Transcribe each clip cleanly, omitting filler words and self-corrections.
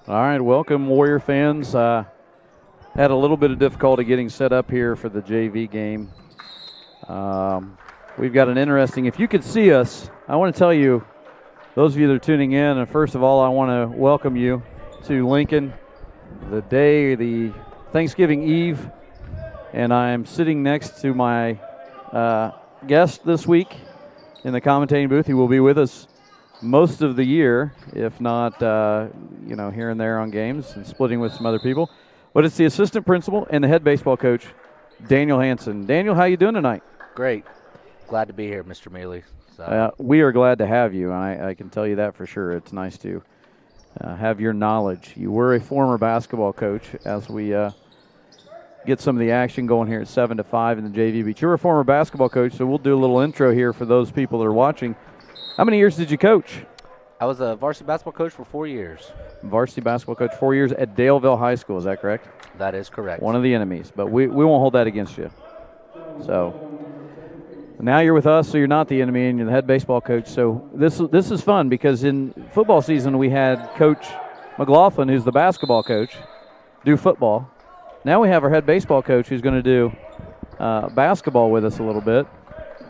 All right, welcome, Warrior fans. Had a little bit of difficulty getting set up here for the JV game. We've got an interesting, if you could see us, I want to tell you, those of you that are tuning in, and first of all, I want to welcome you to Lincoln, the Thanksgiving Eve, and I'm sitting next to my guest this week in the commentating booth. He will be with us most of the year, if not, here and there on games and splitting with some other people. But it's the assistant principal and the head baseball coach, Daniel Hanson. Daniel, how you doing tonight? Great. Glad to be here, Mr. Mealy. We are glad to have you, and I can tell you that for sure. It's nice to have your knowledge. You were a former basketball coach as we get some of the action going here at 7 to 5 in the JV. But you're a former basketball coach, so we'll do a little intro here for those people that are watching. How many years did you coach? I was a varsity basketball coach for 4 years. Varsity basketball coach 4 years at Daleville High School, is that correct? That is correct. One of the enemies, but we won't hold that against you. So now you're with us, so you're not the enemy, and you're the head baseball coach. So this is fun because in football season we had Coach McLaughlin, who's the basketball coach, do football. Now we have our head baseball coach who's going to do basketball with us a little bit.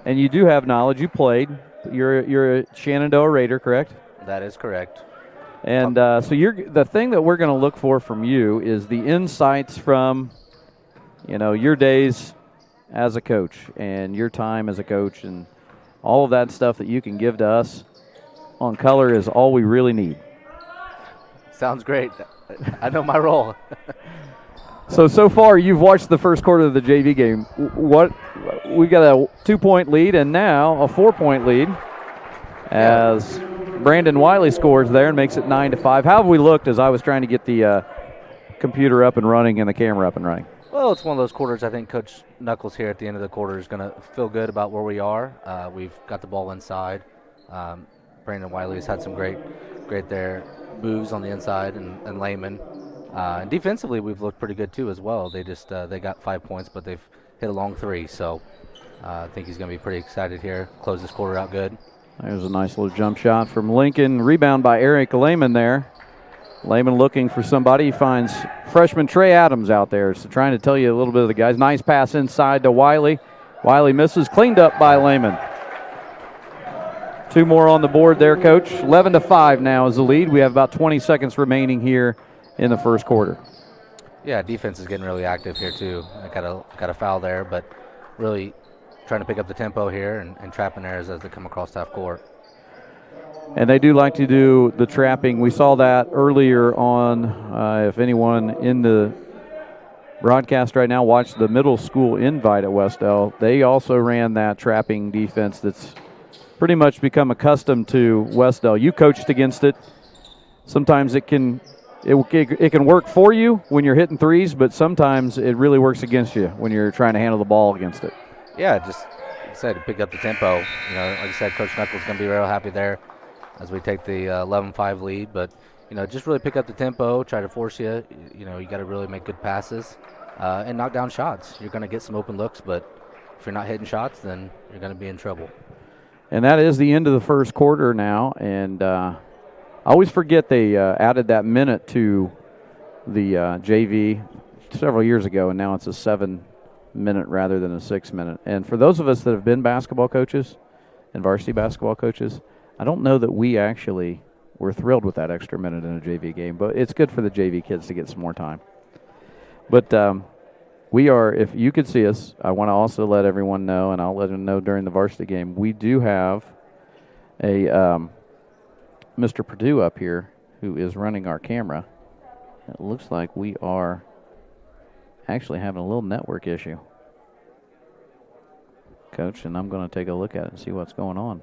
And you do have knowledge. You played. You're a Shenandoah Raider, correct? That is correct. And so the thing that we're going to look for from you is the insights from, your days as a coach and your time as a coach, and all of that stuff that you can give to us on color is all we really need. Sounds great. I know my role. So far, you've watched the first quarter of the JV game. We got a 2-point lead and now a 4-point lead as Brandon Wiley scores there and makes it 9 to 5. How have we looked as I was trying to get the computer up and running and the camera up and running? Well, it's one of those quarters. I think Coach Knuckles here at the end of the quarter is going to feel good about where we are. We've got the ball inside. Brandon Wiley's had some great there moves on the inside and layman. And defensively, we've looked pretty good too as well. They just they got 5 points, but they've hit a long three. So I think he's going to be pretty excited here. Close this quarter out good. There's a nice little jump shot from Lincoln. Rebound by Eric Lehman there. Lehman looking for somebody. He finds freshman Trey Adams out there. So trying to tell you a little bit of the guys. Nice pass inside to Wiley. Wiley misses. Cleaned up by Lehman. 2 more on the board there, Coach. 11 to 5 now is the lead. We have about 20 seconds remaining here in the first quarter. Yeah, defense is getting really active here too. I got a foul there, but really trying to pick up the tempo here and trapping errors as they come across half court. And they do like to do the trapping. We saw that earlier on. If anyone in the broadcast right now watched the middle school invite at Wes-Del, they also ran that trapping defense that's pretty much become accustomed to Wes-Del. You coached against it. Sometimes it can work for you when you're hitting threes, but sometimes it really works against you when you're trying to handle the ball against it. Yeah, just like I said, to pick up the tempo. Like I said, Coach Knuckles is going to be real happy there as we take the 11-5 lead. But, just really pick up the tempo, try to force you. You got to really make good passes and knock down shots. You're going to get some open looks, but if you're not hitting shots, then you're going to be in trouble. And that is the end of the first quarter now, and I always forget they added that minute to the JV several years ago, and now it's a 7-minute rather than a 6-minute. And for those of us that have been basketball coaches and varsity basketball coaches, I don't know that we actually were thrilled with that extra minute in a JV game, but it's good for the JV kids to get some more time. But we are, if you could see us, I want to also let everyone know, and I'll let them know during the varsity game, we do have a Mr. Purdue up here who is running our camera. It looks like we are actually having a little network issue, Coach, and I'm going to take a look at it and see what's going on.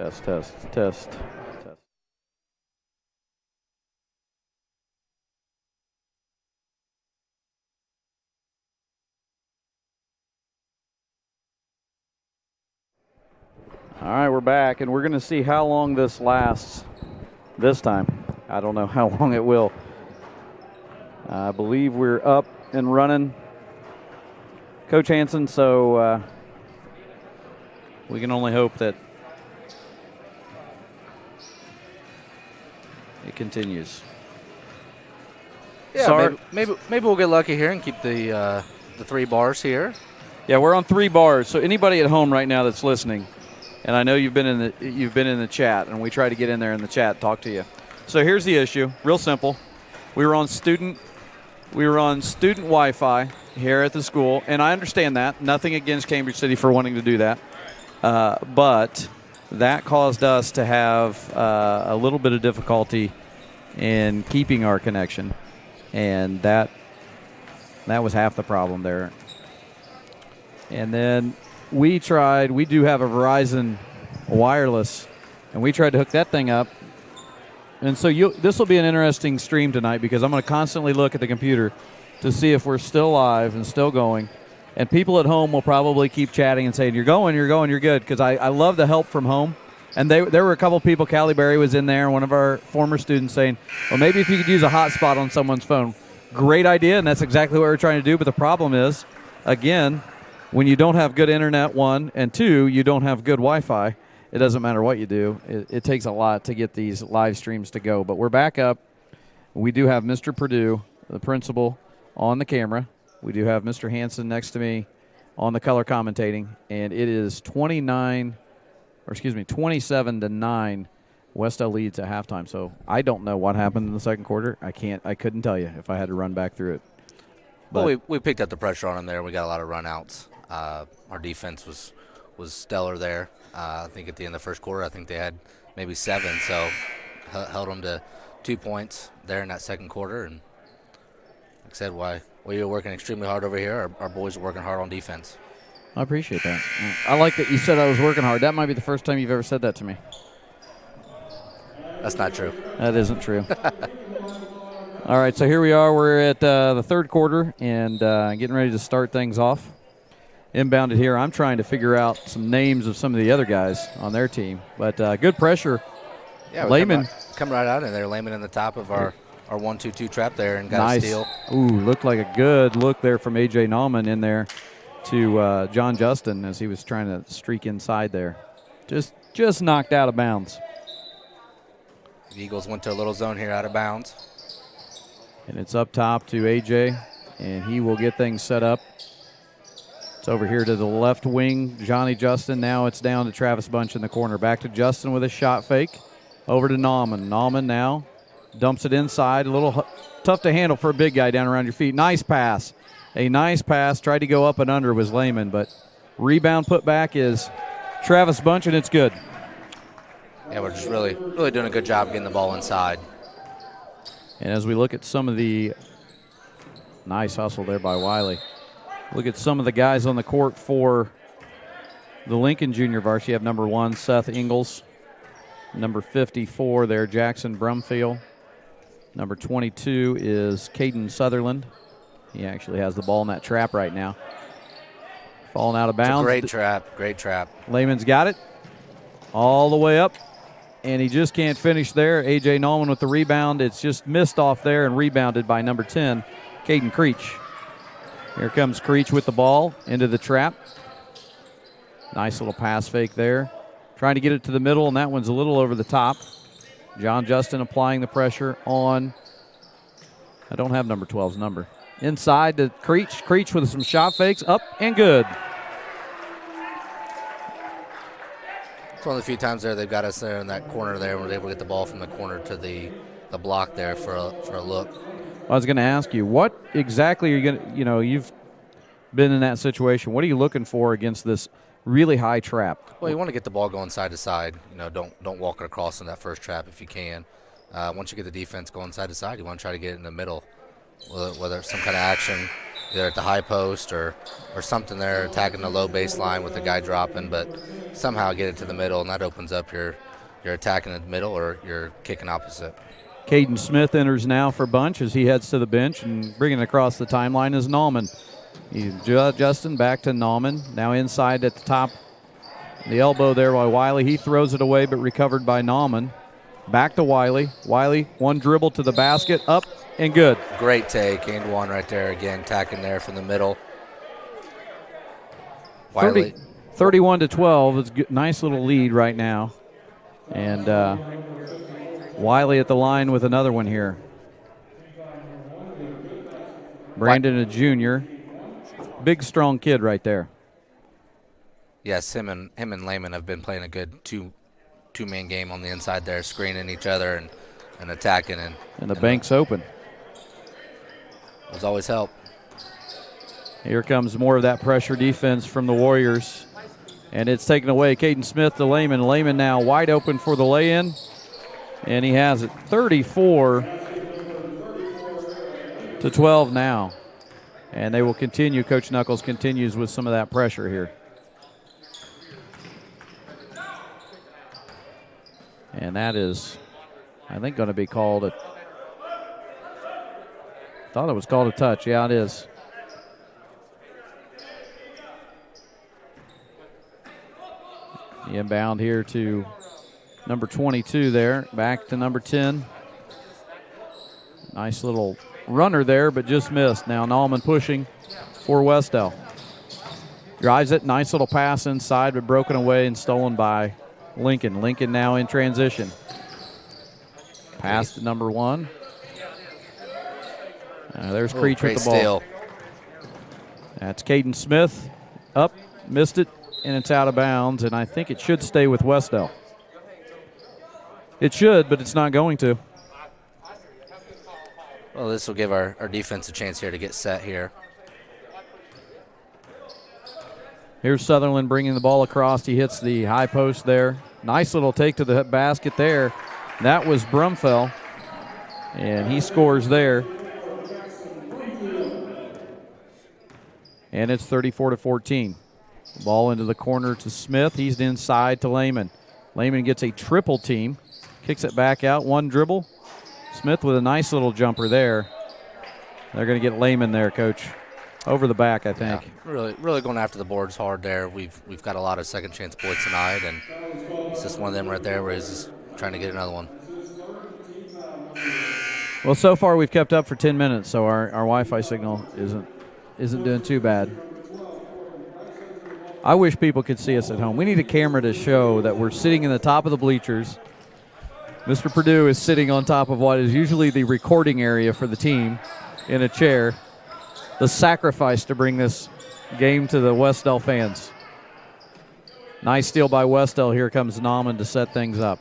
Test, test, test, test. All right, we're back, and we're going to see how long this lasts this time. I don't know how long it will. I believe we're up and running, Coach Hanson, so we can only hope that it continues. Yeah, Sorry. maybe we'll get lucky here and keep the 3 bars here. Yeah, we're on 3 bars. So anybody at home right now that's listening, and I know you've been in the chat, and we try to get in there in the chat, talk to you. So here's the issue, real simple. We were on student Wi-Fi here at the school, and I understand that. Nothing against Cambridge City for wanting to do that, but that caused us to have a little bit of difficulty in keeping our connection, and that was half the problem there. And then we do have a Verizon wireless, and we tried to hook that thing up. And so this will be an interesting stream tonight because I'm going to constantly look at the computer to see if we're still live and still going. And people at home will probably keep chatting and saying, you're going, you're good, because I love the help from home. And there were a couple people, Callie Berry was in there, one of our former students, saying, well, maybe if you could use a hotspot on someone's phone. Great idea, and that's exactly what we're trying to do. But the problem is, again, when you don't have good internet, 1, and 2, you don't have good Wi-Fi, it doesn't matter what you do. It takes a lot to get these live streams to go. But we're back up. We do have Mr. Purdue, the principal, on the camera. We do have Mr. Hanson next to me on the color commentating. And it is 27-9. Wes-Del leads at halftime. So I don't know what happened in the second quarter. I couldn't tell you if I had to run back through it. But Well, we picked up the pressure on them there. We got a lot of run-outs. Our defense was stellar there. I think at the end of the first quarter, I think they had maybe 7, so held them to 2 points there in that second quarter. And like I said, we are working extremely hard over here. Our boys are working hard on defense. I appreciate that. I like that you said I was working hard. That might be the first time you've ever said that to me. That's not true. That isn't true. All right, so here we are. We're at the third quarter and getting ready to start things off. Inbounded here. I'm trying to figure out some names of some of the other guys on their team. But good pressure. Yeah, Lehman. Come right out in there. Lehman in the top of our 1-2-2 trap there and got Nice. a steal. Ooh, looked like a good look there from A.J. Nauman in there to John Justin as he was trying to streak inside there. Just knocked out of bounds. The Eagles went to a little zone here out of bounds. And it's up top to A.J., and he will get things set up. It's over here to the left wing, Johnny Justin. Now it's down to Travis Bunch in the corner. Back to Justin with a shot fake. Over to Nauman. Nauman now dumps it inside. A little tough to handle for a big guy down around your feet. Nice pass. A nice pass. Tried to go up and under was Lehman, but rebound put back is Travis Bunch, and it's good. Yeah, we're just really doing a good job getting the ball inside. And as we look at some of the nice hustle there by Wiley. Look at some of the guys on the court for the Lincoln Junior varsity. You have number 1, Seth Ingalls. Number 54 there, Jackson Brumfield. Number 22 is Caden Sutherland. He actually has the ball in that trap right now. Falling out of bounds. It's a great trap. Lehman's got it all the way up, and he just can't finish there. A.J. Nauman with the rebound. It's just missed off there and rebounded by number 10, Caden Creech. Here comes Creech with the ball into the trap. Nice little pass fake there. Trying to get it to the middle, and that one's a little over the top. John Justin applying the pressure on, I don't have number 12's number. Inside to Creech. Creech with some shot fakes, up and good. It's one of the few times there they've got us there in that corner there, and we're able to get the ball from the corner to the block there for a look. I was going to ask you, what exactly are you going to, you've been in that situation. What are you looking for against this really high trap? Well, you want to get the ball going side to side. Don't walk it across in that first trap if you can. Once you get the defense going side to side, you want to try to get it in the middle, whether it's some kind of action either at the high post or something there, attacking the low baseline with the guy dropping, but somehow get it to the middle, and that opens up your attacking in the middle or your kicking opposite. Caden Smith enters now for Bunch as he heads to the bench, and bringing it across the timeline is Nauman. Justin back to Nauman, now inside at the top. The elbow there by Wiley. He throws it away, but recovered by Nauman. Back to Wiley. Wiley, one dribble to the basket, up and good. Great take, and one right there again, tacking there from the middle. Wiley. 31-12. It's a nice little lead right now. And Wiley at the line with another one here. Brandon, a junior. Big, strong kid right there. Yes, him and Lehman have been playing a good two-man game on the inside there, screening each other and attacking. And the bank's open. Those always help. Here comes more of that pressure defense from the Warriors. And it's taken away. Caden Smith to Lehman. Lehman now wide open for the lay-in. And he has it 34-12 now. And they will continue. Coach Knuckles continues with some of that pressure here. And that is, I think, going to be called a, thought it was called a touch. Yeah, it is. The inbound here to number 22 there, back to number 10. Nice little runner there, but just missed. Now Nauman pushing for Wes-Del. Drives it, nice little pass inside, but broken away and stolen by Lincoln. Lincoln now in transition. Pass to number 1. There's Creech with the ball. Steal. That's Caden Smith. Up, missed it, and it's out of bounds, and I think it should stay with Wes-Del. It should, but it's not going to. Well, this will give our defense a chance here to get set here. Here's Sutherland bringing the ball across. He hits the high post there. Nice little take to the basket there. That was Brumfell, and he scores there. And it's 34-14. Ball into the corner to Smith. He's inside to Lehman. Lehman gets a triple team. Kicks it back out. One dribble. Smith with a nice little jumper there. They're going to get Lehman there, Coach. Over the back, I think. Yeah, really going after the boards hard there. We've got a lot of second chance points tonight, and it's just one of them right there where he's just trying to get another one. Well, so far we've kept up for 10 minutes, so our Wi-Fi signal isn't doing too bad. I wish people could see us at home. We need a camera to show that we're sitting in the top of the bleachers. Mr. Perdue is sitting on top of what is usually the recording area for the team in a chair. The sacrifice to bring this game to the Wes-Del fans. Nice steal by Wes-Del. Here comes Nauman to set things up.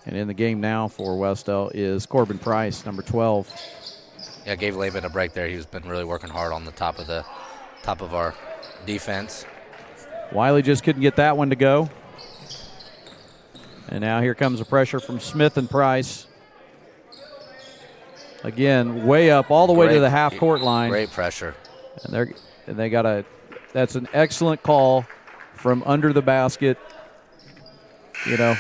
And in the game now for Wes-Del is Corbin Price, number 12. Yeah, gave Lehman a break there. He's been really working hard on the top of our defense. Wiley just couldn't get that one to go. And now here comes the pressure from Smith and Price. Again, way up all the way to the half-court line. Great pressure. And they got that's an excellent call from under the basket. You know,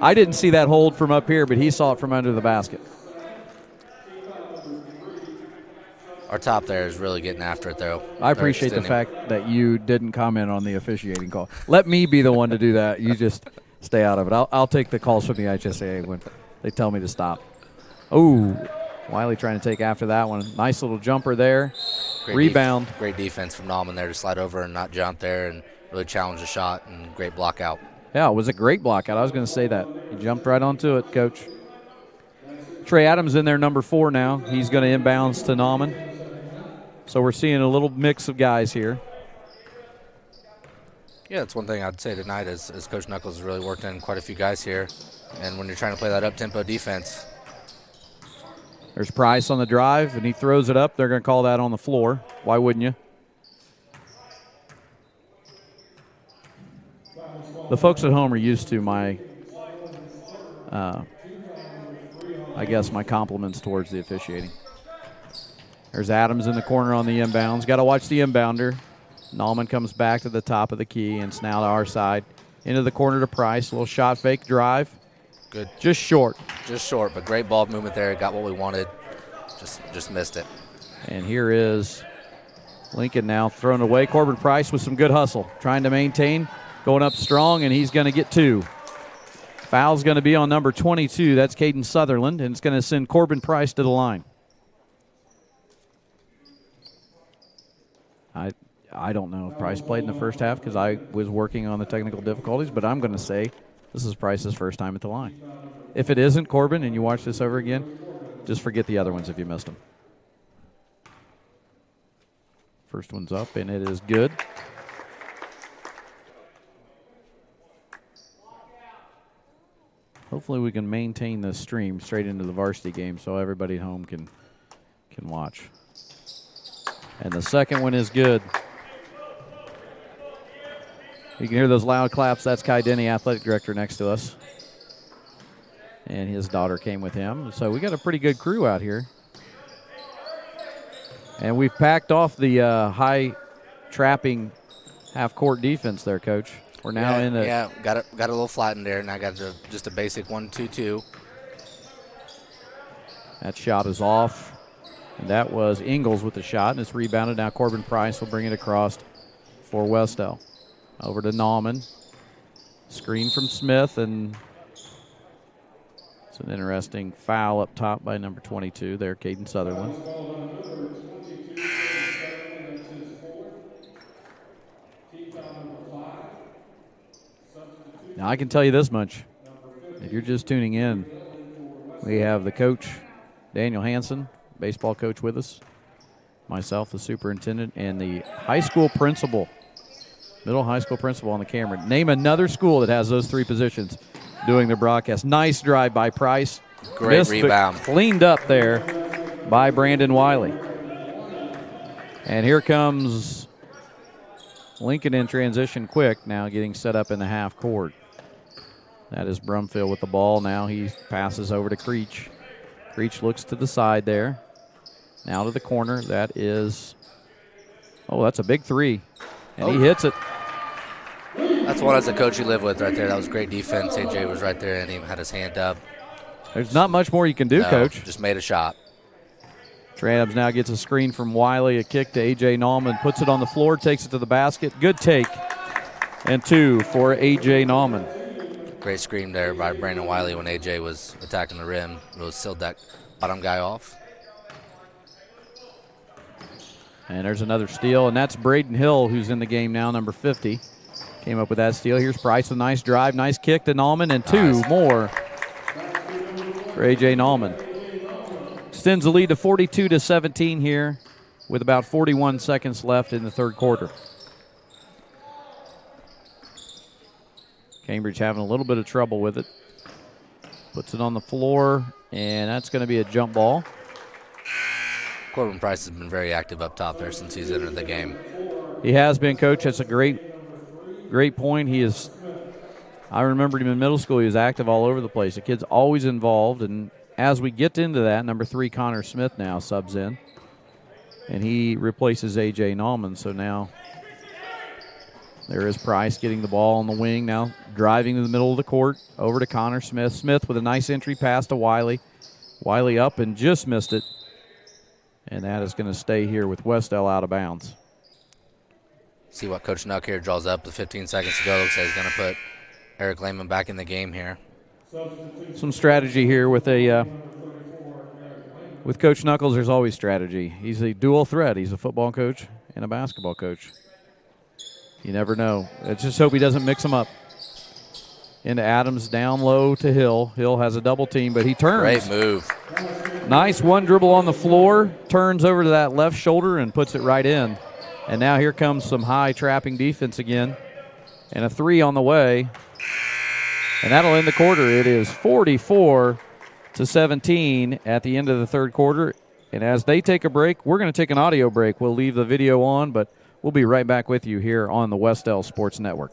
I didn't see that hold from up here, but he saw it from under the basket. Our top there is really getting after it, though. I appreciate the fact that you didn't comment on the officiating call. Let me be the one to do that. You just stay out of it. I'll take the calls from the HSA when they tell me to stop. Oh, Wiley trying to take after that one. Nice little jumper there. Rebound. Great defense from Nauman there to slide over and not jump there and really challenge the shot, and great block out. Yeah, it was a great block out. I was going to say that. He jumped right onto it, Coach. Trey Adams in there, number 4 now. He's going to inbounds to Nauman. So we're seeing a little mix of guys here. Yeah, that's one thing I'd say tonight is Coach Knuckles has really worked in quite a few guys here. And when you're trying to play that up-tempo defense. There's Price on the drive, and he throws it up. They're going to call that on the floor. Why wouldn't you? The folks at home are used to my I guess my compliments towards the officiating. There's Adams in the corner on the inbounds. Got to watch the inbounder. Nallman comes back to the top of the key, and it's now to our side. Into the corner to Price. A little shot fake drive. Good. Just short. Just short, but great ball movement there. Got what we wanted. Just missed it. And here is Lincoln now thrown away. Corbin Price with some good hustle. Trying to maintain. Going up strong, and he's going to get 2. Foul's going to be on number 22. That's Caden Sutherland, and it's going to send Corbin Price to the line. I don't know if Price played in the first half because I was working on the technical difficulties, but I'm going to say this is Price's first time at the line. If it isn't, Corbin, and you watch this over again, just forget the other ones if you missed them. First one's up, and it is good. Hopefully we can maintain this stream straight into the varsity game so everybody at home can watch. And the second one is good. You can hear those loud claps. That's Kai Denny, athletic director, next to us. And his daughter came with him. So we got a pretty good crew out here. And we've packed off the high trapping half-court defense there, Coach. We're now in a... Yeah, got a little flattened there. Now got just a basic 1-2-2. That shot is off. And that was Ingles with the shot, and it's rebounded. Now Corbin Price will bring it across for Wes-Del. Over to Nauman. Screen from Smith, and it's an interesting foul up top by number 22 there, Caden Sutherland. Now I can tell you this much. If you're just tuning in, we have the coach, Daniel Hanson, baseball coach with us, myself, the superintendent, and the high school principal, middle high school principal on the camera. Name another school that has those 3 positions doing the broadcast. Nice drive by Price. Great Missed, rebound. Cleaned up there by Brandon Wiley. And here comes Lincoln in transition quick, now getting set up in the half court. That is Brumfield with the ball. Now he passes over to Creech. Creech looks to the side there. Now to the corner. That is, that's a big 3. And he hits it. That's one as a coach you live with right there. That was great defense. AJ was right there and he had his hand up. There's not much more you can do, Coach. Just made a shot. Trey Adams now gets a screen from Wiley, a kick to A.J. Nauman, puts it on the floor, takes it to the basket. Good take. And 2 for A.J. Nauman. Great screen there by Brandon Wiley when A.J. was attacking the rim. Really sealed that bottom guy off. And there's another steal, and that's Braden Hill, who's in the game now, number 50. Came up with that steal. Here's Price, a nice drive, nice kick to Nauman, and 2 more for A.J. Nauman. Extends the lead to 42-17 here with about 41 seconds left in the third quarter. Cambridge having a little bit of trouble with it. Puts it on the floor, and that's going to be a jump ball. Corbin Price has been very active up top there since he's entered the game. He has been, Coach. That's a great point. He is. I remembered him in middle school. He was active all over the place. The kid's always involved, and as we get into that, number 3, Connor Smith now subs in, and he replaces A.J. Nauman. So now there is Price getting the ball on the wing, now driving to the middle of the court, over to Connor Smith. Smith with a nice entry pass to Wiley. Wiley up and just missed it, and that is going to stay here with Wes-Del out of bounds. See what Coach Nuck here draws up with 15 seconds to go. Looks like he's going to put Eric Lehman back in the game here. Some strategy here with with Coach Knuckles. There's always strategy. He's a dual threat. He's a football coach and a basketball coach. You never know. Let's just hope he doesn't mix them up. Into Adams, down low to Hill. Hill has a double team, but he turns. Great move. Nice one dribble on the floor, turns over to that left shoulder and puts it right in. And now here comes some high trapping defense again. And a 3 on the way. And that'll end the quarter. It is 44-17 at the end of the third quarter. And as they take a break, we're going to take an audio break. We'll leave the video on, but we'll be right back with you here on the Wes-Del Sports Network.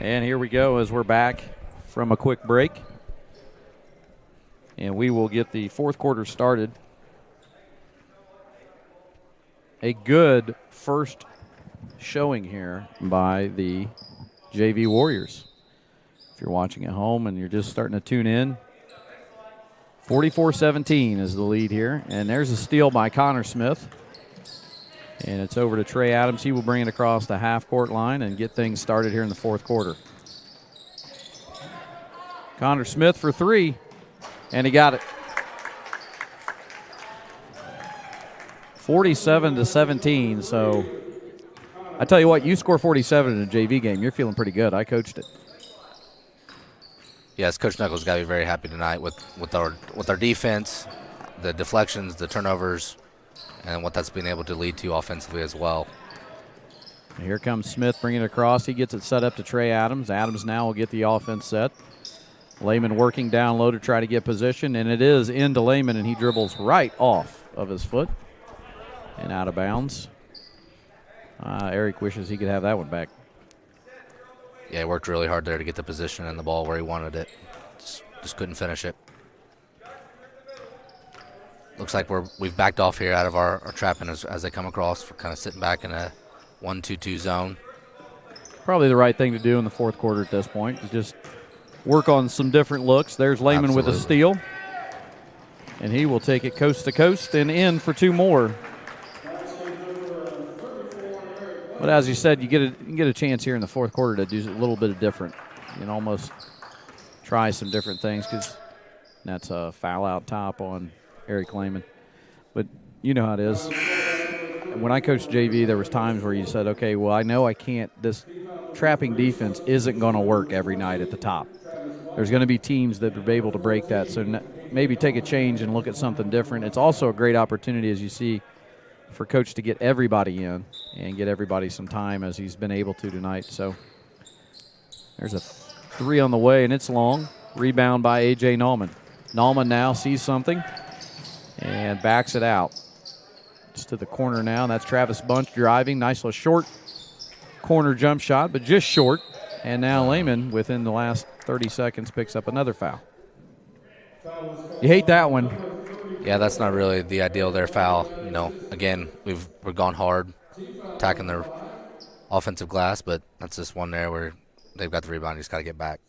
And here we go as we're back from a quick break. And we will get the fourth quarter started. A good first showing here by the JV Warriors. If you're watching at home and you're just starting to tune in, 44-17 is the lead here. And there's a steal by Connor Smith. And it's over to Trey Adams. He will bring it across the half-court line and get things started here in the fourth quarter. Connor Smith for three, and he got it. 47-17, so I tell you what, you score 47 in a JV game, you're feeling pretty good. I coached it. Yes, Coach Knuckles got to be very happy tonight with our defense, the deflections, the turnovers, and what that's been able to lead to offensively as well. And here comes Smith bringing it across. He gets it set up to Trey Adams. Adams now will get the offense set. Lehman working down low to try to get position, and it is into Lehman, and he dribbles right off of his foot and out of bounds. Eric wishes he could have that one back. Yeah, he worked really hard there to get the position and the ball where he wanted it. Just couldn't finish it. Looks like we've backed off here out of our trapping as they come across. We're kind of sitting back in a 1-2-2 zone. Probably the right thing to do in the fourth quarter at this point is just work on some different looks. There's Lehman with a steal. And he will take it coast to coast and in for two more. But as you said, you get a chance here in the fourth quarter to do a little bit of different. You can almost try some different things because that's a foul out top on Eric Lehman. But you know how it is. When I coached JV, there was times where you said, okay, well, I know I can't. This trapping defense isn't going to work every night at the top. There's going to be teams that are able to break that. So maybe take a change and look at something different. It's also a great opportunity, as you see, for Coach to get everybody in and get everybody some time as he's been able to tonight. So there's a three on the way, and it's long. Rebound by A.J. Nauman. Nauman now sees something and backs it out. It's to the corner now, and that's Travis Bunch driving. Nice little short corner jump shot, but just short. And now Lehman, within the last 30 seconds, picks up another foul. You hate that one. Yeah, that's not really the ideal there foul. You know, again, we're gone hard, attacking their offensive glass, but that's just one there where they've got the rebound. You just got to get back.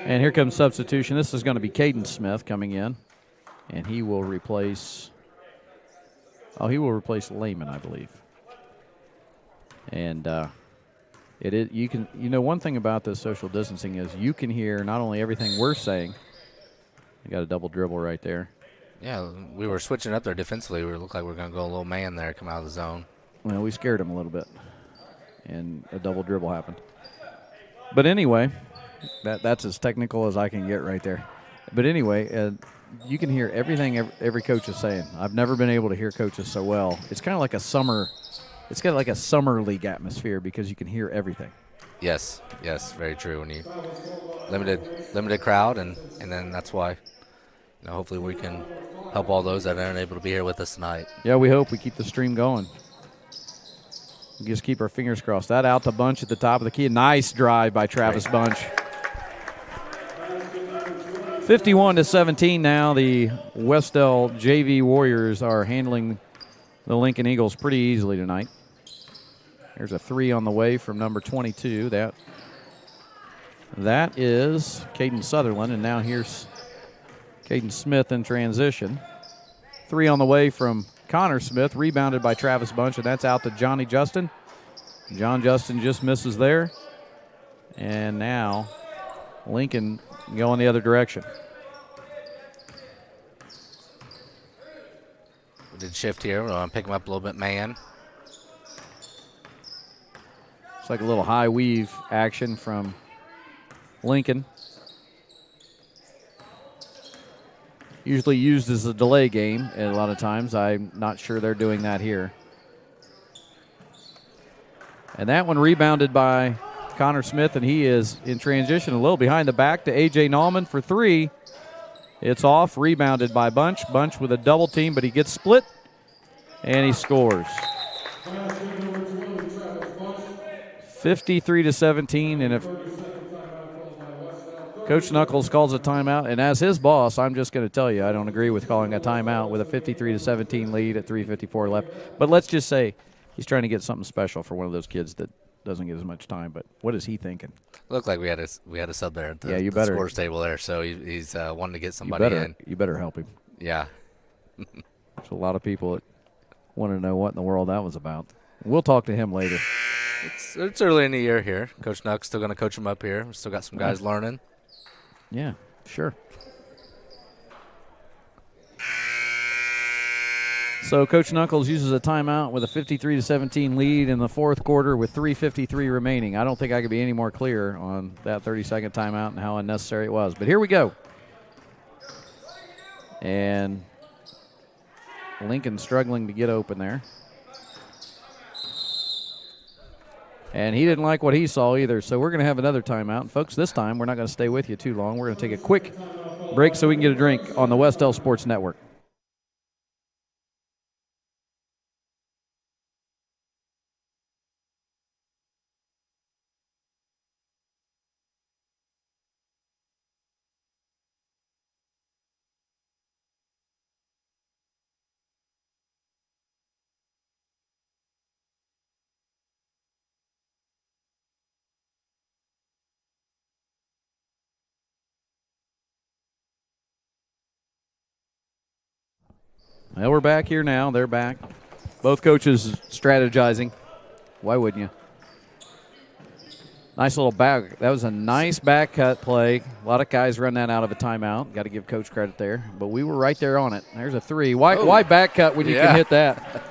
And here comes substitution. This is going to be Caden Smith coming in, and he will replace Lehman, I believe. And one thing about this social distancing is you can hear not only everything we're saying. You got a double dribble right there. Yeah, we were switching up there defensively. We looked like we were going to go a little man there, come out of the zone. Well, we scared him a little bit, and a double dribble happened. But anyway, that's as technical as I can get right there. But anyway, you can hear everything every coach is saying. I've never been able to hear coaches so well. It's kind of like it's got like a summer league atmosphere because you can hear everything. Yes, very true. When you limited crowd, and then that's why, hopefully we can help all those that aren't able to be here with us tonight. Yeah, we hope we keep the stream going. We just keep our fingers crossed. That out to Bunch at the top of the key. Nice drive by Travis Bunch. 51-17 now. The Wes-Del JV Warriors are handling the Lincoln Eagles pretty easily tonight. There's a three on the way from number 22. That is Caden Sutherland, and now here's Caden Smith in transition. Three on the way from Connor Smith, rebounded by Travis Bunch, and that's out to Johnny Justin. John Justin just misses there. And now Lincoln going the other direction. We did shift here. We're going to pick him up a little bit, man. It's like a little high weave action from Lincoln. Usually used as a delay game a lot of times. I'm not sure they're doing that here. And that one rebounded by Connor Smith, and he is in transition a little behind the back to A.J. Nauman for three. It's off, rebounded by Bunch. Bunch with a double team, but he gets split, and he scores. 53-17, and if Coach Knuckles calls a timeout, and as his boss, I'm just going to tell you I don't agree with calling a timeout with a 53-17 lead at 3:54 left. But let's just say he's trying to get something special for one of those kids that doesn't get as much time. But what is he thinking? Looked like we had a sub there at the, you the better, scores table there, so he's wanting to get somebody in. You better help him. Yeah. There's a lot of people that want to know what in the world that was about. We'll talk to him later. It's early in the year here. Coach Nuck's still going to coach him up here. We still got some guys learning. Yeah, sure. So Coach Knuckles uses a timeout with a 53-17 lead in the fourth quarter with 3:53 remaining. I don't think I could be any more clear on that 30-second timeout and how unnecessary it was. But here we go. And Lincoln struggling to get open there. And he didn't like what he saw either, so we're going to have another timeout. And folks, this time we're not going to stay with you too long. We're going to take a quick break so we can get a drink on the Wes-Del Sports Network. Well, we're back here now. They're back. Both coaches strategizing. Why wouldn't you? Nice little back. That was a nice back cut play. A lot of guys run that out of a timeout. Got to give Coach credit there. But we were right there on it. There's a three. Why back cut when you can hit that?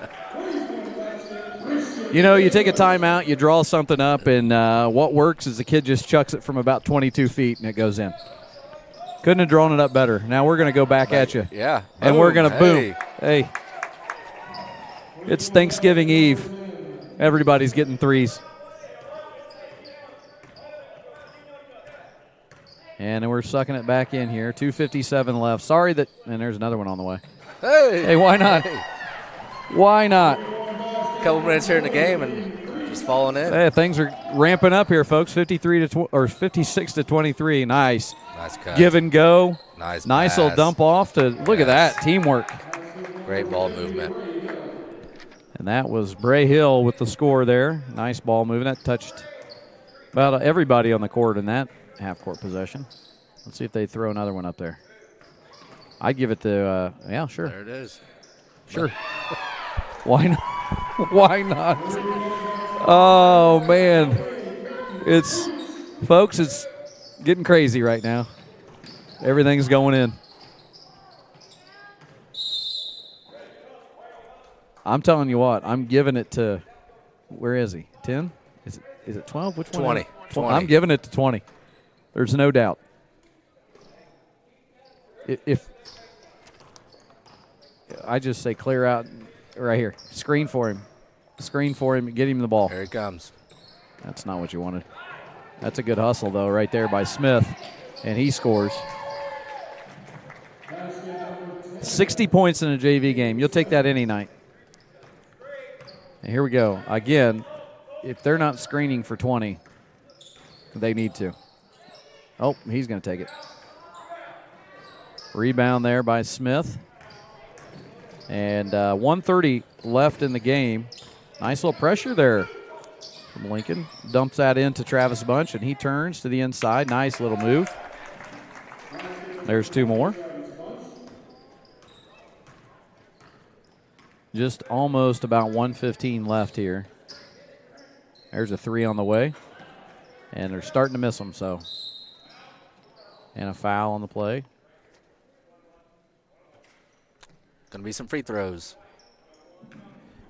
You know, you take a timeout, you draw something up, and what works is the kid just chucks it from about 22 feet and it goes in. Couldn't have drawn it up better. Now we're going to go back at you. Yeah. And we're going to boom. Hey. It's Thanksgiving Eve. Everybody's getting threes. And we're sucking it back in here. 2:57 left. Sorry that – and there's another one on the way. Hey, why not? Hey. Why not? A couple minutes here in the game and just falling in. Hey, things are ramping up here, folks. 56-23. Nice. Nice cut. Give and go. Nice little dump off to look at that teamwork. Great ball movement. And that was Bray Hill with the score there. Nice ball movement. That touched about everybody on the court in that half-court possession. Let's see if they throw another one up there. I'd give it to, yeah, sure. There it is. Sure. Why not? Why not? Oh, man. It's getting crazy right now. Everything's going in. I'm telling you what, I'm giving it to, where is he? 10? Is it 12? Which one? 20. 20. I'm giving it to 20. There's no doubt. If I just say clear out right here. Screen for him. Screen for him. Get him the ball. Here he comes. That's not what you wanted. That's a good hustle, though, right there by Smith. And he scores. 60 points in a JV game. You'll take that any night. And here we go. Again, if they're not screening for 20, they need to. Oh, he's going to take it. Rebound there by Smith. And 1:30 left in the game. Nice little pressure there from Lincoln. Dumps that into Travis Bunch, and he turns to the inside. Nice little move. There's two more. Just almost about 1:15 left here. There's a three on the way. And they're starting to miss them, so. And a foul on the play. Going to be some free throws.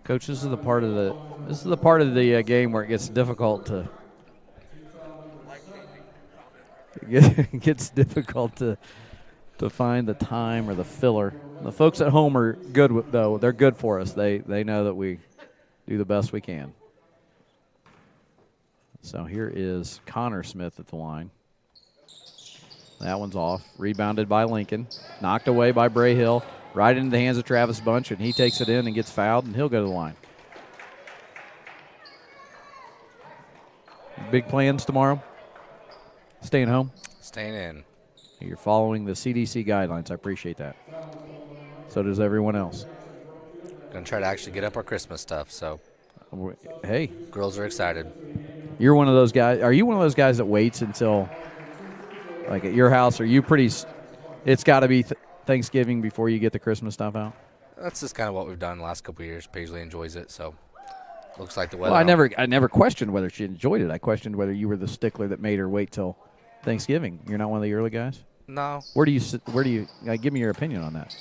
Coach, this is the part of the game where it gets difficult to to find the time or the filler. The folks at home are good, though. They're good for us. They know that we do the best we can. So here is Connor Smith at the line. That one's off. Rebounded by Lincoln. Knocked away by Bray Hill. Right into the hands of Travis Bunch, and he takes it in and gets fouled, and he'll go to the line. big plans tomorrow? Staying home? Staying in. You're following the CDC guidelines. I appreciate that. So does everyone else. Gonna try to actually get up our Christmas stuff. So, hey, girls are excited. You're one of those guys. Are you one of those guys that waits until, like at your house? Are you pretty? It's got to be Thanksgiving before you get the Christmas stuff out. That's just kind of what we've done the last couple of years. Paisley enjoys it, so looks like the weather. Well, I never questioned whether she enjoyed it. I questioned whether you were the stickler that made her wait till Thanksgiving. You're not one of the early guys. No. Where do you? Give me your opinion on that.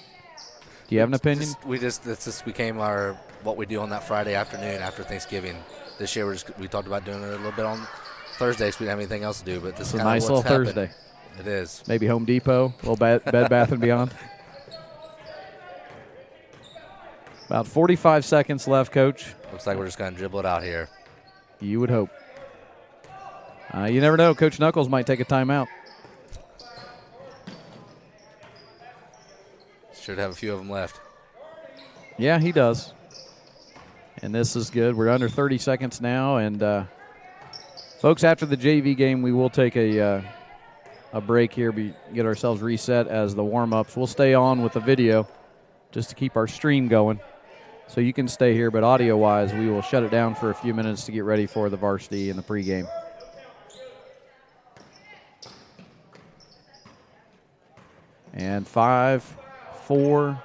Do you have an opinion? This just became what we do on that Friday afternoon after Thanksgiving. This year we talked about doing it a little bit on Thursdays. We didn't have anything else to do, but this is a nice little Thursday. It is. Maybe Home Depot, a little Bed Bath and Beyond. About 45 seconds left, Coach. Looks like we're just going to dribble it out here. You would hope. You never know. Coach Knuckles might take a timeout. Should have a few of them left. Yeah, he does. And this is good. We're under 30 seconds now. And, folks, after the JV game, we will take a break here, get ourselves reset as the warm-ups. We'll stay on with the video just to keep our stream going. So you can stay here, but audio-wise, we will shut it down for a few minutes to get ready for the varsity and the pregame. And 5, 4,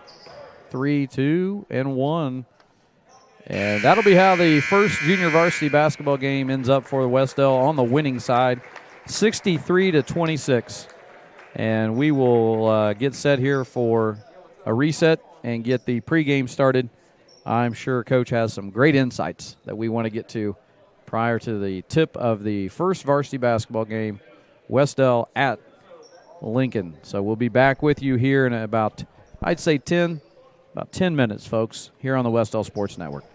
3, 2, and 1. And that'll be how the first junior varsity basketball game ends up for the Wes-Del on the winning side, 63-26. And we will get set here for a reset and get the pregame started. I'm sure Coach has some great insights that we want to get to prior to the tip of the first varsity basketball game, Wes-Del at Lincoln. So we'll be back with you here in about, I'd say 10 minutes, folks, here on the Wes-Del Sports Network.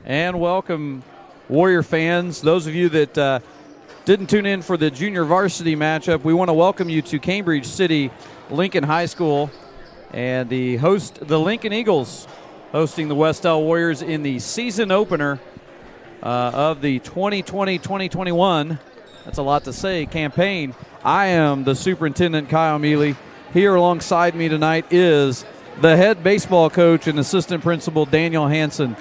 And welcome, Warrior fans. Those of you that didn't tune in for the junior varsity matchup, we want to welcome you to Cambridge City Lincoln High School, and the Lincoln Eagles, hosting the Wes-Del Warriors in the season opener of the 2020-2021, that's a lot to say, campaign. I am the superintendent, Kyle Mealy. Here alongside me tonight is the head baseball coach and assistant principal, Daniel Hanson.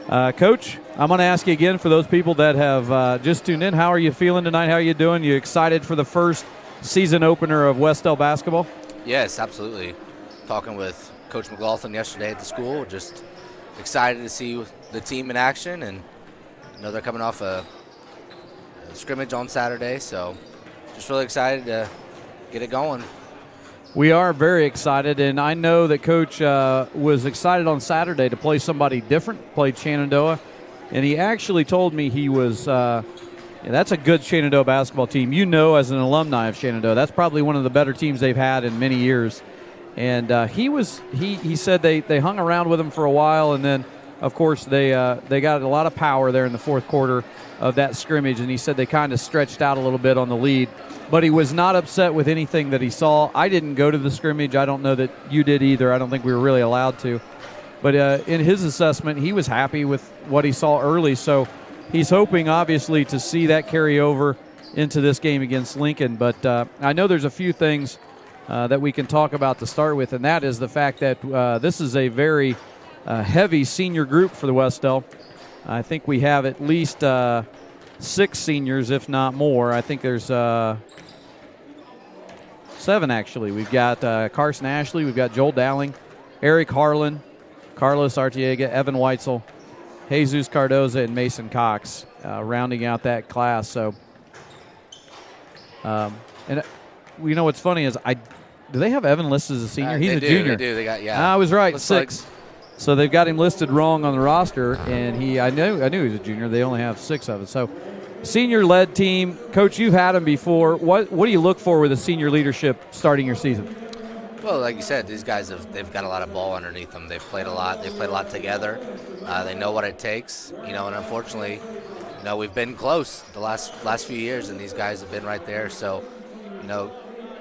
Coach, I'm going to ask you again, for those people that have just tuned in, how are you feeling tonight? How are you doing? You excited for the first season opener of Wes-Del basketball? Yes, absolutely. Talking with Coach McLaughlin yesterday at the school, just excited to see the team in action, and they're coming off a scrimmage on Saturday, so just really excited to get it going. We are very excited, and I know that Coach was excited on Saturday to play somebody different, played Shenandoah, and he actually told me he was that's a good Shenandoah basketball team. You know, as an alumni of Shenandoah, that's probably one of the better teams they've had in many years. And he said they hung around with him for a while, and then, of course, they got a lot of power there in the fourth quarter of that scrimmage, and he said they kind of stretched out a little bit on the lead. But he was not upset with anything that he saw. I didn't go to the scrimmage. I don't know that you did either. I don't think we were really allowed to. But in his assessment, he was happy with what he saw early. So he's hoping, obviously, to see that carry over into this game against Lincoln. But I know there's a few things that we can talk about to start with, and that is the fact that this is a very heavy senior group for the Wes-Del. I think we have at least 6 seniors, if not more. I think there's 7, actually. We've got Carson Ashley, we've got Joel Dowling, Eric Harlan, Carlos Artiega, Evan Weitzel, Jesus Cardoza, and Mason Cox rounding out that class. So, and you know what's funny is do they have Evan listed as a senior? He's a junior. They do. They got, yeah. I was right, Looks 6. So they've got him listed wrong on the roster, and I knew he was a junior. They only have 6 of it. So, senior-led team. Coach, you've had him before. What do you look for with a senior leadership starting your season? Well, like you said, these guys they've got a lot of ball underneath them. They've played a lot. They've played a lot together. They know what it takes. And unfortunately, we've been close the last few years, and these guys have been right there. So,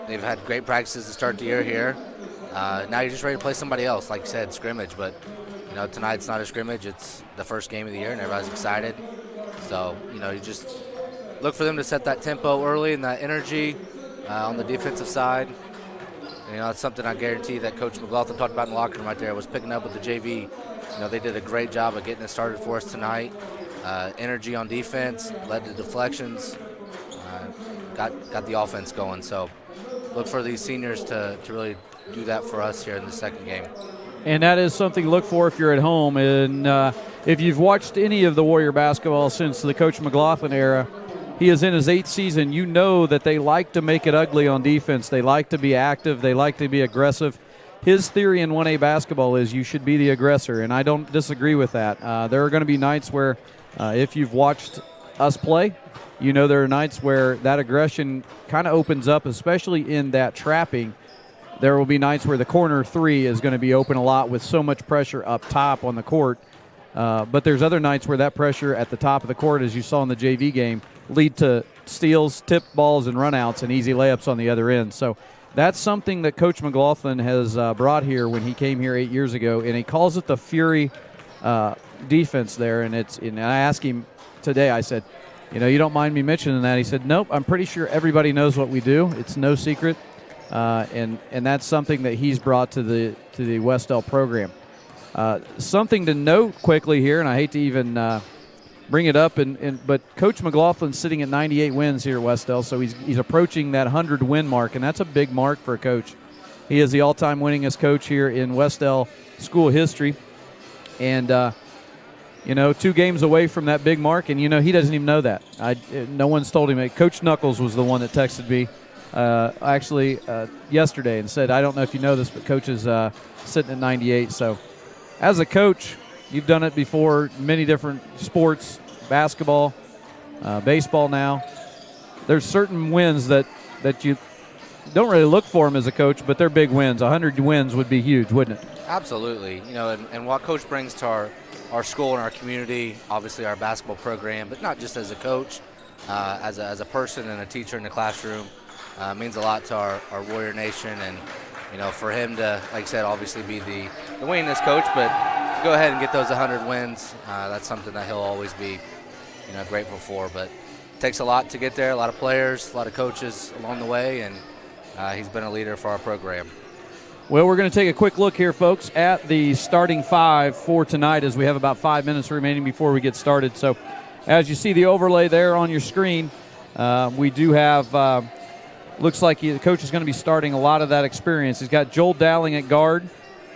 they've had great practices to start the year here. Now you're just ready to play somebody else, like you said, scrimmage. But tonight's not a scrimmage; it's the first game of the year, and everybody's excited. So you just look for them to set that tempo early and that energy on the defensive side. And, it's something I guarantee that Coach McLaughlin talked about in the locker room right there, was picking up with the JV. They did a great job of getting it started for us tonight. Energy on defense, led to deflections, got the offense going. So look for these seniors to really do that for us here in the second game. And that is something to look for if you're at home. And if you've watched any of the Warrior basketball since the Coach McLaughlin era, he is in his 8th season. You know that they like to make it ugly on defense. They like to be active. They like to be aggressive. His theory in 1A basketball is you should be the aggressor, and I don't disagree with that. There are going to be nights where, if you've watched us play, there are nights where that aggression kind of opens up, especially in that trapping. There will be nights where the corner 3 is going to be open a lot with so much pressure up top on the court. But there's other nights where that pressure at the top of the court, as you saw in the JV game, lead to steals, tip balls, and runouts and easy layups on the other end. So that's something that Coach McLaughlin has brought here when he came here 8 years ago, and he calls it the Fury defense there. And I asked him today, I said, you don't mind me mentioning that? He said, nope, I'm pretty sure everybody knows what we do. It's no secret. And that's something that he's brought to the Wes-Del program. Something to note quickly here, and I hate to even bring it up, but Coach McLaughlin's sitting at 98 wins here at Wes-Del, so he's approaching that 100-win mark, and that's a big mark for a coach. He is the all-time winningest coach here in Wes-Del school history, and 2 games away from that big mark, and he doesn't even know that. No one's told him. Coach Knuckles was the one that texted me yesterday and said, I don't know if you know this, but Coach is sitting at 98. So as a coach, you've done it before, many different sports, basketball, baseball now. There's certain wins that you don't really look for them as a coach, but they're big wins. 100 wins would be huge, wouldn't it? Absolutely. And what Coach brings to our school and our community, obviously our basketball program, but not just as a coach, as a person and a teacher in the classroom, means a lot to our Warrior Nation. And, for him to, like I said, obviously be the winningest coach, but to go ahead and get those 100 wins, that's something that he'll always be, grateful for. But it takes a lot to get there, a lot of players, a lot of coaches along the way, and he's been a leader for our program. Well, we're going to take a quick look here, folks, at the starting five for tonight as we have about 5 minutes remaining before we get started. So as you see the overlay there on your screen, we do have, looks like the coach is going to be starting a lot of that experience. He's got Joel Dowling at guard.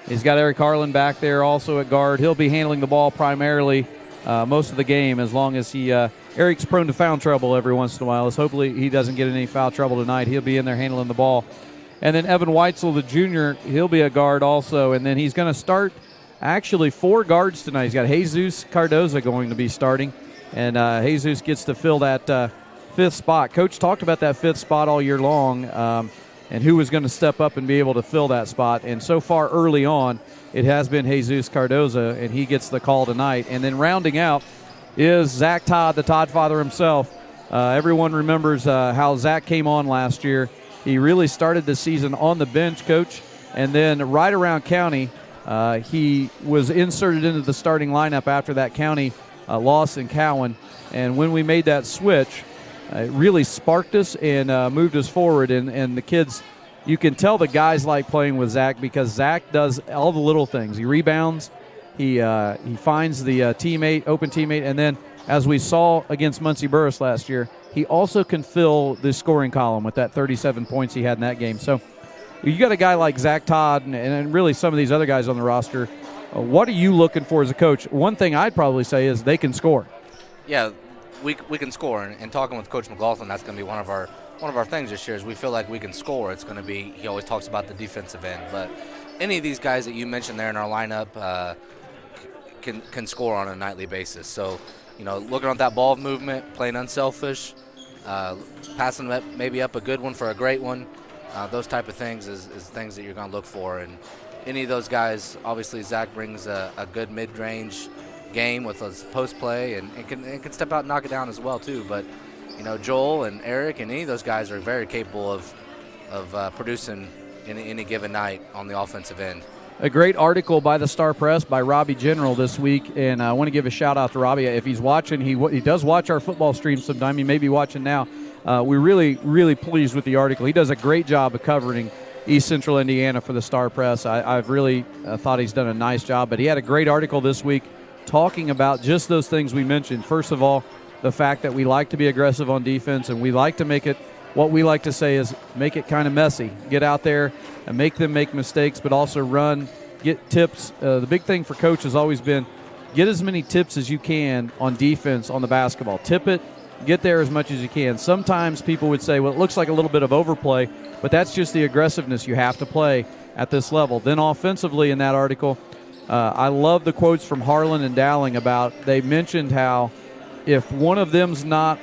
He's got Eric Harlan back there also at guard. He'll be handling the ball primarily most of the game as long as Eric's prone to foul trouble every once in a while. Hopefully he doesn't get in any foul trouble tonight. He'll be in there handling the ball. And then Evan Weitzel, the junior, he'll be a guard also. And then he's going to start actually 4 guards tonight. He's got Jesus Cardoza going to be starting. And Jesus gets to fill that 5th spot. Coach talked about that 5th spot all year long and who was going to step up and be able to fill that spot. And so far early on, it has been Jesus Cardoza, and he gets the call tonight. And then rounding out is Zach Todd, the Todd father himself. Everyone remembers how Zach came on last year. He really started the season on the bench, Coach, and then right around County, he was inserted into the starting lineup after that County loss in Cowan. And when we made that switch, it really sparked us and moved us forward. And the kids, you can tell the guys like playing with Zach because Zach does all the little things. He rebounds, he finds the open teammate, and then as we saw against Muncie Burris last year, he also can fill the scoring column with that 37 points he had in that game. So you got a guy like Zach Todd and really some of these other guys on the roster. What are you looking for as a coach? One thing I'd probably say is they can score. Yeah, we can score. And talking with Coach McLaughlin, that's going to be one of our things this year is we feel like we can score. It's going to be, he always talks about the defensive end. But any of these guys that you mentioned there in our lineup can score on a nightly basis. So, looking at that ball movement, playing unselfish, passing maybe up a good one for a great one, those type of things is things that you're going to look for. And any of those guys, obviously Zach brings a good mid-range game with his post play and can step out and knock it down as well too. But Joel and Eric and any of those guys are very capable of producing in any given night on the offensive end. A great article by the Star Press by Robbie General this week, and I want to give a shout-out to Robbie. If he's watching, he does watch our football stream sometime. He may be watching now. We're really, really pleased with the article. He does a great job of covering East Central Indiana for the Star Press. I've really thought he's done a nice job, but he had a great article this week talking about just those things we mentioned. First of all, the fact that we like to be aggressive on defense, and we like to make it, what we like to say is make it kind of messy. Get out there and make them make mistakes, but also run, get tips. The big thing for Coach has always been get as many tips as you can on defense on the basketball. Tip it, get there as much as you can. Sometimes people would say, well, it looks like a little bit of overplay, but that's just the aggressiveness you have to play at this level. Then offensively in that article, I love the quotes from Harlan and Dowling about, they mentioned how if one of them is not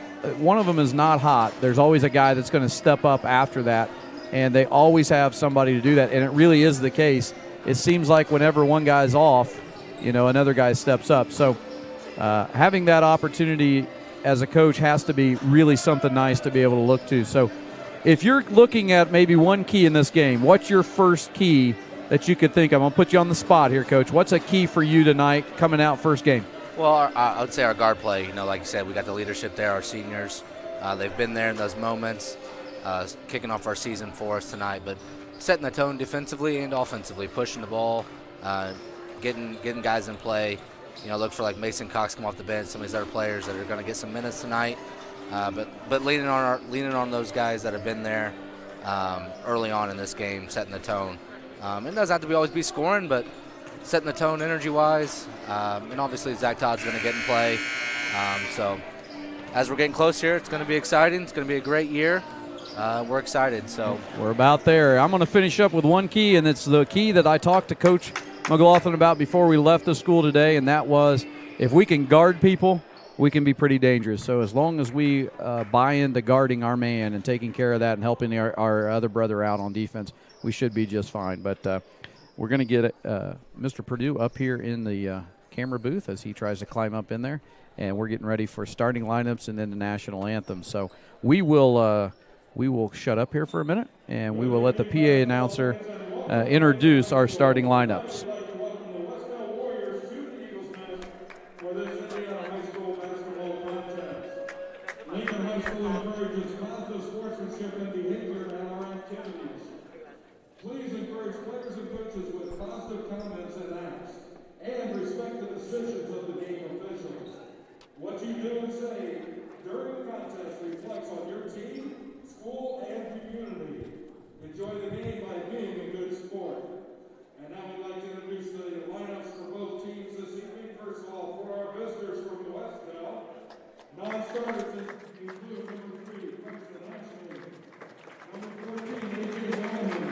hot, there's always a guy that's going to step up after that, and they always have somebody to do that, and it really is the case. It seems like whenever one guy's off, another guy steps up. So having that opportunity as a coach has to be really something nice to be able to look to. So if you're looking at maybe one key in this game, what's your first key that you could think of? I'm going to put you on the spot here, Coach. What's a key for you tonight coming out first game? Well, I would say our guard play. Like you said, we got the leadership there, our seniors. They've been there in those moments, kicking off our season for us tonight. But setting the tone defensively and offensively, pushing the ball, getting guys in play. Look for like Mason Cox come off the bench, some of these other players that are going to get some minutes tonight. But leaning on those guys that have been there early on in this game, setting the tone. It doesn't have to always be scoring, but setting the tone energy-wise. And obviously Zach Todd's going to get in play. So as we're getting close here, it's going to be exciting. It's going to be a great year. We're excited. So we're about there. I'm going to finish up with one key, and it's the key that I talked to Coach McLaughlin about before we left the school today, and that was if we can guard people, we can be pretty dangerous. So as long as we buy into guarding our man and taking care of that and helping our other brother out on defense, we should be just fine. But we're going to get Mr. Purdue up here in the camera booth as he tries to climb up in there. And we're getting ready for starting lineups and then the national anthem. So we will shut up here for a minute, and we will let the PA announcer introduce our starting lineups. Lincoln High School encourages positive sportsmanship and behavior in our activities. Please encourage players and coaches with positive comments and acts, and respect the decisions of the game officials. What you do and say during the contest reflects on your team, school, and community. Enjoy the game by being a good sport. And now we'd like to introduce the lineups for both teams this evening. First of all, for our visitors from the Wes-Del, non-starters include number 3, Franklin Hanson, number 14, A.J. Hanson,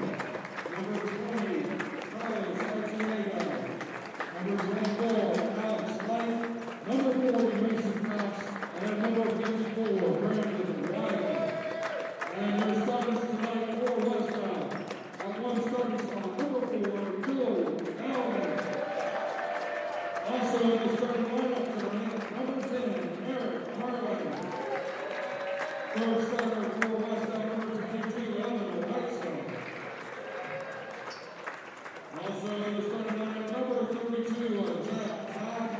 number 20, Carlos Archuleta, number 24, Alex Light, number 40, Mason Cross, and number 54, Brandon Wiley. And your starters tonight for Wes-Del, at one starting spot, number 4, Bill Allen. Also in the starting lineup tonight, number 10, Eric Harvey. Third starter for Wes-Del, number 22, Ellen Whitestone. Also in the starting lineup, number 32, Jack Todd.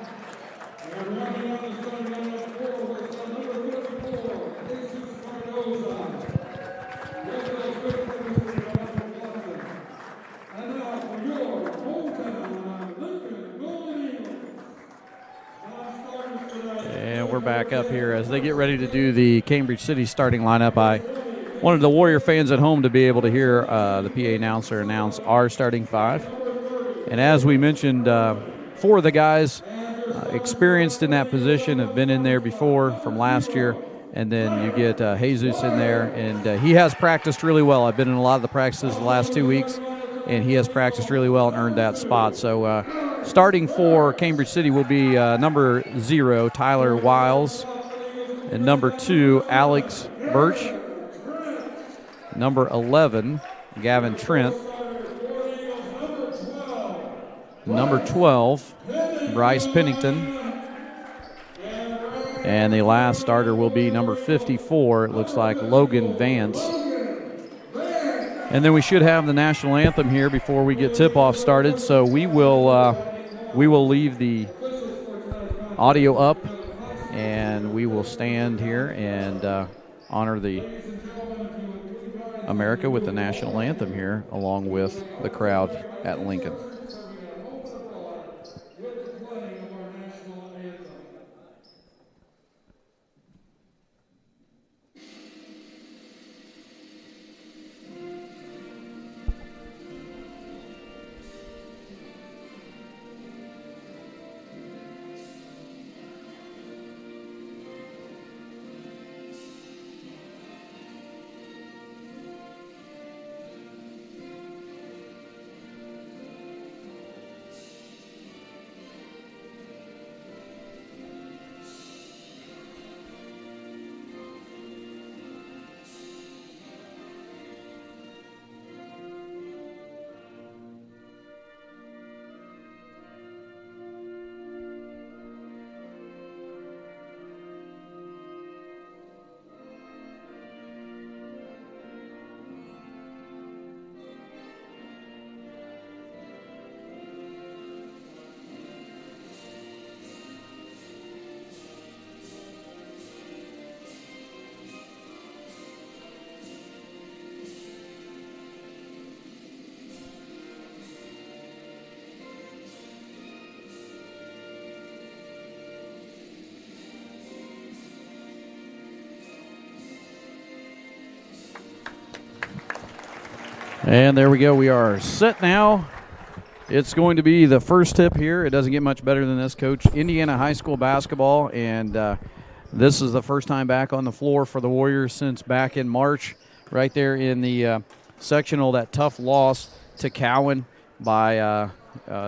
And rounding out the starting lineup for Wes-Del, number 34, Jesus Cardoza. Wes-Del's good for Mr. Jonathan Watson. And now for your hometown, Lincoln Golden Eagles. Non-starters tonight. And we're back up here as they get ready to do the Cambridge City starting lineup. I wanted the Warrior fans at home to be able to hear the PA announcer announce our starting 5. And as we mentioned, 4 of the guys experienced in that position have been in there before from last year. And then you get Jesus in there, and he has practiced really well. I've been in a lot of the practices the last 2 weeks, and he has practiced really well and earned that spot. So starting for Cambridge City will be number 0, Tyler Wiles, and number 2, Alex Birch, number 11, Gavin Trent, number 12, Bryce Pennington, and the last starter will be number 54, it looks like Logan Vance. And then we should have the national anthem here before we get tip-off started, so we will leave the audio up, and we will stand here and honor the America with the national anthem here, along with the crowd at Lincoln. And there we go. We are set now. It's going to be the first tip here. It doesn't get much better than this, Coach. Indiana High School basketball, and this is the first time back on the floor for the Warriors since back in March, right there in the sectional, that tough loss to Cowan by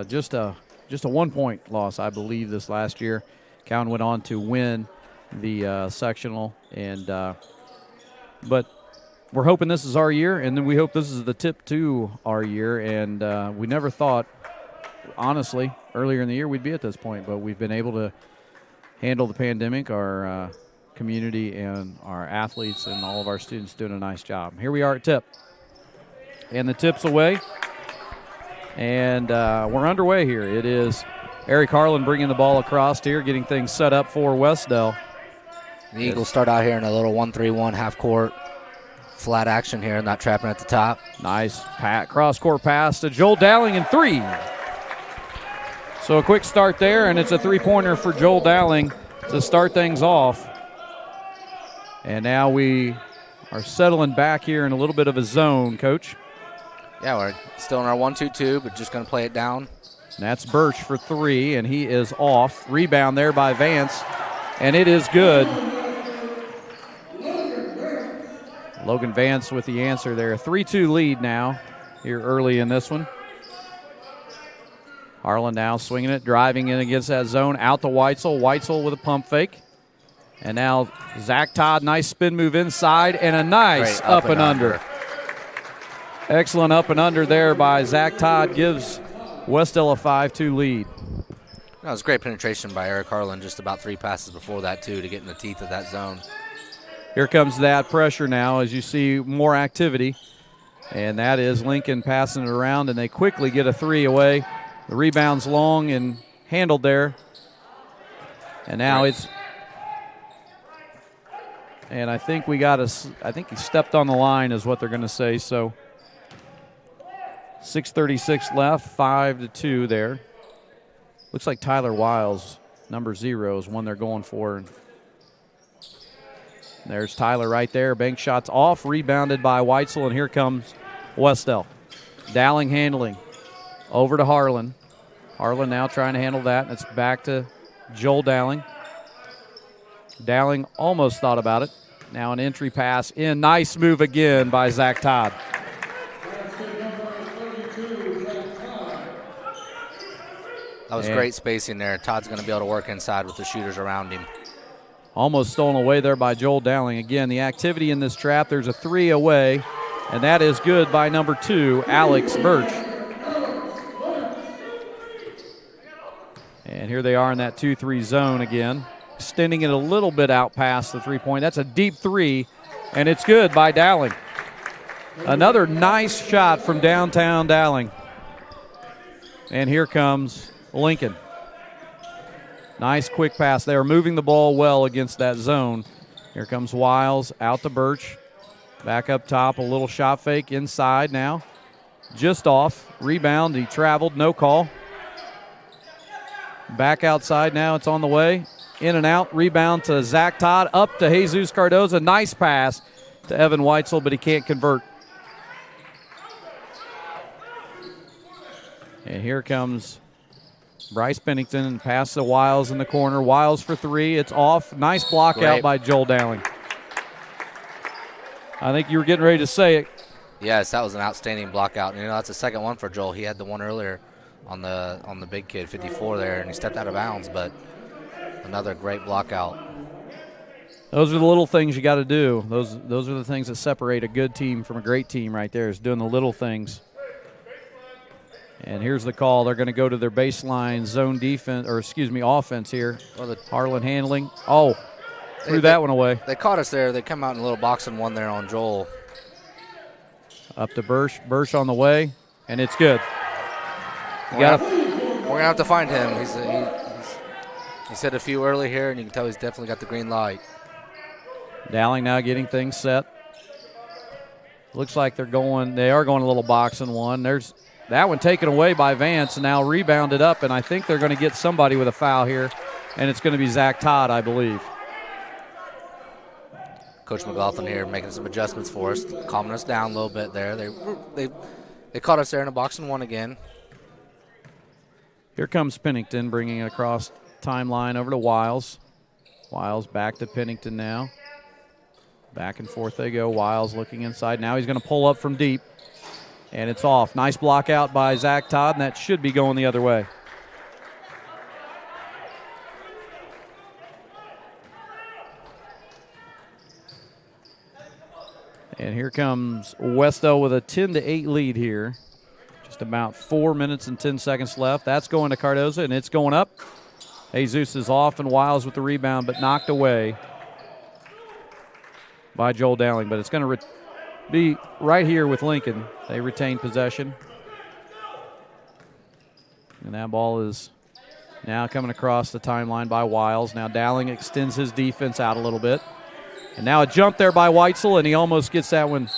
just a 1-point loss, I believe, this last year. Cowan went on to win the sectional, and but we're hoping this is our year, and then we hope this is the tip to our year. And we never thought, honestly, earlier in the year we'd be at this point, but we've been able to handle the pandemic, our community and our athletes and all of our students doing a nice job. Here we are at tip. And the tip's away. And we're underway here. It is Eric Harlan bringing the ball across here, getting things set up for Wes-Del. The Eagles start out here in a little 1-3-1 half-court flat action here, not trapping at the top. Nice cross-court pass to Joel Dowling, and 3. So a quick start there, and it's a three-pointer for Joel Dowling to start things off. And now we are settling back here in a little bit of a zone, Coach. Yeah, we're still in our 1-2-2, but just going to play it down. And that's Birch for 3, and he is off. Rebound there by Vance, and it is good. Logan Vance with the answer there. 3-2 lead now here early in this one. Harlan now swinging it, driving in against that zone. Out to Weitzel. Weitzel with a pump fake. And now Zach Todd, nice spin move inside, and a nice up and under. Excellent up and under there by Zach Todd, gives Wes-Del a 5-2 lead. That was great penetration by Eric Harlan, just about 3 passes before that, too, to get in the teeth of that zone. Here comes that pressure now as you see more activity. And that is Lincoln passing it around, and they quickly get a 3 away. The rebound's long and handled there. And now it's – and I think we got I think he stepped on the line is what they're going to say. So 6:36 left, 5-2 there. Looks like Tyler Wiles, number 0, is one they're going for. There's Tyler right there. Bank shots off, rebounded by Weitzel, and here comes Wes-Del. Dowling handling. Over to Harlan. Harlan now trying to handle that, and it's back to Joel Dowling. Dowling almost thought about it. Now an entry pass in. Nice move again by Zach Todd. That was great spacing there. Todd's going to be able to work inside with the shooters around him. Almost stolen away there by Joel Dowling. Again, the activity in this trap, there's a 3 away, and that is good by number 2, Alex Birch. And here they are in that 2-3 zone again, extending it a little bit out past the three-point. That's a deep 3, and it's good by Dowling. Another nice shot from downtown Dowling. And here comes Lincoln. Nice quick pass. They are moving the ball well against that zone. Here comes Wiles out to Birch. Back up top, a little shot fake inside now. Just off. Rebound, he traveled, no call. Back outside now, it's on the way. In and out, rebound to Zach Todd, up to Jesus Cardoza. Nice pass to Evan Weitzel, but he can't convert. And here comes Bryce Pennington and pass to Wiles in the corner. Wiles for 3. It's off. Nice block out by Joel Dowling. I think you were getting ready to say it. Yes, that was an outstanding block out. You know, that's the second one for Joel. He had the one earlier on the big kid, 54 there, and he stepped out of bounds, but another great block out. Those are the little things you got to do. Those are the things that separate a good team from a great team right there, is doing the little things. And here's the call. They're going to go to their baseline zone defense, or excuse me, offense here. Well, Harlan handling. Oh, threw that one away. They caught us there. They come out in a little boxing one there on Joel. Up to Birch. Birch on the way, and it's good. We're gonna have to find him. He said a few early here, and you can tell he's definitely got the green light. Dowling now getting things set. Looks like they are going a little boxing one. There's that one taken away by Vance, and now rebounded up, and I think they're going to get somebody with a foul here, and it's going to be Zach Todd, I believe. Coach McLaughlin here making some adjustments for us, calming us down a little bit there. They caught us there in a boxing one again. Here comes Pennington bringing it across timeline over to Wiles. Wiles back to Pennington now. Back and forth they go. Wiles looking inside. Now he's going to pull up from deep. And it's off. Nice block out by Zach Todd, and that should be going the other way. And here comes Wes-Del with a 10-8 lead here. Just about 4 minutes and 10 seconds left. That's going to Cardoza, and it's going up. Jesus is off, and Wiles with the rebound, but knocked away by Joel Dowling. But it's going to be right here with Lincoln. They retain possession. And that ball is now coming across the timeline by Wiles. Now Dowling extends his defense out a little bit. And now a jump there by Weitzel, and he almost gets that one.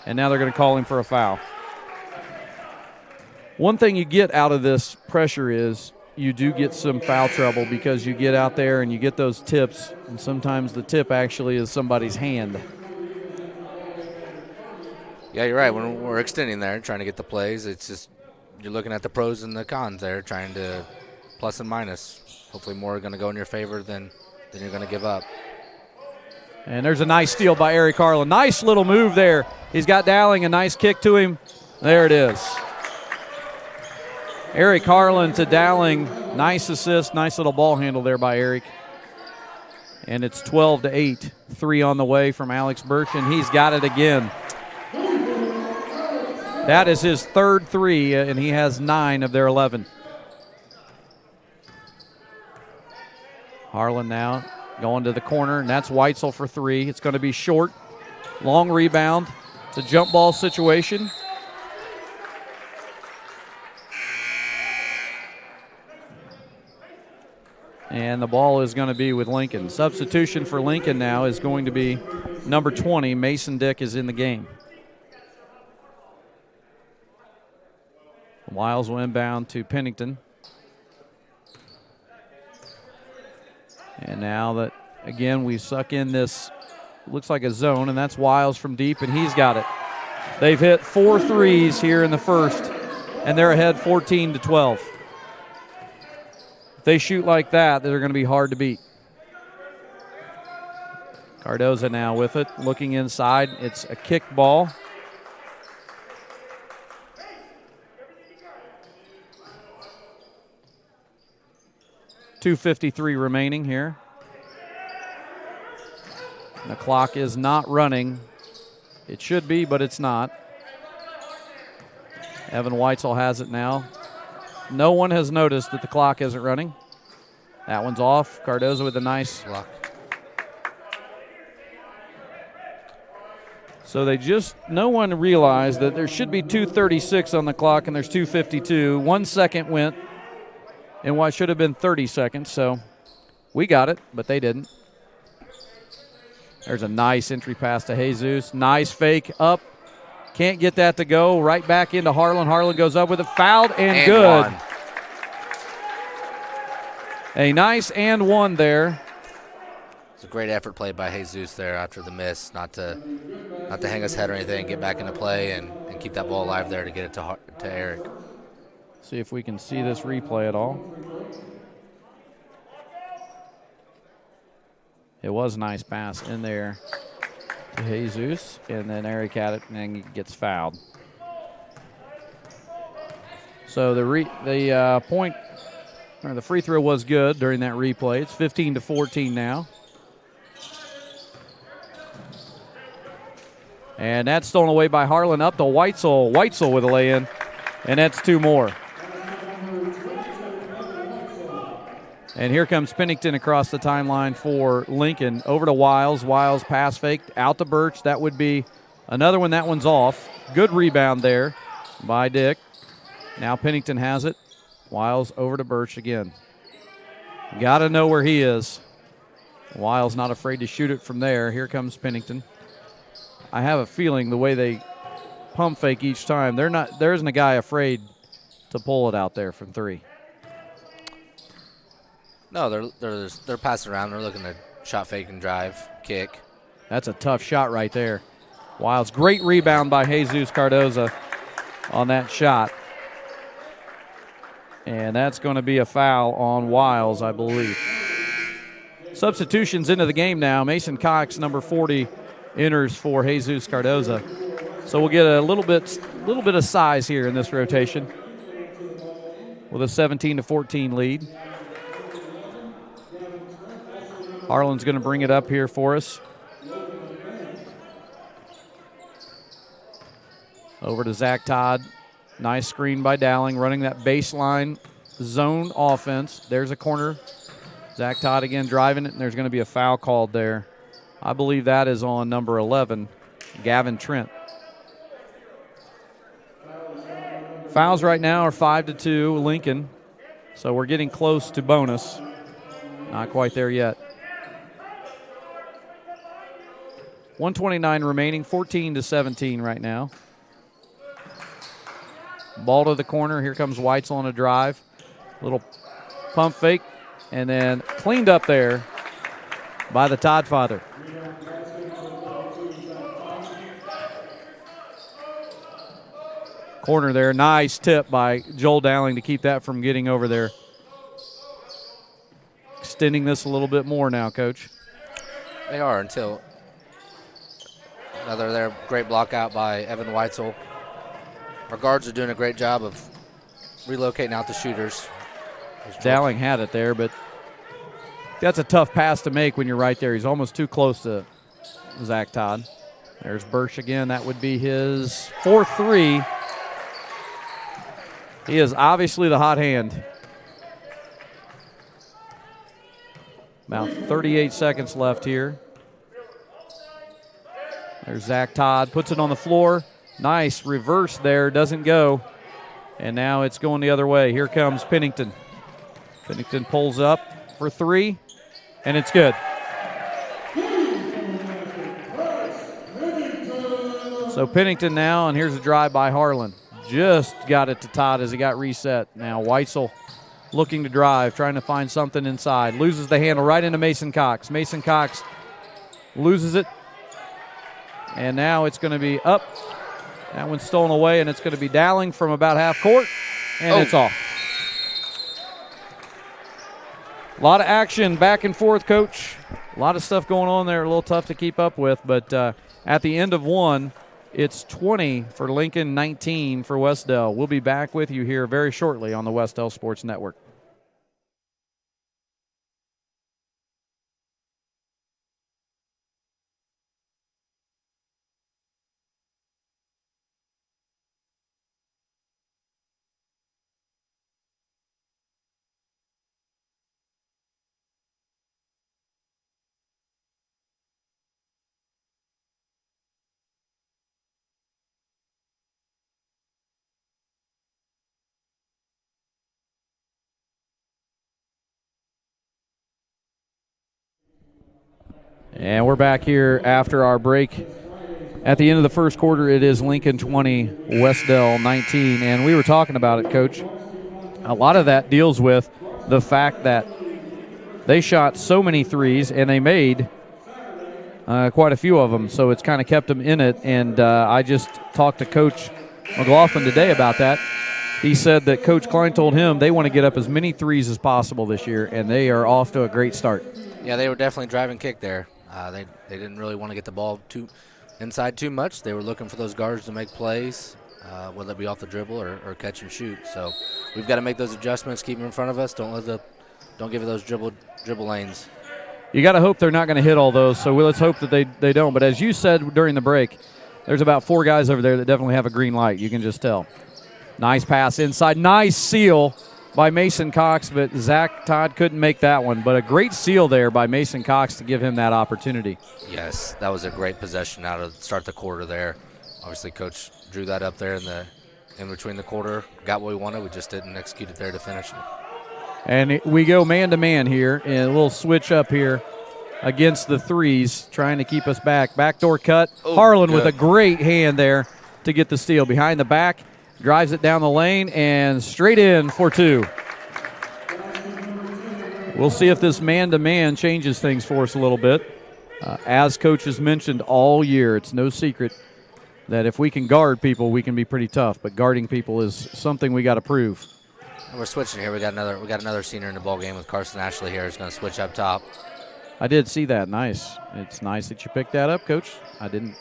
And now they're going to call him for a foul. One thing you get out of this pressure is you do get some foul trouble because you get out there and you get those tips, and sometimes the tip actually is somebody's hand. Yeah, you're right. When we're extending there, trying to get the plays, it's just you're looking at the pros and the cons there, trying to plus and minus. Hopefully more are going to go in your favor than you're going to give up. And there's a nice steal by Eric Harlan. Nice little move there. He's got Dowling, a nice kick to him. There it is. Eric Harlan to Dowling. Nice assist, nice little ball handle there by Eric. And it's 12-8. 3 on the way from Alex Birch, and he's got it again. That is his third 3, and he has 9 of their 11. Harlan now going to the corner, and that's Weitzel for 3. It's going to be short. Long rebound. It's a jump ball situation. And the ball is going to be with Lincoln. Substitution for Lincoln now is going to be number 20. Mason Dick is in the game. Wiles will inbound to Pennington. And now that, again, we suck in this, looks like a zone, and that's Wiles from deep, and he's got it. They've hit 4 threes here in the first, and they're ahead 14-12. If they shoot like that, they're going to be hard to beat. Cardoza now with it, looking inside. It's a kick ball. .253 remaining here. And the clock is not running. It should be, but it's not. Evan Weitzel has it now. No one has noticed that the clock isn't running. That one's off. Cardoza with a nice block. So no one realized that there should be 2:36 on the clock, and there's 2:52. 1 second went in what should have been 30 seconds, so we got it, but they didn't. There's a nice entry pass to Jesus. Nice fake up. Can't get that to go. Right back into Harlan. Harlan goes up with it. Fouled and good. One. A nice and one there. It's a great effort played by Jesus there after the miss, not to hang his head or anything, get back into play and keep that ball alive there to get it to Eric. See if we can see this replay at all. It was a nice pass in there to Jesus, and then Eric had it and then he gets fouled. So the point or the free throw was good during that replay. It's 15-14 now. And that's stolen away by Harlan up to Weitzel. Weitzel with a lay-in, and that's 2 more. And here comes Pennington across the timeline for Lincoln. Over to Wiles. Wiles pass faked out to Birch. That would be another one. That one's off. Good rebound there by Dick. Now Pennington has it. Wiles over to Birch again. Got to know where he is. Wiles not afraid to shoot it from there. Here comes Pennington. I have a feeling the way they pump fake each time, there isn't a guy afraid to pull it out there from 3. No, they're passing around. They're looking to shot fake and drive, kick. That's a tough shot right there. Wiles, great rebound by Jesus Cardoza on that shot. And that's going to be a foul on Wiles, I believe. Substitutions into the game now. Mason Cox, number 40, enters for Jesus Cardoza. So we'll get a little bit of size here in this rotation with a 17-14 lead. Harlan's going to bring it up here for us. Over to Zach Todd. Nice screen by Dowling, running that baseline zone offense. There's a corner. Zach Todd again driving it, and there's going to be a foul called there. I believe that is on number 11, Gavin Trent. Fouls right now are 5-2, Lincoln. So we're getting close to bonus. Not quite there yet. 1:29 remaining, 14-17 right now. Ball to the corner. Here comes Weitzel on a drive. Little pump fake, and then cleaned up there by the Todd father. Corner there. Nice tip by Joel Dowling to keep that from getting over there. Extending this a little bit more now, Coach. They are until another there. Great block out by Evan Weitzel. Our guards are doing a great job of relocating out the shooters. Dowling had it there, but that's a tough pass to make when you're right there. He's almost too close to Zach Todd. There's Bursch again. That would be his 4th-3. He is obviously the hot hand. About 38 seconds left here. There's Zach Todd. Puts it on the floor. Nice reverse there. Doesn't go. And now it's going the other way. Here comes Pennington. Pennington pulls up for 3, and it's good. So Pennington now, and here's a drive by Harlan. Just got it to Todd as he got reset. Now Weitzel looking to drive, trying to find something inside. Loses the handle right into Mason Cox. Mason Cox loses it. And now it's going to be up. That one's stolen away, and it's going to be Dowling from about half court. And it's off. A lot of action back and forth, Coach. A lot of stuff going on there. A little tough to keep up with. But at the end of one, it's 20 for Lincoln, 19 for Wes-Del. We'll be back with you here very shortly on the Wes-Del Sports Network. And we're back here after our break. At the end of the first quarter, it is Lincoln 20, Wes-Del 19. And we were talking about it, Coach. A lot of that deals with the fact that they shot so many threes, and they made quite a few of them. So it's kind of kept them in it. And I just talked to Coach McLaughlin today about that. He said that Coach Klein told him they want to get up as many threes as possible this year, and they are off to a great start. Yeah, they were definitely driving kick there. They didn't really want to get the ball inside too much. They were looking for those guards to make plays, whether it be off the dribble or catch and shoot. So we've got to make those adjustments, keep them in front of us. Don't give it those dribble lanes. You got to hope they're not going to hit all those. So let's hope that they don't. But as you said during the break, there's about 4 guys over there that definitely have a green light. You can just tell. Nice pass inside. Nice seal by Mason Cox, but Zach Todd couldn't make that one. But a great seal there by Mason Cox to give him that opportunity. Yes, that was a great possession out of start the quarter there. Obviously, Coach drew that up there in between the quarter. Got what we wanted. We just didn't execute it there to finish it. And we go man-to-man here, and a little switch up here against the threes, trying to keep us back. Backdoor cut. Harlan with a great hand there to get the steal. Behind the back. Drives it down the lane and straight in for 2. We'll see if this man-to-man changes things for us a little bit. As Coach has mentioned all year, it's no secret that if we can guard people, we can be pretty tough. But guarding people is something we got to prove. And we're switching here. We got another senior in the ball game with Carson Ashley here. He's going to switch up top. I did see that. Nice. It's nice that you picked that up, Coach. I didn't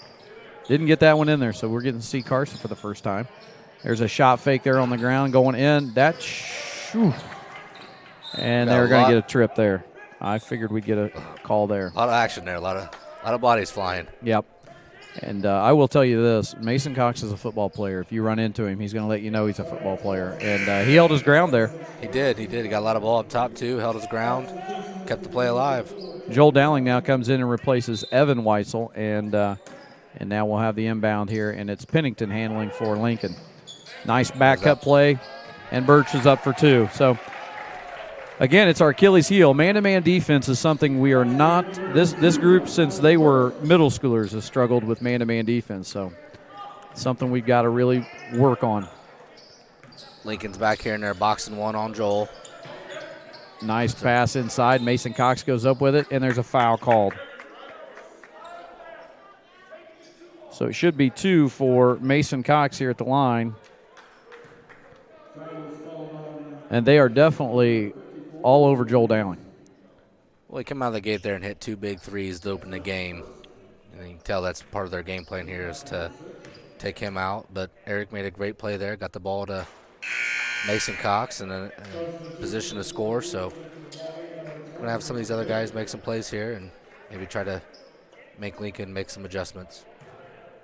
get that one in there, so we're getting to see Carson for the first time. There's a shot fake there on the ground going in. And they're going to get a trip there. I figured we'd get a call there. A lot of action there. A lot of bodies flying. Yep. And I will tell you this, Mason Cox is a football player. If you run into him, he's going to let you know he's a football player. And he held his ground there. He did. He got a lot of ball up top, too, held his ground, kept the play alive. Joel Dowling now comes in and replaces Evan Weitzel, and now we'll have the inbound here, and it's Pennington handling for Lincoln. Nice back cut play, and Birch is up for 2. So, again, it's our Achilles heel. Man-to-man defense is something we are not – this group, since they were middle schoolers, has struggled with man-to-man defense. So, something we've got to really work on. Lincoln's back here, and they're boxing one on Joel. Nice pass inside. Mason Cox goes up with it, and there's a foul called. So it should be 2 for Mason Cox here at the line. And they are definitely all over Joel Dowling. Well, he came out of the gate there and hit 2 big threes to open the game. And you can tell that's part of their game plan here is to take him out. But Eric made a great play there, got the ball to Mason Cox in a position to score. So we're going to have some of these other guys make some plays here and maybe try to make Lincoln make some adjustments.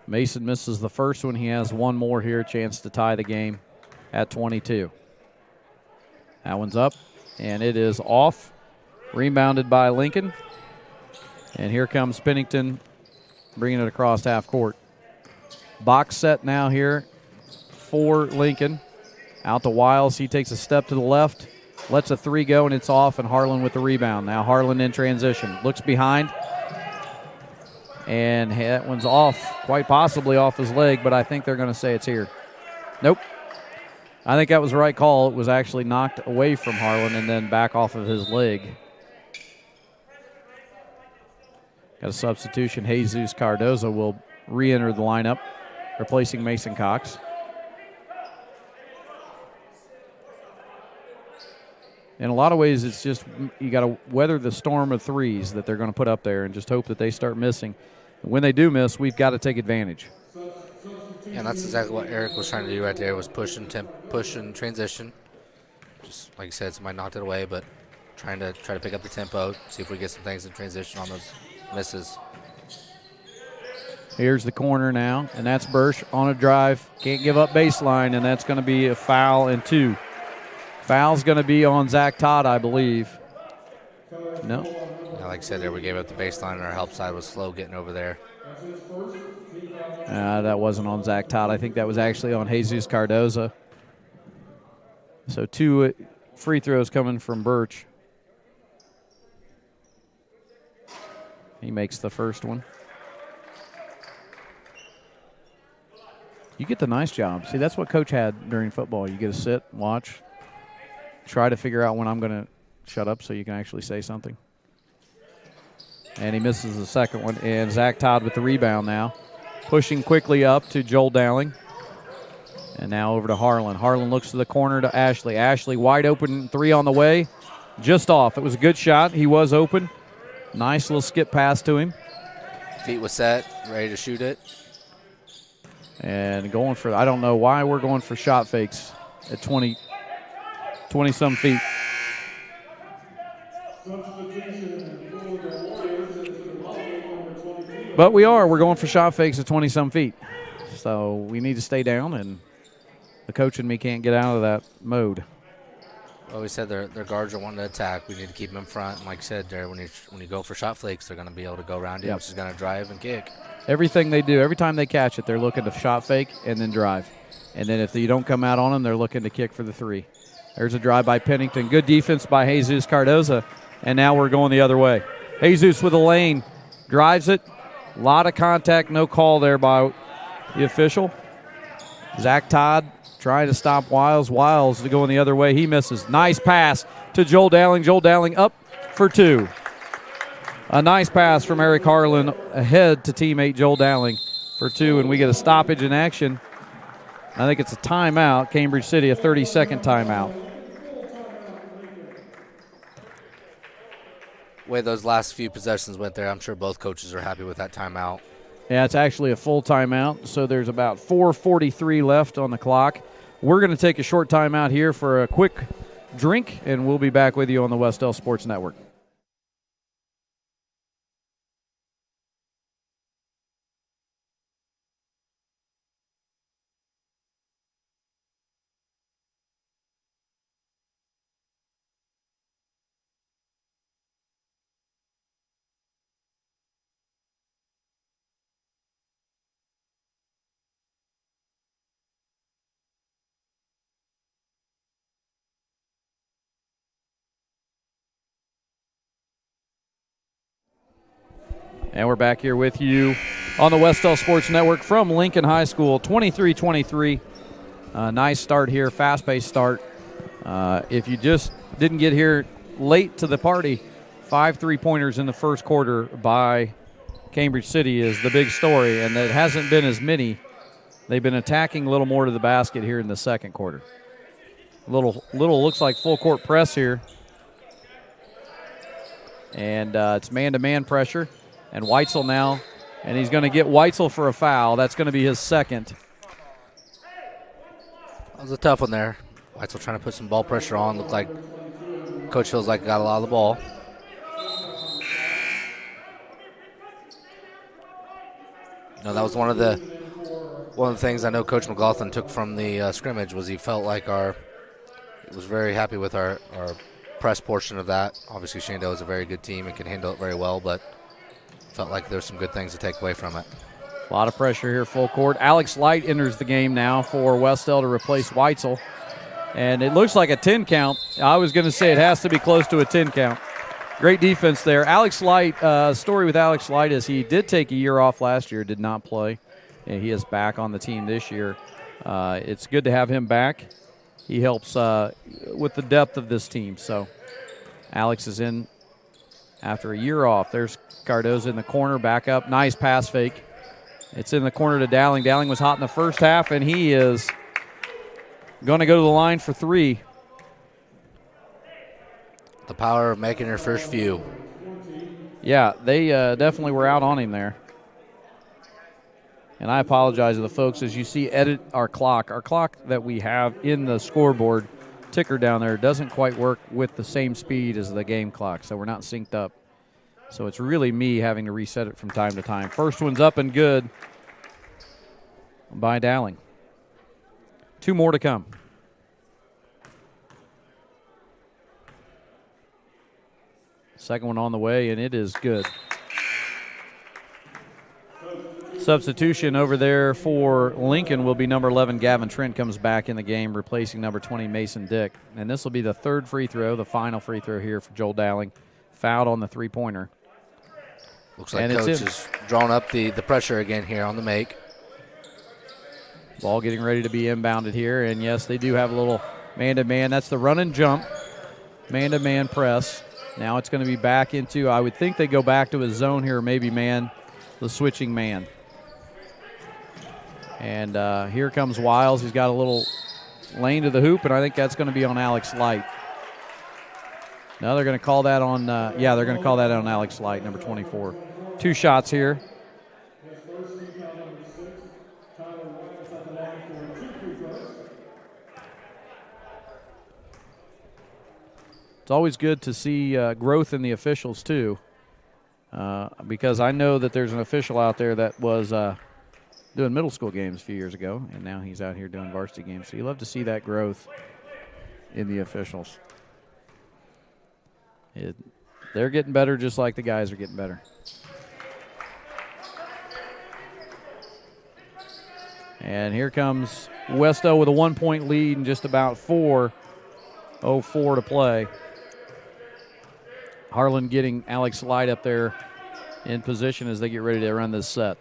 Mason misses the first one. He has one more here, chance to tie the game at 22. That one's up, and it is off. Rebounded by Lincoln. And here comes Pennington bringing it across half court. Box set now here for Lincoln. Out to Wiles. He takes a step to the left, lets a 3 go, and it's off, and Harlan with the rebound. Now Harlan in transition. Looks behind. And that one's off, quite possibly off his leg, but I think they're going to say it's here. Nope. I think that was the right call. It was actually knocked away from Harlan and then back off of his leg. Got a substitution. Jesus Cardozo will re-enter the lineup, replacing Mason Cox. In a lot of ways, it's just you got to weather the storm of threes that they're going to put up there and just hope that they start missing. When they do miss, we've got to take advantage. Yeah, and that's exactly what Eric was trying to do right there, was push and transition. Just like I said, somebody knocked it away, but try to pick up the tempo, see if we get some things in transition on those misses. Here's the corner now, and that's Birch on a drive. Can't give up baseline, and that's going to be a foul and 2. Foul's going to be on Zach Todd, I believe. No. Yeah, like I said, there we gave up the baseline, and our help side was slow getting over there. That wasn't on Zach Todd. I think that was actually on Jesus Cardozo. So 2 free throws coming from Birch. He makes the first one. You get the nice job. See, that's what Coach had during football. You get to sit, watch, try to figure out when I'm going to shut up so you can actually say something. And he misses the second one. And Zach Todd with the rebound now. Pushing quickly up to Joel Dowling. And now over to Harlan. Harlan looks to the corner to Ashley. Ashley wide open, 3 on the way. Just off. It was a good shot. He was open. Nice little skip pass to him. Feet was set, ready to shoot it. And going for, I don't know why we're going for shot fakes at 20-some feet. But we're going for shot fakes at 20-some feet. So we need to stay down, and the coach and me can't get out of that mode. Well, we said their guards are wanting to attack. We need to keep them in front. And like I said, there, when you go for shot fakes, they're going to be able to go around you, which is going to drive and kick. Everything they do, every time they catch it, they're looking to shot fake and then drive. And then if you don't come out on them, they're looking to kick for the 3. There's a drive by Pennington. Good defense by Jesus Cardozo. And now we're going the other way. Jesus with a lane. Drives it. A lot of contact, no call there by the official. Zach Todd trying to stop Wiles. Wiles to go in the other way. He misses. Nice pass to Joel Dowling. Joel Dowling up for 2. A nice pass from Eric Harlan ahead to teammate Joel Dowling for 2, and we get a stoppage in action. I think it's a timeout. Cambridge City, a 30-second timeout. The way those last few possessions went there, I'm sure both coaches are happy with that timeout. Yeah, it's actually a full timeout, so there's about 4:43 left on the clock. We're going to take a short timeout here for a quick drink, and we'll be back with you on the Wes-Del Sports Network. And we're back here with you on the Wes-Del Sports Network from Lincoln High School, 23-23. Nice start here, fast-paced start. If you just didn't get here late to the party, 5 3-pointers in the first quarter by Cambridge City is the big story, and it hasn't been as many. They've been attacking a little more to the basket here in the second quarter. Little looks like full court press here. And it's man-to-man pressure. And Weitzel now, and he's going to get Weitzel for a foul. That's going to be his second. That was a tough one there. Weitzel trying to put some ball pressure on. Looked like Coach feels like got a lot of the ball. No, that was one of the things I know Coach McLaughlin took from the scrimmage was he felt like he was very happy with our press portion of that. Obviously, Shandell is a very good team and can handle it very well, but felt like there's some good things to take away from it. A lot of pressure here, full court. Alex Light enters the game now for Wes-Del to replace Weitzel. And it looks like a 10 count. I was going to say it has to be close to a 10 count. Great defense there. Alex Light, story with Alex Light is he did take a year off last year, did not play. And he is back on the team this year. It's good to have him back. He helps with the depth of this team. So Alex is in after a year off. There's Cardoza in the corner, back up. Nice pass fake. It's in the corner to Dowling. Dowling was hot in the first half, and he is going to go to the line for 3. The power of making your first few. Yeah, they definitely were out on him there. And I apologize to the folks. As you see, edit our clock. Our clock that we have in the scoreboard ticker down there doesn't quite work with the same speed as the game clock, so we're not synced up. So it's really me having to reset it from time to time. First one's up and good by Dowling. 2 more to come. Second one on the way, and it is good. Substitution over there for Lincoln will be number 11, Gavin Trent, comes back in the game, replacing number 20, Mason Dick. And this will be the 3rd free throw, the final free throw here for Joel Dowling. Fouled on the 3-pointer. Looks like Coach has drawn up the pressure again here on the make. Ball getting ready to be inbounded here. And, yes, they do have a little man-to-man. That's the run and jump, man-to-man press. Now it's going to be back into, I would think they go back to a zone here, maybe man, the switching man. And here comes Wiles. He's got a little lane to the hoop, and I think that's going to be on Alex Light. Now they're going to call that on, they're going to call that on Alex Light, number 24. 2 shots here. It's always good to see growth in the officials, too, because I know that there's an official out there that was doing middle school games a few years ago, and now he's out here doing varsity games. So you love to see that growth in the officials. They're getting better just like the guys are getting better. And here comes Wes-Del with a 1-point lead and just about 4:04 to play. Harlan getting Alex Light up there in position as they get ready to run this set.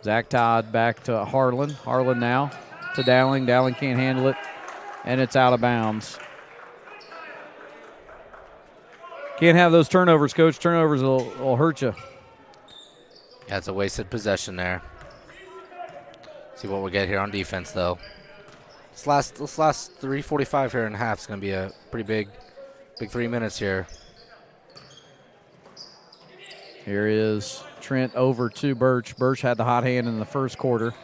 Zach Todd back to Harlan. Harlan now to Dowling. Dowling can't handle it, and it's out of bounds. Can't have those turnovers, Coach. Turnovers will hurt you. Yeah, it's a wasted possession there. See what we get here on defense, though. This last 3:45 here and a half is going to be a pretty big 3 minutes here. Here is Trent over to Birch. Birch had the hot hand in the first quarter.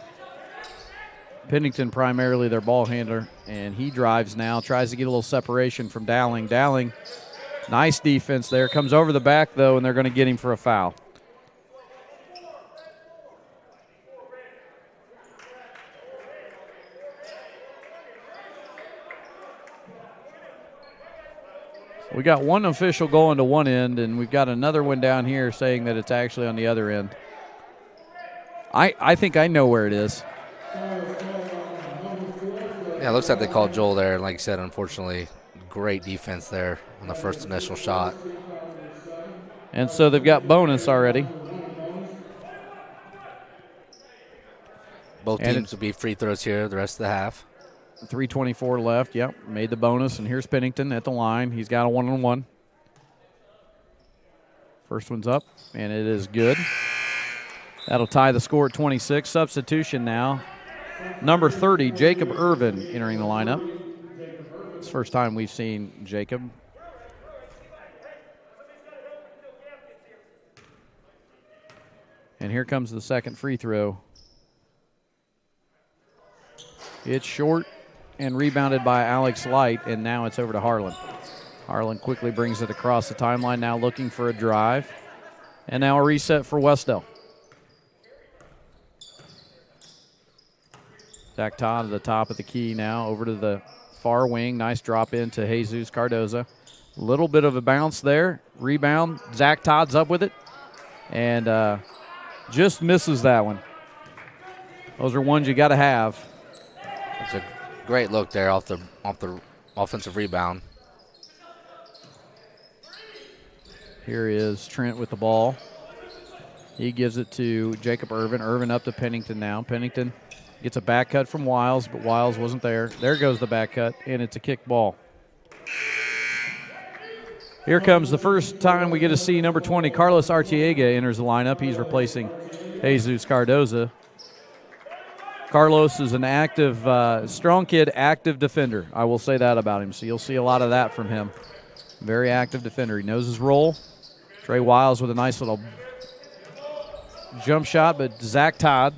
Pennington primarily their ball handler, and he drives now, tries to get a little separation from Dowling. Dowling, nice defense there. Comes over the back, though, and they're going to get him for a foul. We got one official going to one end, and we've got another one down here saying that it's actually on the other end. I think I know where it is. Yeah, it looks like they called Joel there. Like you said, unfortunately, great defense there on the first initial shot. And so they've got bonus already. Both teams will be free throws here the rest of the half. 3:24 left. Yep, made the bonus. And here's Pennington at the line. He's got a one-on-one. First one's up, and it is good. That'll tie the score at 26. Substitution now. Number 30, Jacob Irvin, entering the lineup. It's the first time we've seen Jacob. And here comes the second free throw. It's short and rebounded by Alex Light, and now it's over to Harlan. Harlan quickly brings it across the timeline, now looking for a drive. And now a reset for Wes-Del. Zach Todd at the top of the key now, over to the far wing. Nice drop in to Jesus Cardoza. A little bit of a bounce there. Rebound. Zach Todd's up with it. And just misses that one. Those are ones you got to have. It's a great look there off the offensive rebound. Here is Trent with the ball. He gives it to Jacob Irvin. Irvin up to Pennington now. Pennington gets a back cut from Wiles, but Wiles wasn't there. There goes the back cut, and it's a kick ball. Here comes the first time we get to see number 20, Carlos Artiega, enters the lineup. He's replacing Jesus Cardoza. Carlos is an active, strong kid, active defender. I will say that about him. So you'll see a lot of that from him. Very active defender. He knows his role. Trey Wiles with a nice little jump shot, but Zach Todd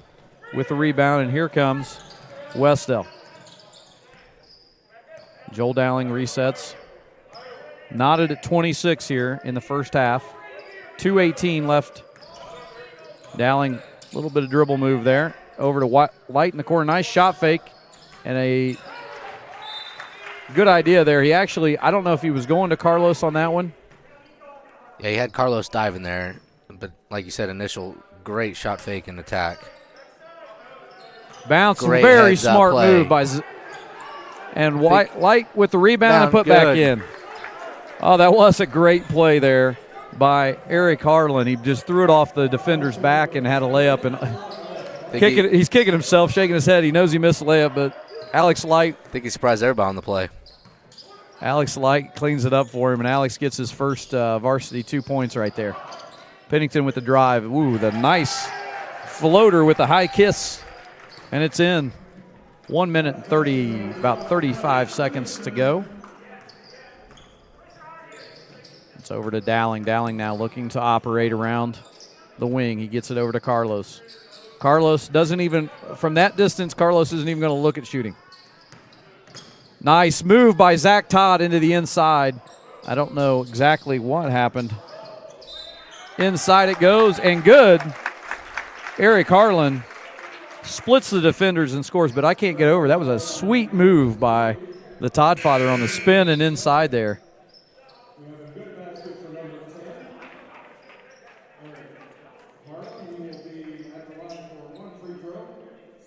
with the rebound, and here comes Wes-Del. Joel Dowling resets. Knotted at 26 here in the first half. 2:18 left. Dowling, a little bit of dribble move there. Over to Light in the corner. Nice shot fake and a good idea there. He actually, I don't know if he was going to Carlos on that one. Yeah, he had Carlos diving there, but like you said, initial great shot fake and attack. Bounce, Great very smart play. move by and Light with the rebound and put back in. Oh, that was a great play there by Eric Harlan. He just threw it off the defender's back and had a layup. And he's kicking himself, shaking his head. He knows he missed the layup, but Alex Light. I think he surprised everybody on the play. Alex Light cleans it up for him, and Alex gets his first varsity 2 points right there. Pennington with the drive. Ooh, the nice floater with the high kiss, and it's in. 1 minute and about 35 seconds to go. It's over to Dowling. Dowling now looking to operate around the wing. He gets it over to Carlos. Carlos doesn't even, from that distance, Carlos isn't even going to look at shooting. Nice move by Zach Todd into the inside. I don't know exactly what happened. Inside it goes, and good. Eric Harlan splits the defenders and scores, but I can't get over. That was a sweet move by the Todd father on the spin and inside there. Harlan will be at the line for one free throw.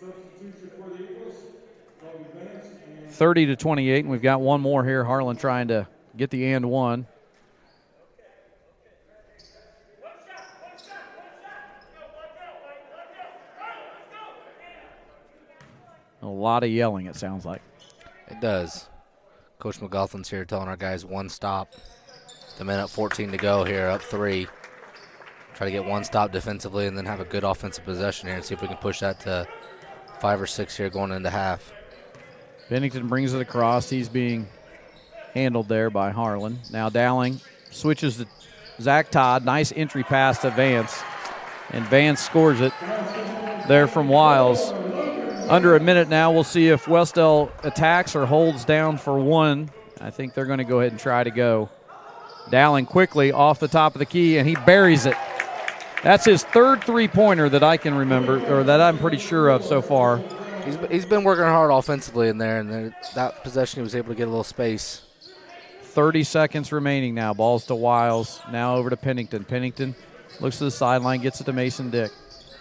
Substitution for the Eagles. 30-28, and we've got one more here. Harlan trying to get the and one. A lot of yelling, it sounds like. It does. Coach McLaughlin's here telling our guys one stop. The minute 14 to go here, up 3. Try to get one stop defensively and then have a good offensive possession here and see if we can push that to 5 or 6 here going into half. Bennington brings it across. He's being handled there by Harlan. Now Dowling switches to Zach Todd. Nice entry pass to Vance. And Vance scores it there from Wiles. Under a minute now. We'll see if Wes-Del attacks or holds down for one. I think they're going to go ahead and try to go. Dowling quickly off the top of the key, and he buries it. That's his third three-pointer that I can remember, or that I'm pretty sure of so far. He's been working hard offensively in there, and then that possession he was able to get a little space. 30 seconds remaining now. Ball's to Wiles. Now over to Pennington. Pennington looks to the sideline, gets it to Mason Dick.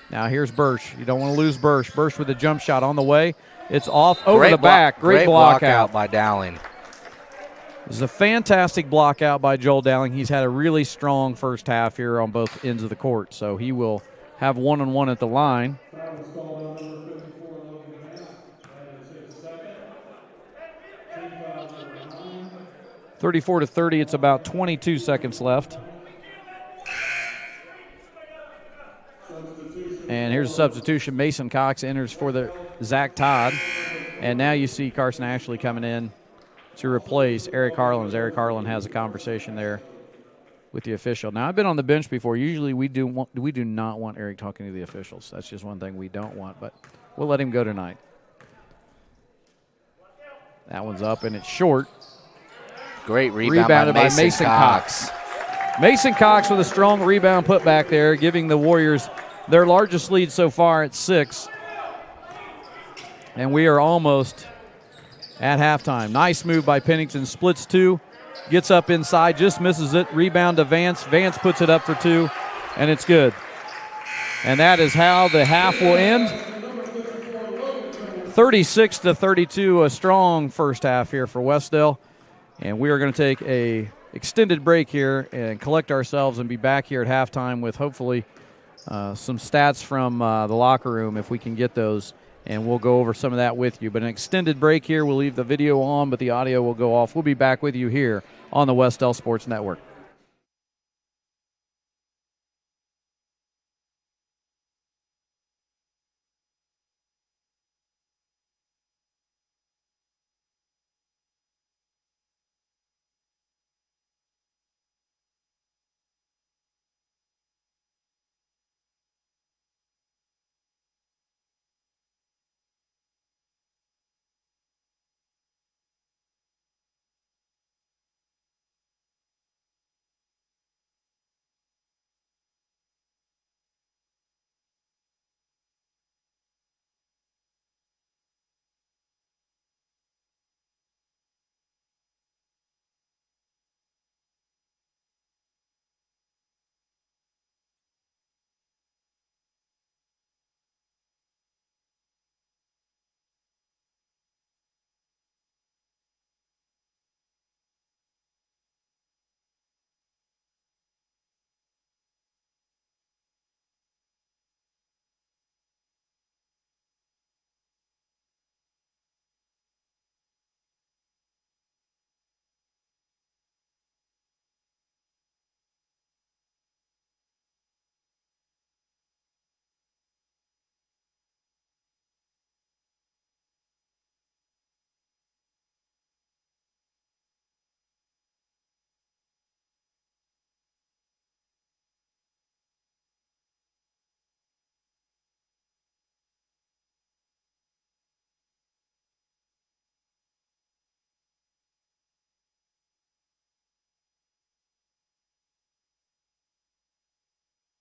Now here's Bursch. You don't want to lose Bursch. Bursch with a jump shot on the way. It's off over the back. Great block out by Dowling. This is a fantastic block out by Joel Dowling. He's had a really strong first half here on both ends of the court, so he will have one-on-one at the line. 34-30, it's about 22 seconds left. And here's a substitution. Mason Cox enters for the Zach Todd. And now you see Carson Ashley coming in to replace Eric Harlan. Eric Harlan has a conversation there with the official. Now, I've been on the bench before. Usually we do not want Eric talking to the officials. That's just one thing we don't want, but we'll let him go tonight. That one's up, and it's short. Great rebounded by Mason Cox. Mason Cox with a strong rebound put back there, giving the Warriors their largest lead so far at 6. And we are almost at halftime. Nice move by Pennington. Splits 2, gets up inside, just misses it. Rebound to Vance. Vance puts it up for 2, and it's good. And that is how the half will end. 36-32, a strong first half here for Wes-Del. And we are going to take a extended break here and collect ourselves and be back here at halftime with hopefully some stats from the locker room if we can get those. And we'll go over some of that with you. But an extended break here. We'll leave the video on, but the audio will go off. We'll be back with you here on the Wes-Del Sports Network.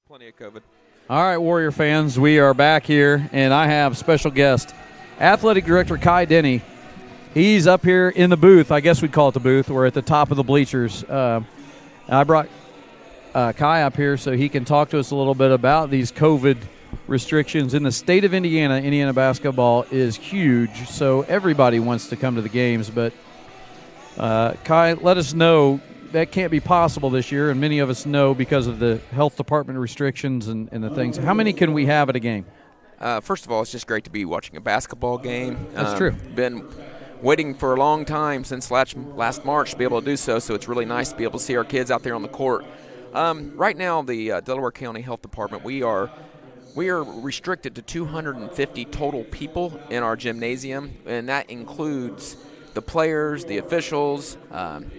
Plenty of COVID. All right, Warrior fans, we are back here, and I have special guest, Athletic Director Kai Denny. He's up here in the booth. I guess we'd call it the booth. We're at the top of the bleachers. I brought Kai up here so he can talk to us a little bit about these COVID restrictions in the state of Indiana. Indiana basketball is huge, so everybody wants to come to the games. But, Kai, let us know. That can't be possible this year, and many of us know because of the health department restrictions and the things. How many can we have at a game? First of all, it's just great to be watching a basketball game. That's true. Been waiting for a long time since last March to be able to do so it's really nice to be able to see our kids out there on the court. Right now, the Delaware County Health Department, we are restricted to 250 total people in our gymnasium, and that includes the players, the officials.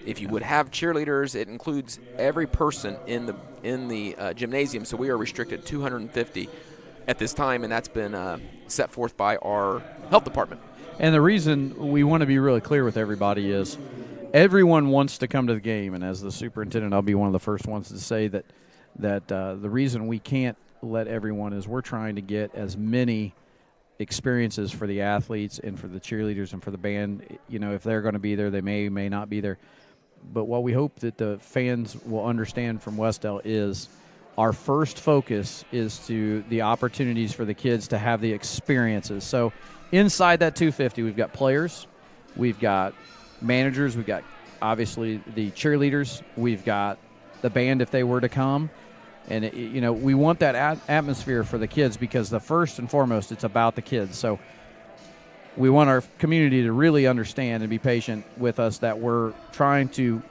If you would have cheerleaders, it includes every person in the gymnasium. So we are restricted 250 at this time, and that's been set forth by our health department. And the reason we want to be really clear with everybody is everyone wants to come to the game, and as the superintendent, I'll be one of the first ones to say that the reason we can't let everyone is we're trying to get as many experiences for the athletes and for the cheerleaders and for the band. You know, if they're going to be there, they may not be there. But what we hope that the fans will understand from Wes-Del is our first focus is to the opportunities for the kids to have the experiences. So inside that 250, we've got players, we've got managers, we've got obviously the cheerleaders. We've got the band if they were to come. And, we want that atmosphere for the kids because the first and foremost, it's about the kids. So we want our community to really understand and be patient with us that we're trying to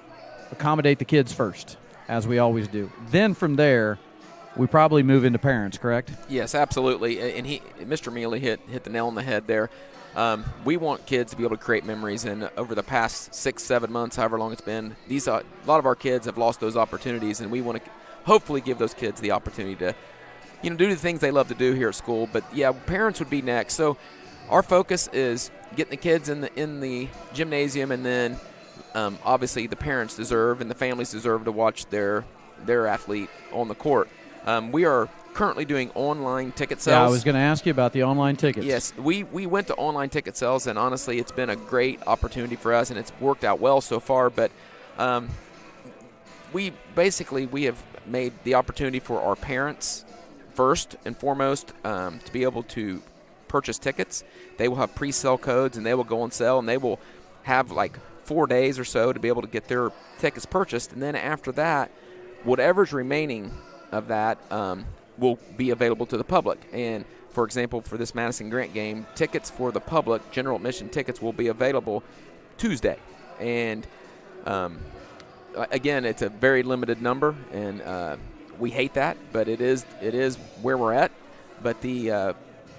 accommodate the kids first, as we always do. Then from there, we probably move into parents, correct? Yes, absolutely. And Mr. Mealy hit the nail on the head there. We want kids to be able to create memories, and over the past 6-7 months, however long it's been, a lot of our kids have lost those opportunities, and we want to hopefully give those kids the opportunity to, do the things they love to do here at school. But yeah, parents would be next. So our focus is getting the kids in the gymnasium, and then obviously the parents deserve and the families deserve to watch their athlete on the court. We are currently doing online ticket sales. Yeah, I was going to ask you about the online tickets. Yes, we went to online ticket sales, and honestly, it's been a great opportunity for us, and it's worked out well so far. But we have made the opportunity for our parents first and foremost to be able to purchase tickets. They will have pre-sale codes, and they will go on sale, and they will have like 4 days or so to be able to get their tickets purchased. And then after that, whatever's remaining of that will be available to the public. And for example, for this Madison Grant game, tickets for the public, general admission tickets, will be available Tuesday. And again, it's a very limited number, and we hate that, but it is where we're at. But the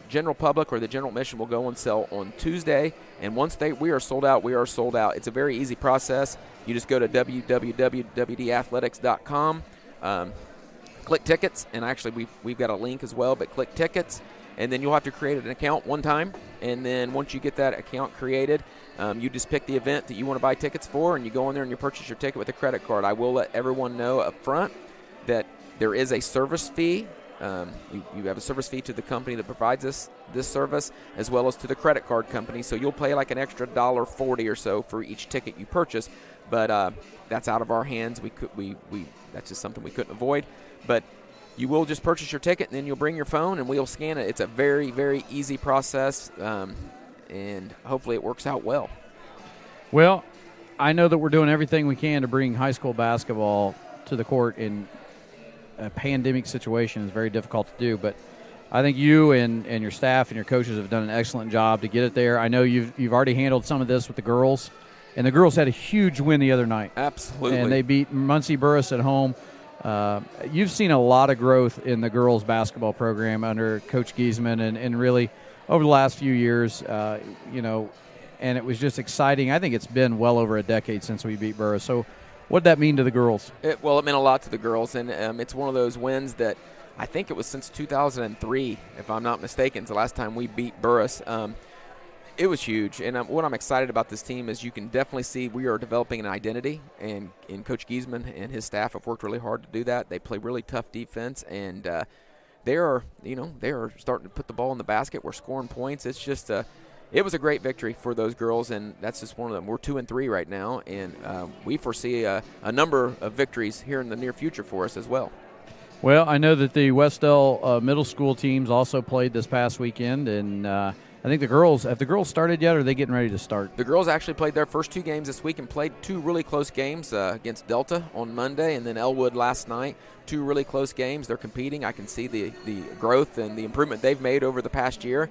general public or the general admission will go on sale on Tuesday, and once we are sold out, we are sold out. It's a very easy process. You just go to www.wdathletics.com, click tickets, and actually we've got a link as well, but click tickets, and then you'll have to create an account one time, and then once you get that account created, you just pick the event that you want to buy tickets for, and you go in there and you purchase your ticket with a credit card. I will let everyone know up front that there is a service fee. You have a service fee to the company that provides this service, as well as to the credit card company. So you'll pay like an extra $1.40 or so for each ticket you purchase. But that's out of our hands. That's just something we couldn't avoid. But you will just purchase your ticket, and then you'll bring your phone, and we'll scan it. It's a very, very easy process, and hopefully it works out well. Well, I know that we're doing everything we can to bring high school basketball to the court in a pandemic situation. Is very difficult to do, but I think you and your staff and your coaches have done an excellent job to get it there. I know you've already handled some of this with the girls, and the girls had a huge win the other night. Absolutely. And they beat Muncie Burris at home. You've seen a lot of growth in the girls basketball program under Coach Giesman, and really over the last few years, and it was just exciting. I think it's been well over a decade since we beat Burris. So what did that mean to the girls? It meant a lot to the girls, and it's one of those wins that I think it was since 2003, if I'm not mistaken, it's the last time we beat Burris. It was huge, and what I'm excited about this team is you can definitely see we are developing an identity, and Coach Giesman and his staff have worked really hard to do that. They play really tough defense, and they are starting to put the ball in the basket. We're scoring points. It's just it was a great victory for those girls, and that's just one of them. We're 2-3 right now, and we foresee a number of victories here in the near future for us as well. Well, I know that the Wes-Del middle school teams also played this past weekend, and I think have the girls started yet, or are they getting ready to start? The girls actually played their first 2 games this week and played 2 really close games against Delta on Monday and then Elwood last night. 2 really close games. They're competing. I can see the growth and the improvement they've made over the past year.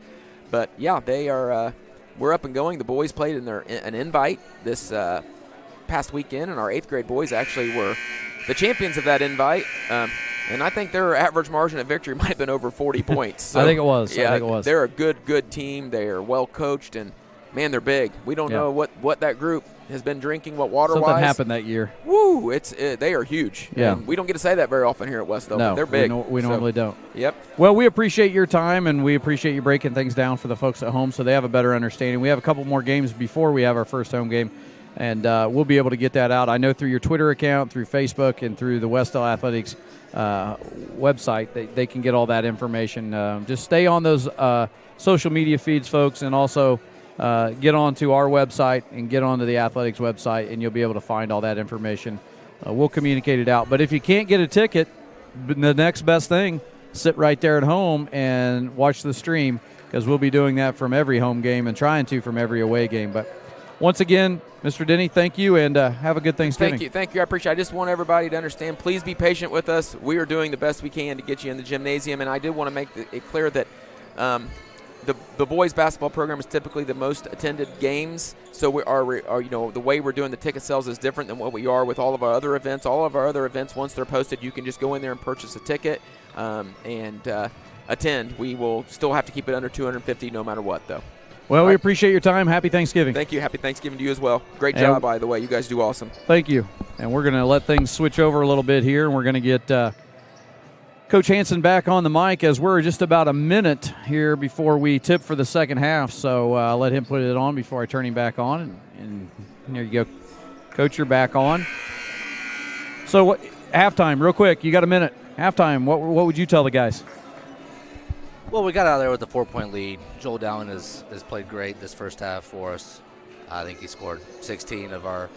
But, yeah, they are we're up and going. The boys played in an invite this past weekend, and our 8th grade boys actually were the champions of that invite. And I think their average margin of victory might have been over 40 points. So, I think it was. Yeah, they're a good team. They are well coached, and, man, they're big. We don't know what that group has been drinking, what water-wise. Something happened that year. Woo! They are huge. Yeah. And we don't get to say that very often here at Wes-Del. No, they're big. We normally don't. Yep. Well, we appreciate your time, and we appreciate you breaking things down for the folks at home so they have a better understanding. We have a couple more games before we have our first home game, and we'll be able to get that out. I know through your Twitter account, through Facebook, and through the Wes-Del Athletics website, they can get all that information. Just stay on those social media feeds, folks, and also get onto our website and get onto the Athletics website, and you'll be able to find all that information. We'll communicate it out. But if you can't get a ticket, the next best thing, sit right there at home and watch the stream, because we'll be doing that from every home game and trying to from every away game. But once again, Mr. Denny, thank you, and have a good Thanksgiving. Thank you. I appreciate it. I just want everybody to understand, please be patient with us. We are doing the best we can to get you in the gymnasium, and I did want to make it clear that the boys basketball program is typically the most attended games, so we are the way we're doing the ticket sales is different than what we are with all of our other events. All of our other events, once they're posted, you can just go in there and purchase a ticket and attend. We will still have to keep it under 250 no matter what, though. Well, we appreciate your time. Happy Thanksgiving. Thank you. Happy Thanksgiving to you as well. Great job, by the way. You guys do awesome. Thank you. And we're going to let things switch over a little bit here, and we're going to get Coach Hanson back on the mic as we're just about a minute here before we tip for the second half. So I'll let him put it on before I turn him back on. And there you go. Coach, you're back on. So halftime, real quick. You got a minute. Halftime, what would you tell the guys? Well, we got out of there with a 4-point lead. Joel Dowling has played great this first half for us. I think he scored 16 of our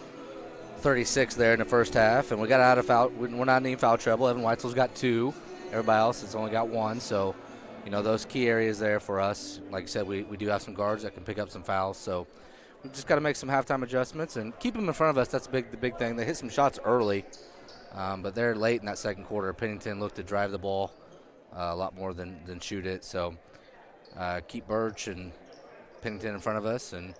36 there in the first half. And we got out of foul. We're not in any foul trouble. Evan Weitzel's got 2. Everybody else has only got 1. So, those key areas there for us. Like I said, we do have some guards that can pick up some fouls. So we just got to make some halftime adjustments and keep them in front of us. That's the big thing. They hit some shots early, but they're late in that second quarter. Pennington looked to drive the ball a lot more than shoot it. So keep Birch and Pennington in front of us, and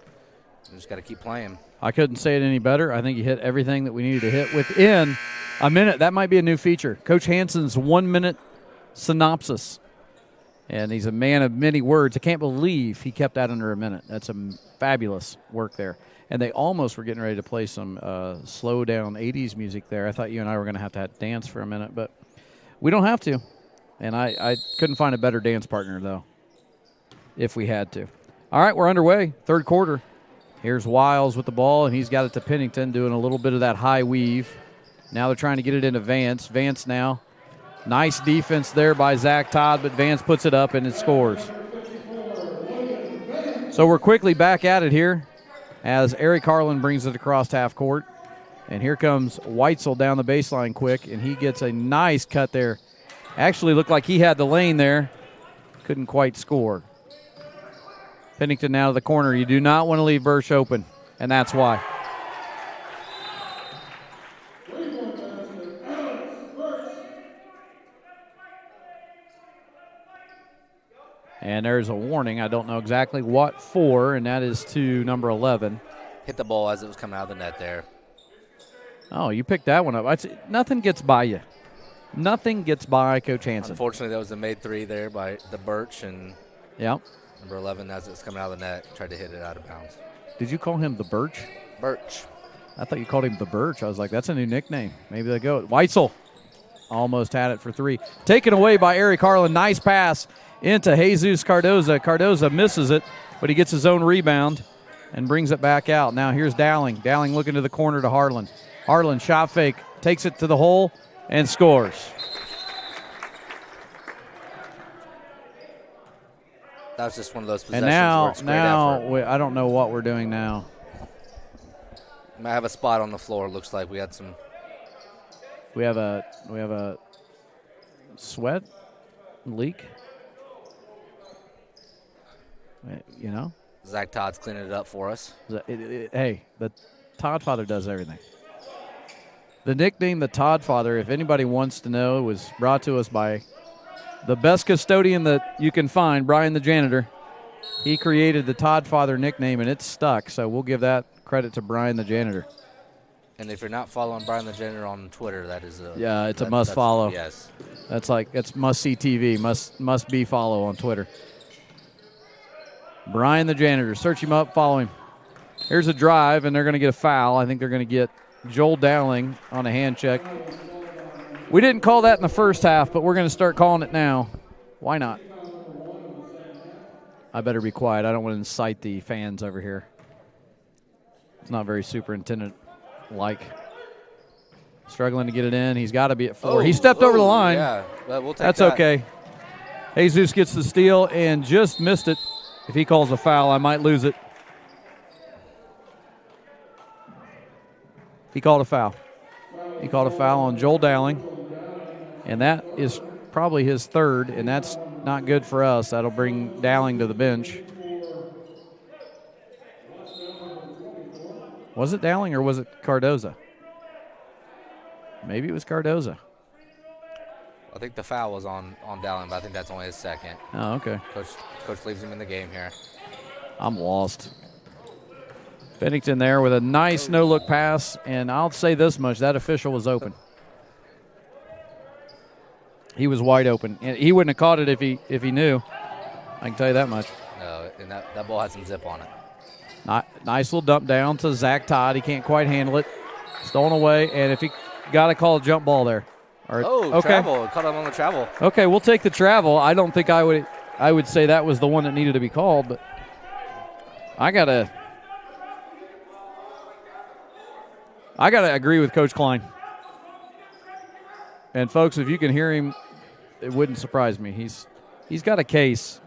we just got to keep playing. I couldn't say it any better. I think you hit everything that we needed to hit within a minute. That might be a new feature. Coach Hanson's 1-minute synopsis. And he's a man of many words. I can't believe he kept that under a minute. That's a fabulous work there. And they almost were getting ready to play some slow down 80s music there. I thought you and I were going to have dance for a minute, but we don't have to. And I couldn't find a better dance partner, though, if we had to. All right, we're underway, third quarter. Here's Wiles with the ball, and he's got it to Pennington, doing a little bit of that high weave. Now they're trying to get it into Vance. Vance now. Nice defense there by Zach Todd, but Vance puts it up and it scores. So we're quickly back at it here as Eric Harlan brings it across half court. And here comes Weitzel down the baseline quick, and he gets a nice cut there. Actually looked like he had the lane there. Couldn't quite score. Pennington now to the corner. You do not want to leave Birch open, and that's why. And there's a warning. I don't know exactly what for, and that is to number 11. Hit the ball as it was coming out of the net there. Oh, you picked that one up. Nothing gets by you. Nothing gets by Coach Hanson. Unfortunately, that was a made 3 there by the Birch, and yep. Number 11, as it's coming out of the net, tried to hit it out of bounds. Did you call him the Birch? Birch. I thought you called him the Birch. I was like, that's a new nickname. Maybe they go. Weitzel almost had it for 3. Taken away by Eric Harlan. Nice pass into Jesus Cardoza. Cardoza misses it, but he gets his own rebound and brings it back out. Now here's Dowling. Dowling looking to the corner to Harlan. Harlan shot fake, takes it to the hole, and scores. That was just one of those possessions and now, where it's great effort. I don't know what we're doing now. We might have a spot on the floor. Looks like we had some. We have a sweat leak. Zach Todd's cleaning it up for us. Hey, the Todd Father does everything. The nickname, the Todd Father, if anybody wants to know, was brought to us by the best custodian that you can find, Brian the janitor. He created the Todd Father nickname, and it's stuck, so we'll give that credit to Brian the janitor. And if you're not following Brian the janitor on Twitter, that is it's a must follow. Yes. That's must-see TV, must-be follow on Twitter. Brian the janitor. Search him up, follow him. Here's a drive, and they're going to get a foul. I think they're going to get Joel Dowling on a hand check. We didn't call that in the first half, but we're going to start calling it now. Why not? I better be quiet. I don't want to incite the fans over here. It's not very superintendent-like. Struggling to get it in. He's got to be at 4. He stepped over the line. Yeah, but we'll take That's that. okay. Jesus gets the steal and just missed it. If he calls a foul, I might lose it. He called a foul. He called a foul on Joel Dowling, and that is probably his 3rd, and that's not good for us. That'll bring Dowling to the bench. Was it Dowling or was it Cardoza? Maybe it was Cardoza. I think the foul was on Dowling, but I think that's only his second. Oh, okay. Coach leaves him in the game here. I'm lost. Bennington there with a nice no-look pass, and I'll say this much, that official was open. He was wide open. And he wouldn't have caught it if he knew. I can tell you that much. No, and that ball had some zip on it. Nice little dump down to Zach Todd. He can't quite handle it. Stolen away, and if he got to call a jump ball there. Okay. Travel. Caught him on the travel. Okay, we'll take the travel. I don't think I would say that was the one that needed to be called, but I gotta agree with Coach Klein. And folks, if you can hear him, it wouldn't surprise me. He's got a case.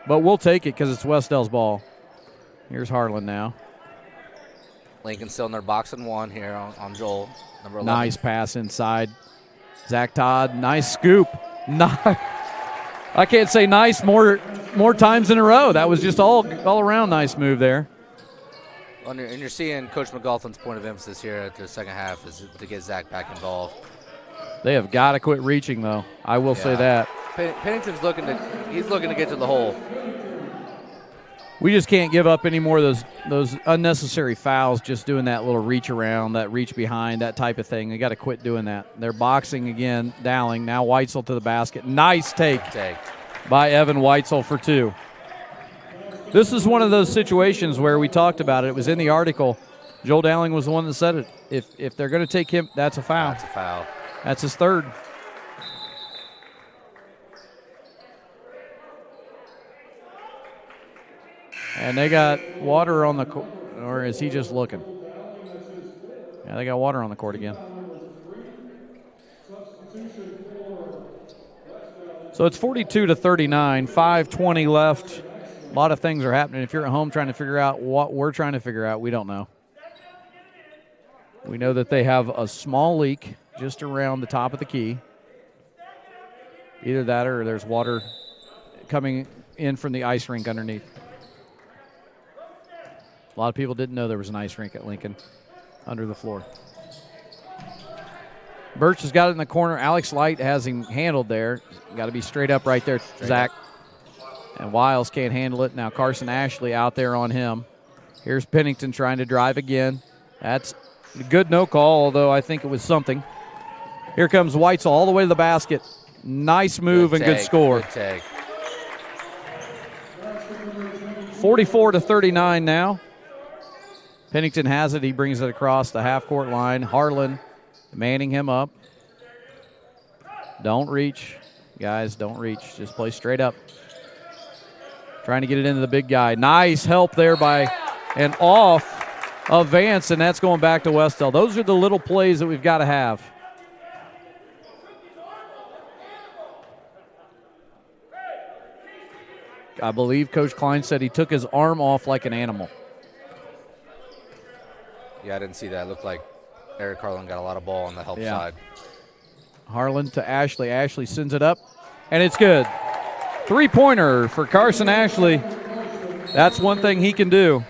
But we'll take it because it's Wes-Del's ball. Here's Harlan now. Lincoln still in their box and one here on Joel, number 11. Nice pass inside. Zach Todd, nice scoop. I can't say nice more times in a row. That was just all around nice move there. And you're seeing Coach McLaughlin's point of emphasis here at the second half is to get Zach back involved. They have got to quit reaching, though. I will say that. Pennington's looking to get to the hole. We just can't give up any more of those unnecessary fouls, just doing that little reach around, that reach behind, that type of thing. They got to quit doing that. They're boxing again, Dowling. Now Weitzel to the basket. Nice take by Evan Weitzel for two. This is one of those situations where we talked about it. It was in the article. Joel Dowling was the one that said it. If they're going to take him, that's a foul. That's a foul. That's his third. And they got water on the court, or is he just looking? Yeah, they got water on the court again. So it's 42-39, 5:20 left. A lot of things are happening. If you're at home trying to figure out what we're trying to figure out, we don't know. We know that they have a small leak just around the top of the key. Either that or there's water coming in from the ice rink underneath. A lot of people didn't know there was an ice rink at Lincoln under the floor. Birch has got it in the corner. Alex Light has him handled there. Got to be straight up right there, Zach. And Wiles can't handle it. Now Carson Ashley out there on him. Here's Pennington trying to drive again. That's a good no call, although I think it was something. Here comes Weitzel all the way to the basket. Nice move and good score. Good take. 44-39 now. Pennington has it. He brings it across the half-court line. Harlan manning him up. Don't reach. Guys, don't reach. Just play straight up. Trying to get it into the big guy. Nice help there by and off of Vance, and that's going back to Wes-Del. Those are the little plays that we've got to have. I believe Coach Klein said he took his arm off like an animal. Yeah, I didn't see that. It looked like Eric Harlan got a lot of ball on the help side. Harlan to Ashley. Ashley sends it up, and it's good. Three-pointer for Carson Ashley. That's one thing he can do.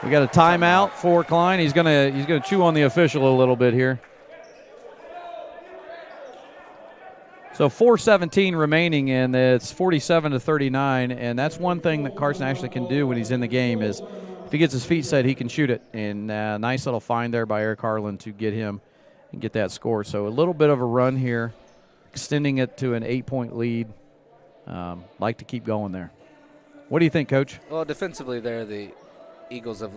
We got a timeout for Klein. He's gonna chew on the official a little bit here. So 4:17 remaining, and it's 47-39, and that's one thing that Carson Ashley can do when he's in the game is if he gets his feet set, he can shoot it. And nice little find there by Eric Harlan to get him and get that score. So a little bit of a run here, extending it to an 8-point lead. Like to keep going there. What do you think, Coach? Well, defensively there, the Eagles have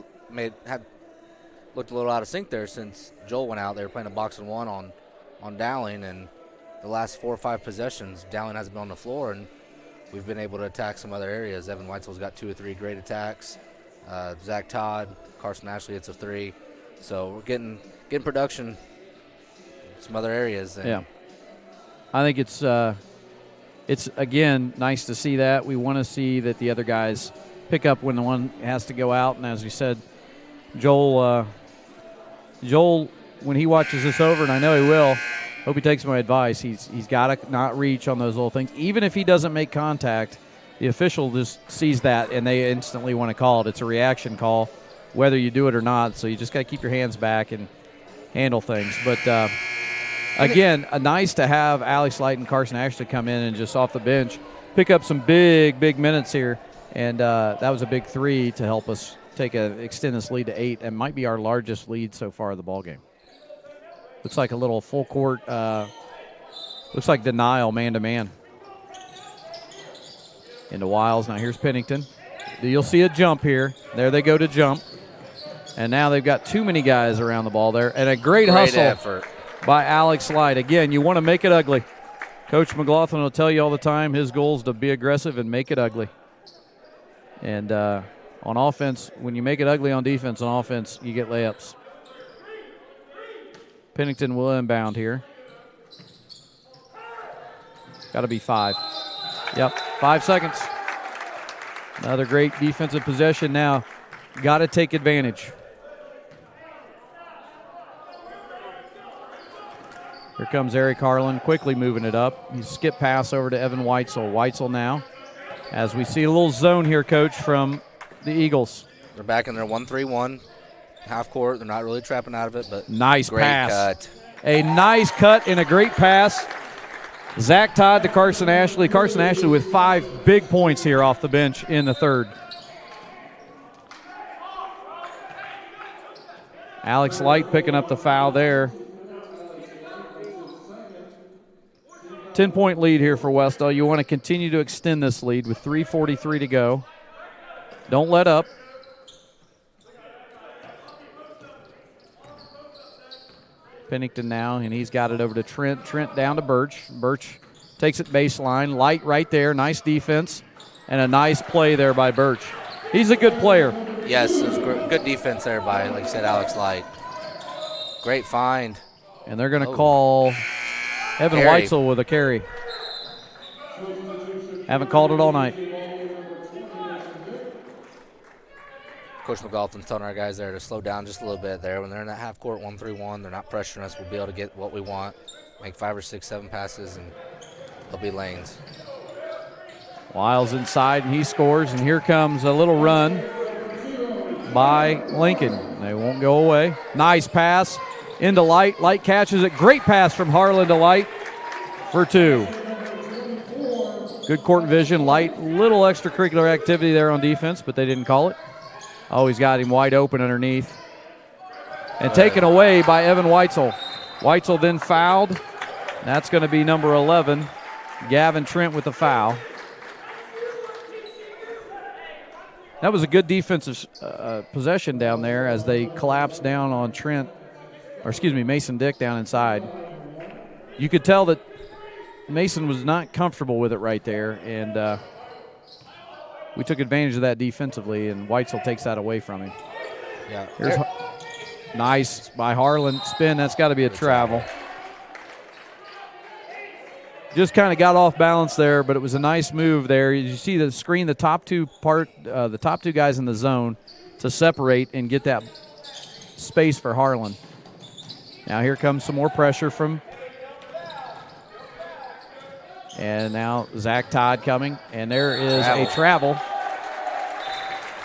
looked a little out of sync there since Joel went out. They were playing a box and one on Dowling, and the last 4 or 5 possessions, Dowling hasn't been on the floor, and we've been able to attack some other areas. Evan Weitzel's got 2 or 3 great attacks. Zach Todd, Carson Ashley hits a 3. So we're getting production in some other areas. Yeah. I think it's again, nice to see that. We want to see that the other guys pick up when the one has to go out. And as we said, Joel, when he watches this over, and I know he will, hope he takes my advice. He's got to not reach on those little things. Even if he doesn't make contact, the official just sees that, and they instantly want to call it. It's a reaction call. whether you do it or not. So you just got to keep your hands back and handle things. But again, nice to have Alex Light and Carson Ashley come in and just off the bench pick up some big minutes here. And that was a big 3 to help us extend this lead to 8, and might be our largest lead so far of the ball game. Looks like a little full court. Looks like denial man-to-man. Into Wiles. Now here's Pennington. You'll see a jump here. There they go to jump. And now they've got too many guys around the ball there. And a great hustle effort by Alex Light. Again, you want to make it ugly. Coach McLaughlin will tell you all the time his goal is to be aggressive and make it ugly. And on offense, when you make it ugly on defense, on offense, you get layups. Pennington will inbound here. Got to be 5. Yep, 5 seconds. Another great defensive possession now. Got to take advantage. Here comes Eric Harlan, quickly moving it up. He skip pass over to Evan Weitzel. Weitzel now, as we see a little zone here, Coach, from the Eagles. They're back in their 1-3-1 half court. They're not really trapping out of it, but nice great pass. Cut. A nice cut and a great pass. Zach Todd to Carson Ashley. Carson Ashley with 5 big points here off the bench in the third. Alex Light picking up the foul there. 10-point lead here for Wes-Del. You want to continue to extend this lead with 3:43 to go. Don't let up. Pennington now, and he's got it over to Trent. Trent down to Birch. Birch takes it baseline. Light right there. Nice defense. And a nice play there by Birch. He's a good player. Yes, it was good defense there by, like you said, Alex Light. Great find. And they're going to call Evan Weitzel with a carry. Haven't called it all night. Coach McLaughlin's telling our guys there to slow down just a little bit there. When they're in that half court 1-3-1, they're not pressuring us. We'll be able to get what we want, make 5 or 6, 7 passes, and they'll be lanes. Wiles inside, and he scores. And here comes a little run by Lincoln. They won't go away. Nice pass into Light. Light catches it. Great pass from Harlan to Light for 2. Good court vision. Light, little extracurricular activity there on defense, but they didn't call it. Oh, he's got him wide open underneath. And taken away by Evan Weitzel. Weitzel then fouled. That's going to be number 11, Gavin Trent, with the foul. That was a good defensive possession down there as they collapsed down on Mason Dick down inside. You could tell that Mason was not comfortable with it right there, and we took advantage of that defensively, and Weitzel takes that away from him. Yeah. Here's nice by Harlan. Spin, that's got to be a travel. Just kind of got off balance there, but it was a nice move there. You see the screen, the top two guys in the zone to separate and get that space for Harlan. Now here comes some more pressure from, and now Zach Todd coming, and there is a travel.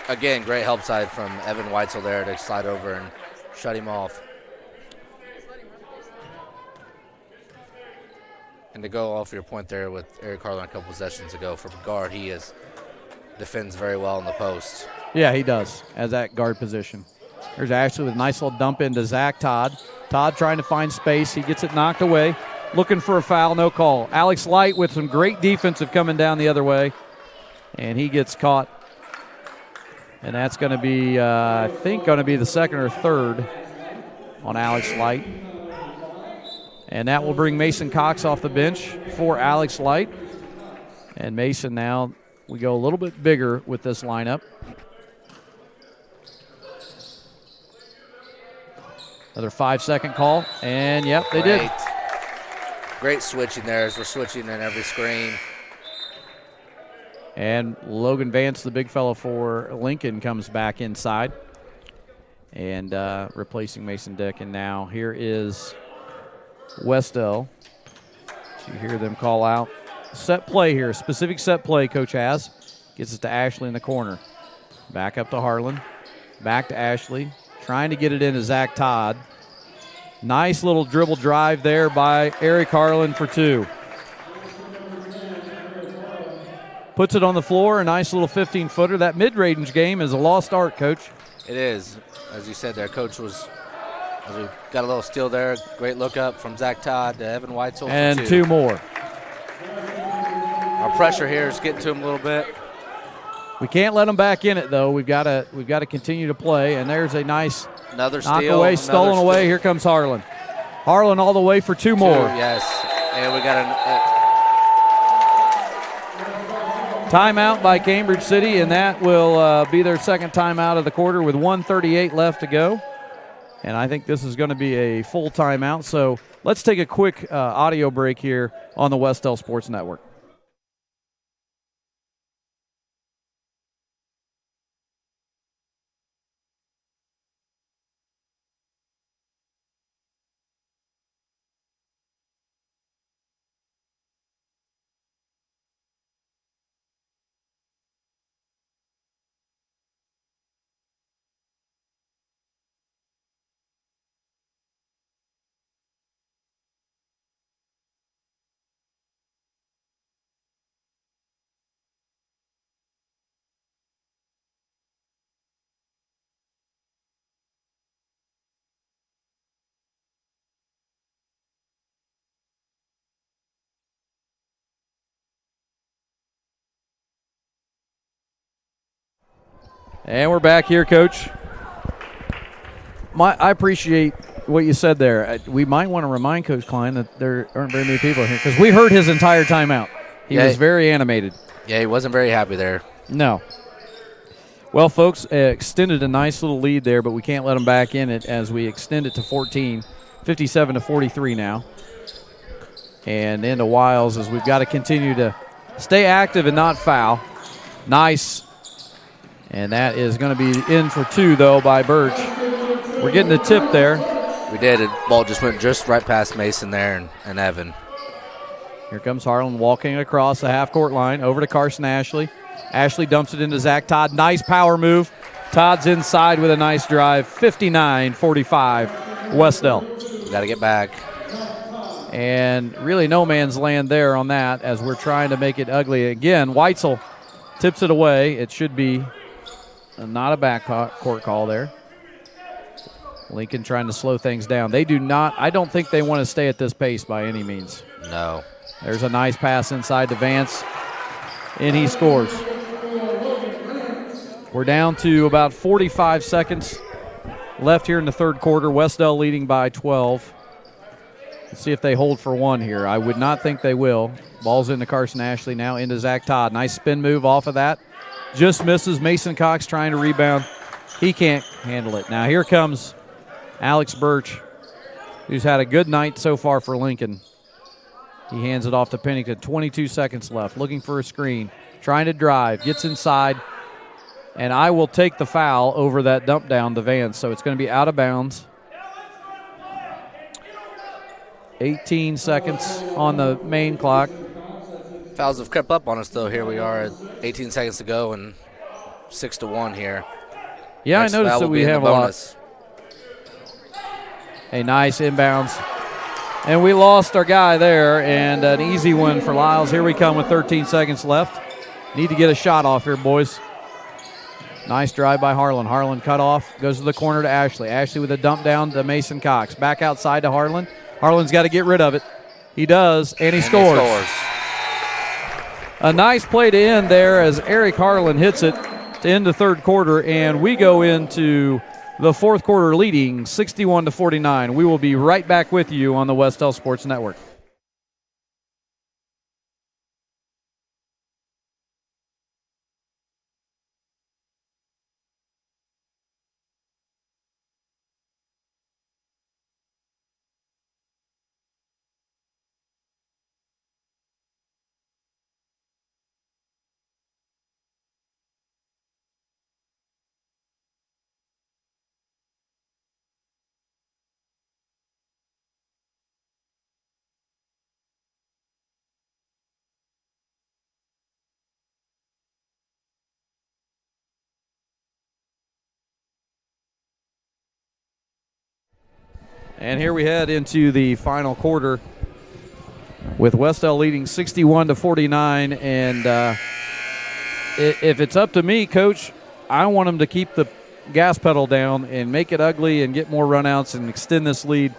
Again, great help side from Evan Weitzel there to slide over and shut him off. And to go off your point there with Eric Harlan a couple possessions ago, from guard, he defends very well in the post. Yeah, he does, as that guard position. There's Ashley with a nice little dump into Zach Todd. Todd trying to find space. He gets it knocked away. Looking for a foul, no call. Alex Light with some great defensive coming down the other way. And he gets caught. And that's going to be, I think, going to be the second or third on Alex Light. And that will bring Mason Cox off the bench for Alex Light. And Mason now, we go a little bit bigger with this lineup. Another 5-second call. And, yep, they did. Great switching there as we're switching in every screen. And Logan Vance, the big fellow for Lincoln, comes back inside and replacing Mason Dick. And now here is Wes-Del. You hear them call out set play here, specific set play Coach has. Gets it to Ashley in the corner. Back up to Harlan. Back to Ashley. Trying to get it into Zach Todd. Nice little dribble drive there by Eric Harlan for 2. Puts it on the floor, a nice little 15-footer. That mid-range game is a lost art, Coach. It is. As you said there, Coach was as we got a little steal there. Great look up from Zach Todd to Evan Weitzel. And for 2 more. Our pressure here is getting to him a little bit. We can't let them back in it, though. We've got to continue to play. And there's a nice another knock steal, away, stolen away. Here comes Harlan. Harlan all the way for 2 more. Yes, and we got Timeout by Cambridge City, and that will be their second timeout of the quarter with 1:38 left to go. And I think this is going to be a full timeout. So let's take a quick audio break here on the Wes-Del Sports Network. And we're back here, Coach. I appreciate what you said there. We might want to remind Coach Klein that there aren't very many people here because we heard his entire timeout. He was very animated. Yeah, he wasn't very happy there. No. Well, folks, extended a nice little lead there, but we can't let them back in it as we extend it to 14, 57-43 now. And into Wiles as we've got to continue to stay active and not foul. Nice. And that is going to be in for 2, though, by Birch. We're getting the tip there. We did. The ball just went just right past Mason there and Evan. Here comes Harlan walking across the half-court line over to Carson Ashley. Ashley dumps it into Zach Todd. Nice power move. Todd's inside with a nice drive. 59-45, Wes-Del. Got to get back. And really no man's land there on that as we're trying to make it ugly. Again, Weitzel tips it away. It should be not a backcourt call there. Lincoln trying to slow things down. They do not, I don't think they want to stay at this pace by any means. No. There's a nice pass inside to Vance, and he scores. We're down to about 45 seconds left here in the third quarter. Wes-Del leading by 12. Let's see if they hold for 1 here. I would not think they will. Ball's into Carson Ashley now, into Zach Todd. Nice spin move off of that. Just misses. Mason Cox trying to rebound. He can't handle it. Now here comes Alex Birch, who's had a good night so far for Lincoln. He hands it off to Pennington. 22 seconds left. Looking for a screen. Trying to drive. Gets inside. And I will take the foul over that dump down to Vance. So it's going to be out of bounds. 18 seconds on the main clock. Fouls have crept up on us, though. Here we are at 18 seconds to go and 6-1 here. Yeah, Next I noticed that we have a lot. A nice inbounds. And we lost our guy there, and an easy one for Lyles. Here we come with 13 seconds left. Need to get a shot off here, boys. Nice drive by Harlan. Harlan cut off, goes to the corner to Ashley. Ashley with a dump down to Mason Cox. Back outside to Harlan. Harlan's got to get rid of it. He does, and he scores. A nice play to end there as Eric Harlan hits it to end the third quarter, and we go into the fourth quarter leading 61-49. We will be right back with you on the Wes-Del Sports Network. And here we head into the final quarter with Wes-Del leading 61-49. And if it's up to me, Coach, I want them to keep the gas pedal down and make it ugly and get more runouts and extend this lead.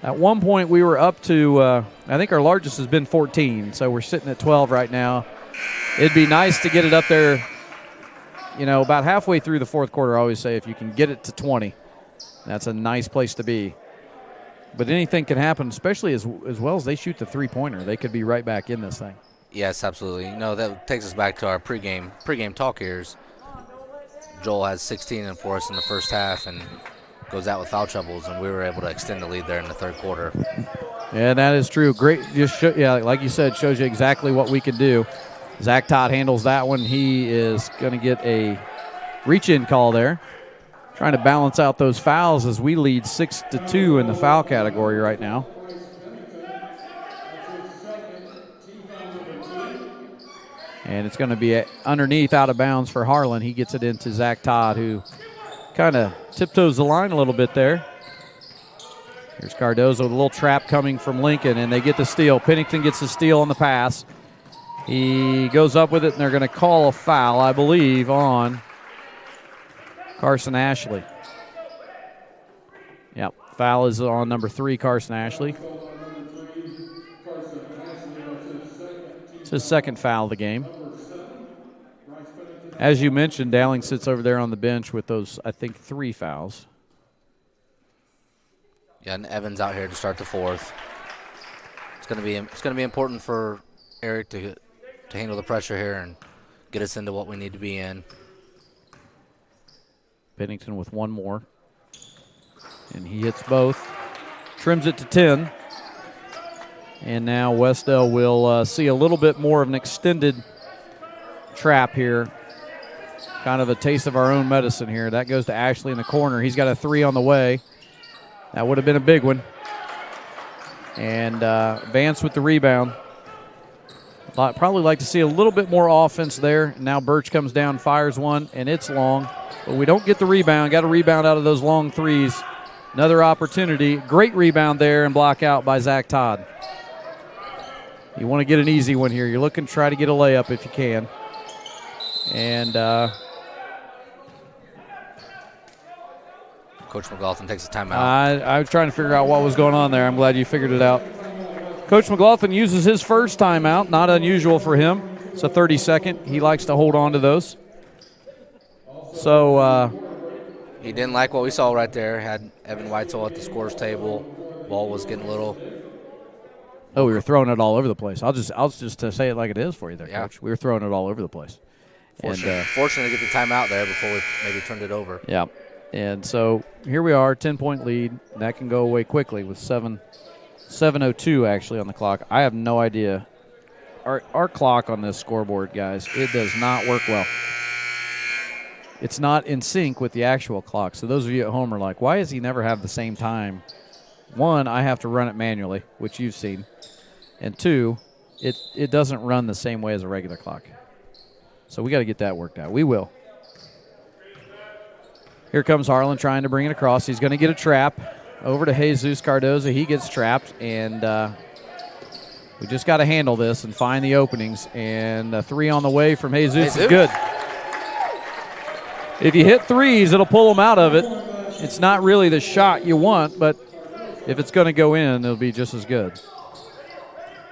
At one point, we were up to, I think our largest has been 14, so we're sitting at 12 right now. It'd be nice to get it up there, you know, about halfway through the fourth quarter. I always say if you can get it to 20, that's a nice place to be. But anything can happen, especially as well as they shoot the three-pointer. They could be right back in this thing. Yes, absolutely. You know, that takes us back to our pregame talk here. Joel has 16 for us in the first half and goes out with foul troubles, and we were able to extend the lead there in the third quarter. Yeah, that is true. Great. Like you said, shows you exactly what we can do. Zach Todd handles that one. He is going to get a reach-in call there. Trying to balance out those fouls as we lead 6-2 in the foul category right now. And it's going to be underneath, out of bounds for Harlan. He gets it into Zach Todd, who kind of tiptoes the line a little bit there. Here's Cardozo with a little trap coming from Lincoln, and they get the steal. Pennington gets the steal on the pass. He goes up with it, and they're going to call a foul, I believe, on Carson Ashley. Yep, foul is on number 3, Carson Ashley. It's his second foul of the game. As you mentioned, Dowling sits over there on the bench with those, I think, 3 fouls. Yeah, and Evans out here to start the fourth. It's going to be important for Eric to handle the pressure here and get us into what we need to be in. Pennington with one more. And he hits both. Trims it to 10. And now Wes-Del will see a little bit more of an extended trap here. Kind of a taste of our own medicine here. That goes to Ashley in the corner. He's got a 3 on the way. That would have been a big one. And Vance with the rebound. I'd probably like to see a little bit more offense there. Now Birch comes down, fires one, and it's long. But we don't get the rebound. Got a rebound out of those long threes. Another opportunity. Great rebound there and block out by Zach Todd. You want to get an easy one here. You're looking to try to get a layup if you can. And Coach McLaughlin takes a timeout. I was trying to figure out what was going on there. I'm glad you figured it out. Coach McLaughlin uses his first timeout. Not unusual for him. It's a 30-second. He likes to hold on to those. So he didn't like what we saw right there. Had Evan Weitzel at the scorer's table. Ball was getting a little. Oh, we were throwing it all over the place. I'll just say it like it is for you there, yeah. Coach. We were throwing it all over the place. Fortunate to get the timeout there before we maybe turned it over. Yeah. And so here we are, 10-point lead. That can go away quickly with 7:02 actually on the clock. I have no idea. Our clock on this scoreboard, guys, it does not work well. It's not in sync with the actual clock. So those of you at home are like, why does he never have the same time? One, I have to run it manually, which you've seen. And two, it doesn't run the same way as a regular clock. So we got to get that worked out. We will. Here comes Harlan trying to bring it across. He's going to get a trap over to Jesus Cardozo. He gets trapped, and we just got to handle this and find the openings. And a 3 on the way from Jesus is good. If you hit threes, it'll pull them out of it. It's not really the shot you want, but if it's going to go in, it'll be just as good.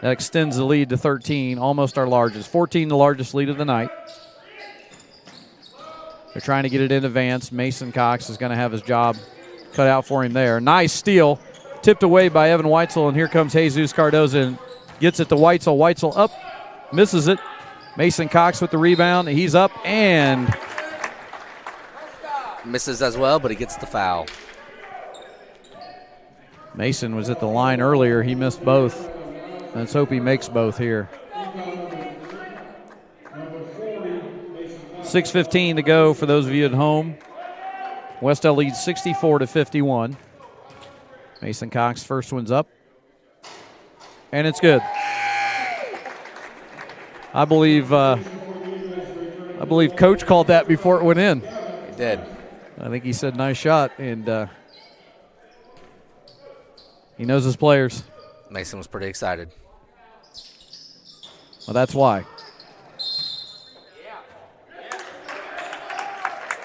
That extends the lead to 13, almost our largest. 14, the largest lead of the night. They're trying to get it in advance. Mason Cox is going to have his job cut out for him there. Nice steal. Tipped away by Evan Weitzel, and here comes Jesus Cardozo and gets it to Weitzel. Weitzel up, misses it. Mason Cox with the rebound. He's up and misses as well, but he gets the foul. Mason was at the line earlier. He missed both. Let's hope he makes both here. 6:15 to go for those of you at home. Wes-Del leads 64-51. Mason Cox, first one's up. And it's good. I believe Coach called that before it went in. He did. I think he said nice shot, and He knows his players. Mason was pretty excited. Well, that's why.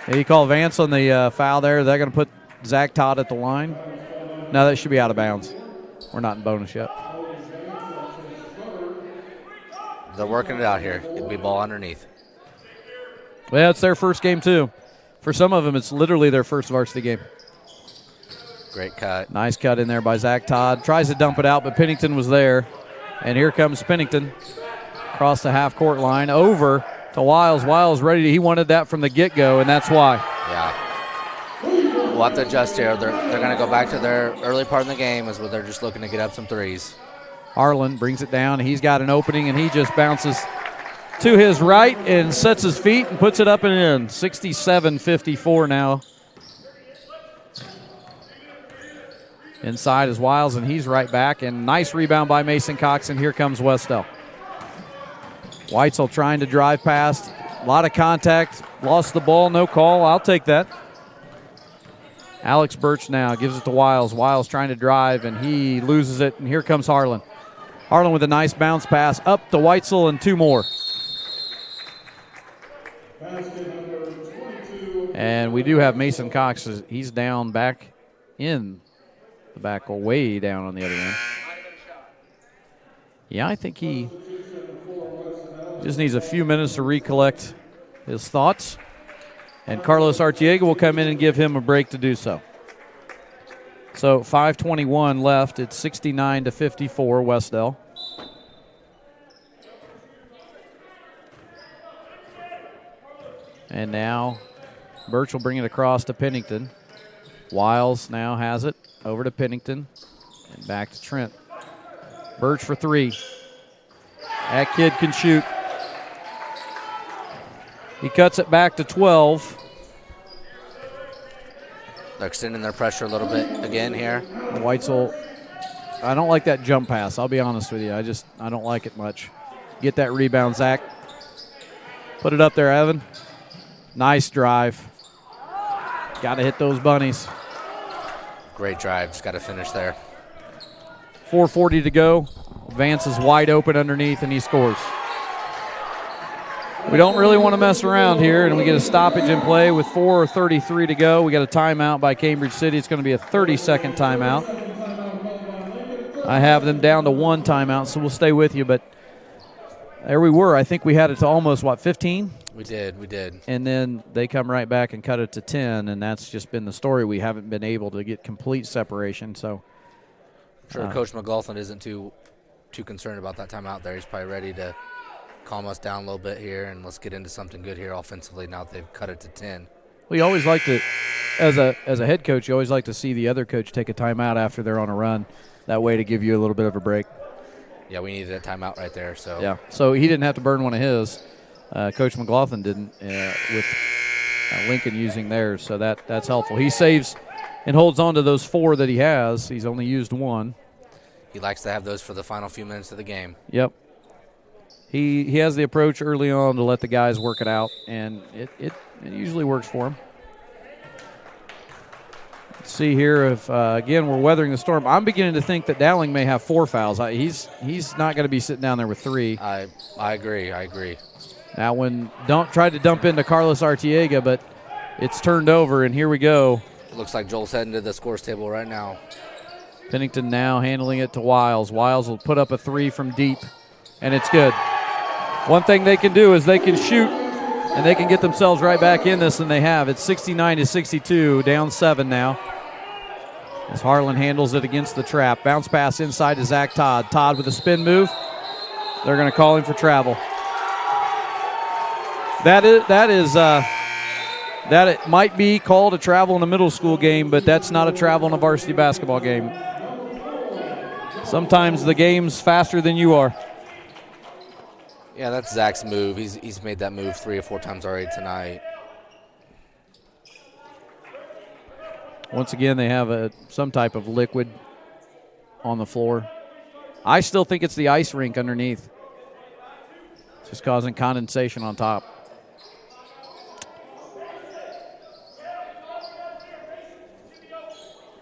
Yeah, you call Vance on the foul there. They're going to put Zach Todd at the line. No, that should be out of bounds. We're not in bonus yet. They're working it out here. It'll be ball underneath. Well, it's their first game, too. For some of them, it's literally their first varsity game. Great cut. Nice cut in there by Zach Todd. Tries to dump it out, but Pennington was there. And here comes Pennington across the half-court line over to Wiles. Wiles ready. He wanted that from the get-go, and that's why. Yeah. We'll have to adjust here. They're going to go back to their early part in the game is where they're just looking to get up some threes. Harlan brings it down. He's got an opening, and he just bounces to his right and sets his feet and puts it up and in. 67-54 now. Inside is Wiles, and he's right back. And nice rebound by Mason Cox, and here comes Wes-Del. Weitzel trying to drive past. A lot of contact. Lost the ball. No call. I'll take that. Alex Birch now gives it to Wiles. Wiles trying to drive, and he loses it. And here comes Harlan. Harlan with a nice bounce pass up to Weitzel and two more. And we do have Mason Cox. He's down back in the back, or way down on the other end. Yeah, I think he just needs a few minutes to recollect his thoughts. And Carlos Artiega will come in and give him a break to do so. So 5:21 left. It's 69-54 Wes-Del. And now Birch will bring it across to Pennington. Wiles now has it over to Pennington and back to Trent. Birch for three. That kid can shoot. He cuts it back to 12. They're extending their pressure a little bit again here. Weitzel, I don't like that jump pass. I'll be honest with you. I don't like it much. Get that rebound, Zach. Put it up there, Evan. Nice drive. Got to hit those bunnies. Great drive. Just got to finish there. 4:40 to go. Vance is wide open underneath, and he scores. We don't really want to mess around here, and we get a stoppage in play with 4:33 to go. We got a timeout by Cambridge City. It's going to be a 30-second timeout. I have them down to one timeout, so we'll stay with you. But there we were. I think we had it to almost, 15? We did. And then they come right back and cut it to 10, and that's just been the story. We haven't been able to get complete separation. So, I'm sure Coach McLaughlin isn't too concerned about that timeout there. He's probably ready to calm us down a little bit here, and let's get into something good here offensively now that they've cut it to 10. Well, you always like to, as a head coach, you always like to see the other coach take a timeout after they're on a run. That way to give you a little bit of a break. Yeah, we needed a timeout right there. So yeah, so he didn't have to burn one of his. Coach McLaughlin didn't with Lincoln using theirs, so that's helpful. He saves and holds on to those four that he has. He's only used one. He likes to have those for the final few minutes of the game. Yep. He has the approach early on to let the guys work it out, and it usually works for him. Let's see here if, again, we're weathering the storm. I'm beginning to think that Dowling may have 4 fouls. He's not going to be sitting down there with 3. I agree. That one tried to dump into Carlos Artiega, but it's turned over, and here we go. It looks like Joel's heading to the scores table right now. Pennington now handling it to Wiles. Wiles will put up a 3 from deep, and it's good. One thing they can do is they can shoot, and they can get themselves right back in this, and they have. It's 69-62, down 7 now. As Harlan handles it against the trap. Bounce pass inside to Zach Todd. Todd with a spin move. They're going to call him for travel. That it might be called a travel in a middle school game, but that's not a travel in a varsity basketball game. Sometimes the game's faster than you are. Yeah, that's Zach's move. He's made that move 3 or 4 times already tonight. Once again, they have some type of liquid on the floor. I still think it's the ice rink underneath. It's just causing condensation on top.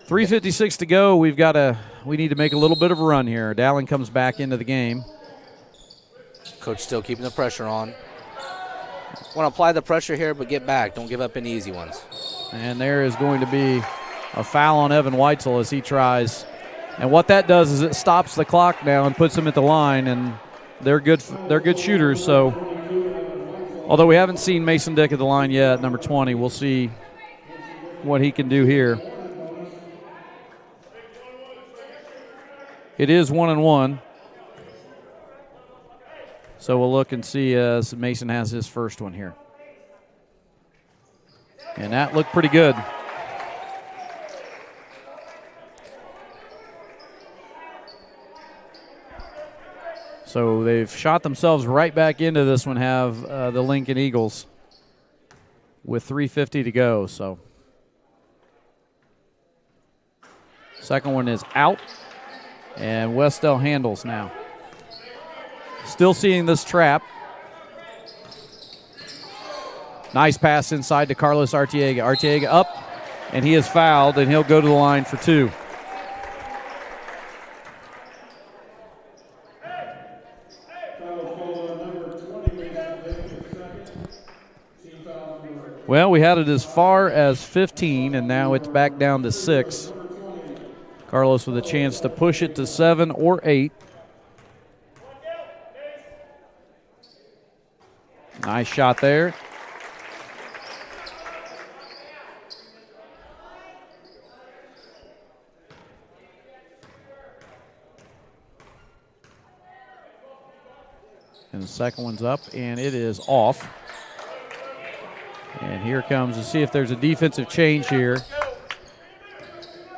.356 to go. We've got a we need to make a little bit of a run here. Dowling comes back into the game. Coach still keeping the pressure on. Want to apply the pressure here, but get back. Don't give up any easy ones. And there is going to be a foul on Evan Weitzel as he tries. And what that does is it stops the clock now and puts them at the line, and they're good shooters. So, although we haven't seen Mason Dick at the line yet, number 20, we'll see what he can do here. It is 1-1. So we'll look and see as Mason has his first one here. And that looked pretty good. So they've shot themselves right back into this one, have the Lincoln Eagles with 3:50 to go. So second one is out, and Wes-Del handles now. Still seeing this trap. Nice pass inside to Carlos Arteaga. Arteaga up, and he is fouled, and he'll go to the line for 2. Well, we had it as far as 15, and now it's back down to 6. Carlos with a chance to push it to 7 or 8. Nice shot there. And the second one's up, and it is off. And here comes to see if there's a defensive change here.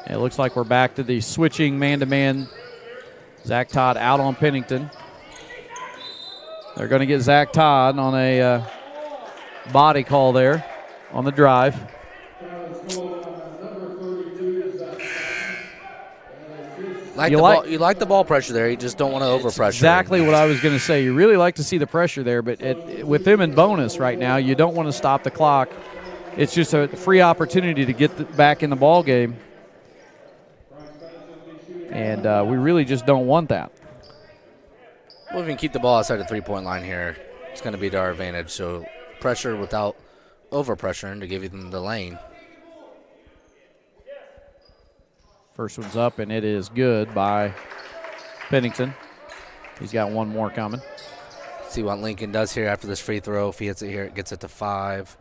It looks like we're back to the switching man-to-man. Zach Todd out on Pennington. They're going to get Zach Todd on a body call there on the drive. You like the ball pressure there. You just don't want to overpressure. Exactly what I was going to say. You really like to see the pressure there, but with them in bonus right now, you don't want to stop the clock. It's just a free opportunity to get back in the ball game, and we really just don't want that. Well, if we can keep the ball outside the three-point line here, it's going to be to our advantage. So pressure without overpressuring to give them the lane. First one's up, and it is good by Pennington. He's got one more coming. See what Lincoln does here after this free throw. If he hits it here, it gets it to 5.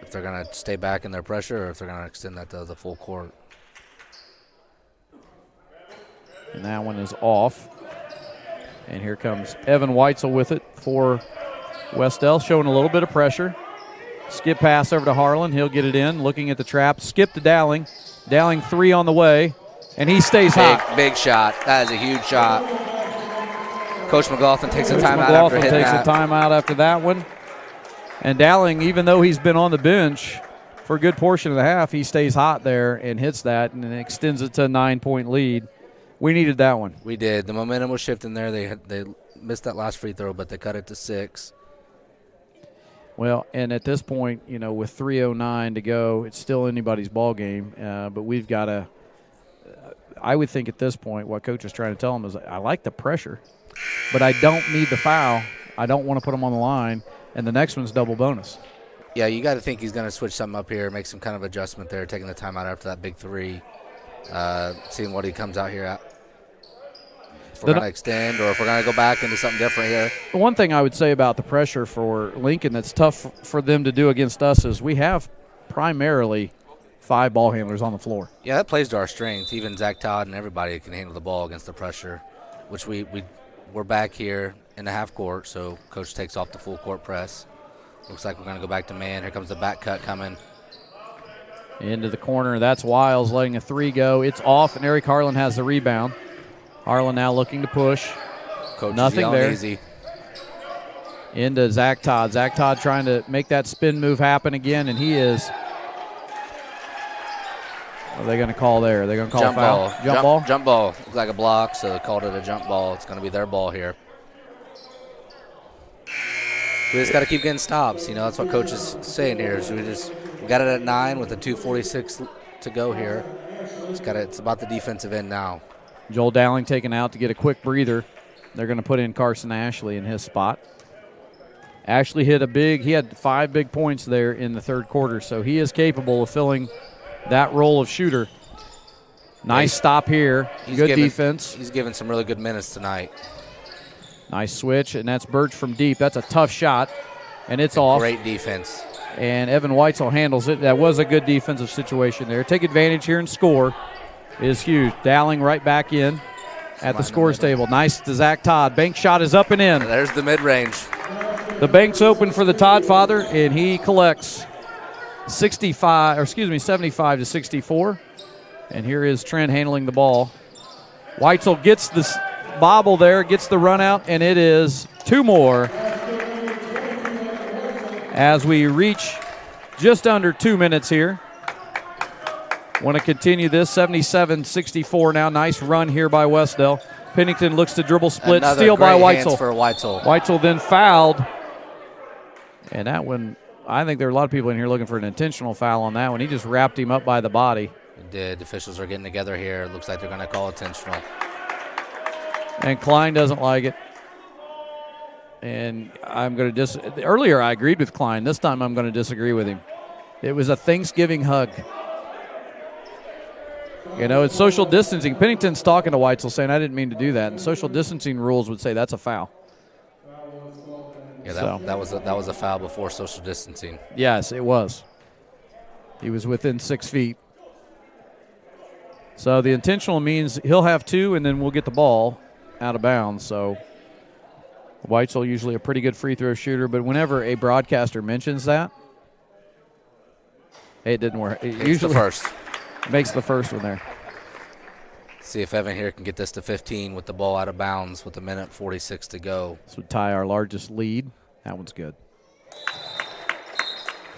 If they're going to stay back in their pressure or if they're going to extend that to the full court. And that one is off. And here comes Evan Weitzel with it for Wes-Del, showing a little bit of pressure. Skip pass over to Harlan. He'll get it in, looking at the trap. Skip to Dowling. Dowling 3 on the way, and he stays hot. Big shot. That is a huge shot. Coach McLaughlin takes a timeout after hitting that. Takes a timeout after that one. And Dowling, even though he's been on the bench for a good portion of the half, he stays hot there and hits that and extends it to a 9-point lead. We needed that one. We did. The momentum was shifting there. They missed that last free throw, but they cut it to 6. Well, and at this point, you know, with 3:09 to go, it's still anybody's ball game. But we've got to I would think at this point what Coach is trying to tell them is I like the pressure, but I don't need the foul. I don't want to put them on the line, and the next one's double bonus. Yeah, you got to think he's going to switch something up here, make some kind of adjustment there, taking the timeout after that big 3, seeing what he comes out here at. If we're going to extend or if we're going to go back into something different here. The one thing I would say about the pressure for Lincoln that's tough for them to do against us is we have primarily 5 ball handlers on the floor. Yeah, that plays to our strength. Even Zach Todd and everybody can handle the ball against the pressure, which we're back here in the half court, so Coach takes off the full court press. Looks like we're going to go back to man. Here comes the back cut coming. Into the corner. That's Wiles letting a 3 go. It's off, and Eric Harlan has the rebound. Harlan now looking to push. Coach Nothing there. Easy. Into Zach Todd. Zach Todd trying to make that spin move happen again, and he is. What are they going to call there? Are they going to call a foul? Jump ball? Jump ball. Looks like a block, so they called it a jump ball. It's going to be their ball here. We just got to keep getting stops. You know, that's what Coach is saying here. So we got it at 9 with a 2:46 to go here. It's about the defensive end now. Joel Dowling taken out to get a quick breather. They're going to put in Carson Ashley in his spot. Ashley he had 5 big points there in the third quarter, so he is capable of filling that role of shooter. Nice stop here. Good defense. He's given some really good minutes tonight. Nice switch, and that's Birch from deep. That's a tough shot, and it's off. Great defense. And Evan Weitzel handles it. That was a good defensive situation there. Take advantage here and score is huge. Dowling right back in at the scores table. Nice to Zach Todd. Bank shot is up and in. There's the mid-range. The bank's open for the Todd father, and he collects 75 to 64. And here is Trent handling the ball. Weitzel gets the bobble there, gets the run out, and it is 2 more as we reach just under 2 minutes here. Want to continue this, 77-64 now. Nice run here by Wes-Del. Pennington looks to dribble split, steal by Weitzel. For Weitzel. Weitzel then fouled. And that one, I think there are a lot of people in here looking for an intentional foul on that one. He just wrapped him up by the body. It did. The officials are getting together here. It looks like they're going to call intentional. And Klein doesn't like it. And I'm going to earlier I agreed with Klein. This time I'm going to disagree with him. It was a Thanksgiving hug. You know, it's social distancing. Pennington's talking to Weitzel saying, I didn't mean to do that. And social distancing rules would say that's a foul. Yeah, that was a foul before social distancing. Yes, it was. He was within 6 feet. So the intentional means he'll have 2, and then we'll get the ball out of bounds. So Weitzel usually a pretty good free throw shooter, but whenever a broadcaster mentions that, it didn't work. It usually the first. Makes the first one there. See if Evan here can get this to 15 with the ball out of bounds with 1:46 to go. This would tie our largest lead. That one's good.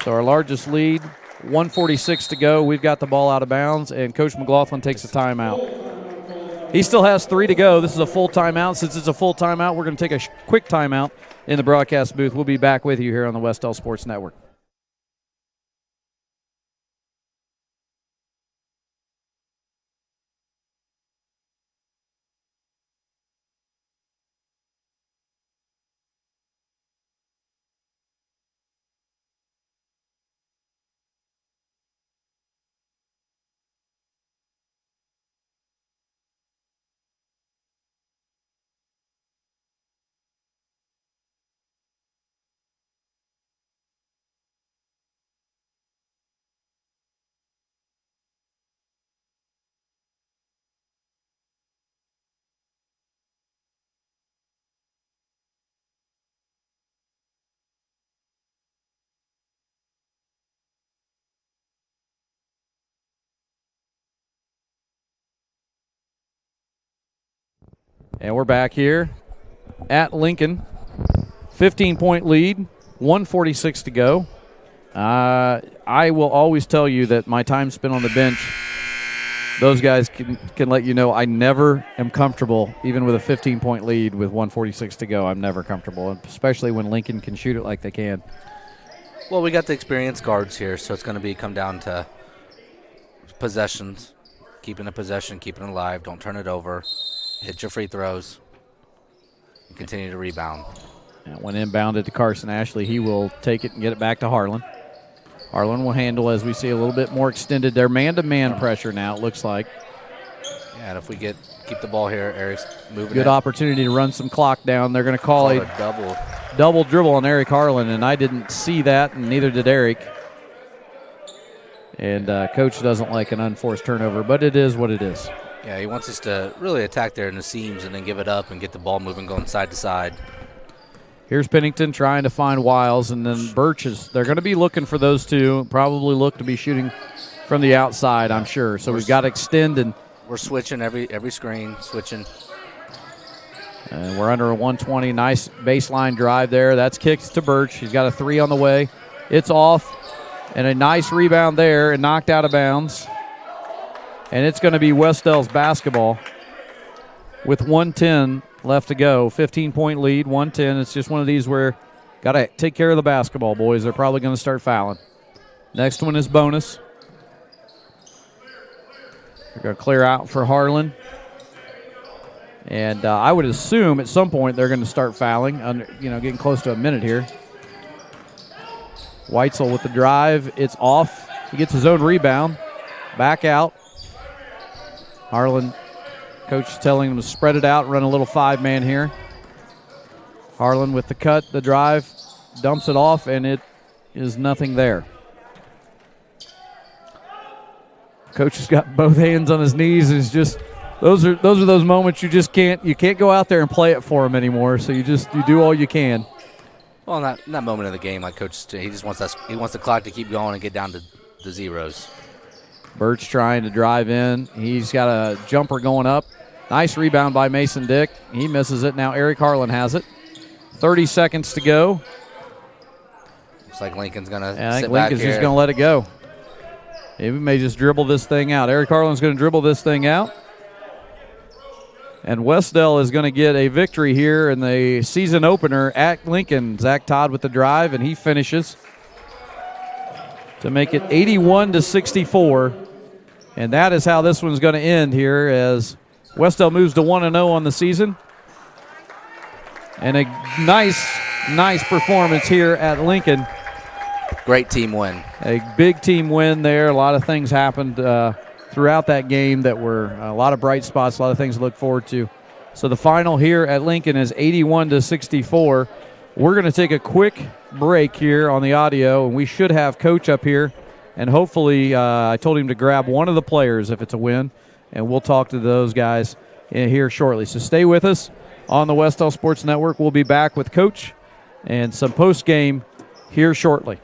So our largest lead, 1:46 to go. We've got the ball out of bounds, and Coach McLaughlin takes a timeout. He still has 3 to go. This is a full timeout. Since it's a full timeout, we're going to take a quick timeout in the broadcast booth. We'll be back with you here on the Wes-Del Sports Network. And we're back here at Lincoln. 15-point lead, 1:46 to go. I will always tell you that my time spent on the bench, those guys can let you know I never am comfortable, even with a 15-point lead with 1:46 to go. I'm never comfortable, especially when Lincoln can shoot it like they can. Well, we got the experienced guards here, so it's going to come down to possessions, keeping a possession, keeping it alive, don't turn it over. Hit your free throws and continue to rebound. And when inbounded to Carson Ashley, he will take it and get it back to Harlan. Harlan will handle, as we see, a little bit more extended. They're man-to-man pressure now, it looks like. Yeah, and if we keep the ball here, Eric's moving. Good opportunity to run some clock down. They're going to call a double dribble on Eric Harlan, and I didn't see that, and neither did Eric. And Coach doesn't like an unforced turnover, but it is what it is. Yeah, he wants us to really attack there in the seams and then give it up and get the ball moving, going side to side. Here's Pennington trying to find Wiles, and then Birches. They're going to be looking for those two. Probably look to be shooting from the outside, I'm sure. So we've got to extend. And we're switching every screen, switching. And we're under a 120. Nice baseline drive there. That's kicked to Birch. He's got a 3 on the way. It's off, and a nice rebound there and knocked out of bounds. And it's going to be Wes-Del's basketball with 1:10 left to go. 15-point lead, 1:10. It's just one of these where got to take care of the basketball, boys. They're probably going to start fouling. Next one is bonus. They're going to clear out for Harlan. And I would assume at some point they're going to start fouling, getting close to a minute here. Weitzel with the drive. It's off. He gets his own rebound. Back out. Harlan, coach is telling him to spread it out, run a little 5-man here. Harlan with the cut, the drive, dumps it off, and it is nothing there. Coach has got both hands on his knees, and it's just those are those moments you can't go out there and play it for him anymore. So you do all you can. Well, in that moment of the game, like Coach, he just wants the clock to keep going and get down to the zeros. Birch trying to drive in. He's got a jumper going up. Nice rebound by Mason Dick. He misses it. Now Eric Harlan has it. 30 seconds to go. Looks like Lincoln's going to I think Lincoln's just going to let it go. He may just dribble this thing out. Eric Harlan's going to dribble this thing out. And Wes-Del is going to get a victory here in the season opener at Lincoln. Zach Todd with the drive, and he finishes to make it 81-64. And that is how this one's going to end here as Wes-Del moves to 1-0 on the season. And a nice performance here at Lincoln. Great team win. A big team win there. A lot of things happened throughout that game that were a lot of bright spots, a lot of things to look forward to. So the final here at Lincoln is 81-64. We're going to take a quick break here on the audio, and we should have Coach up here. And hopefully, I told him to grab one of the players if it's a win, and we'll talk to those guys here shortly. So stay with us on the Wes-Del Sports Network. We'll be back with Coach and some post-game here shortly.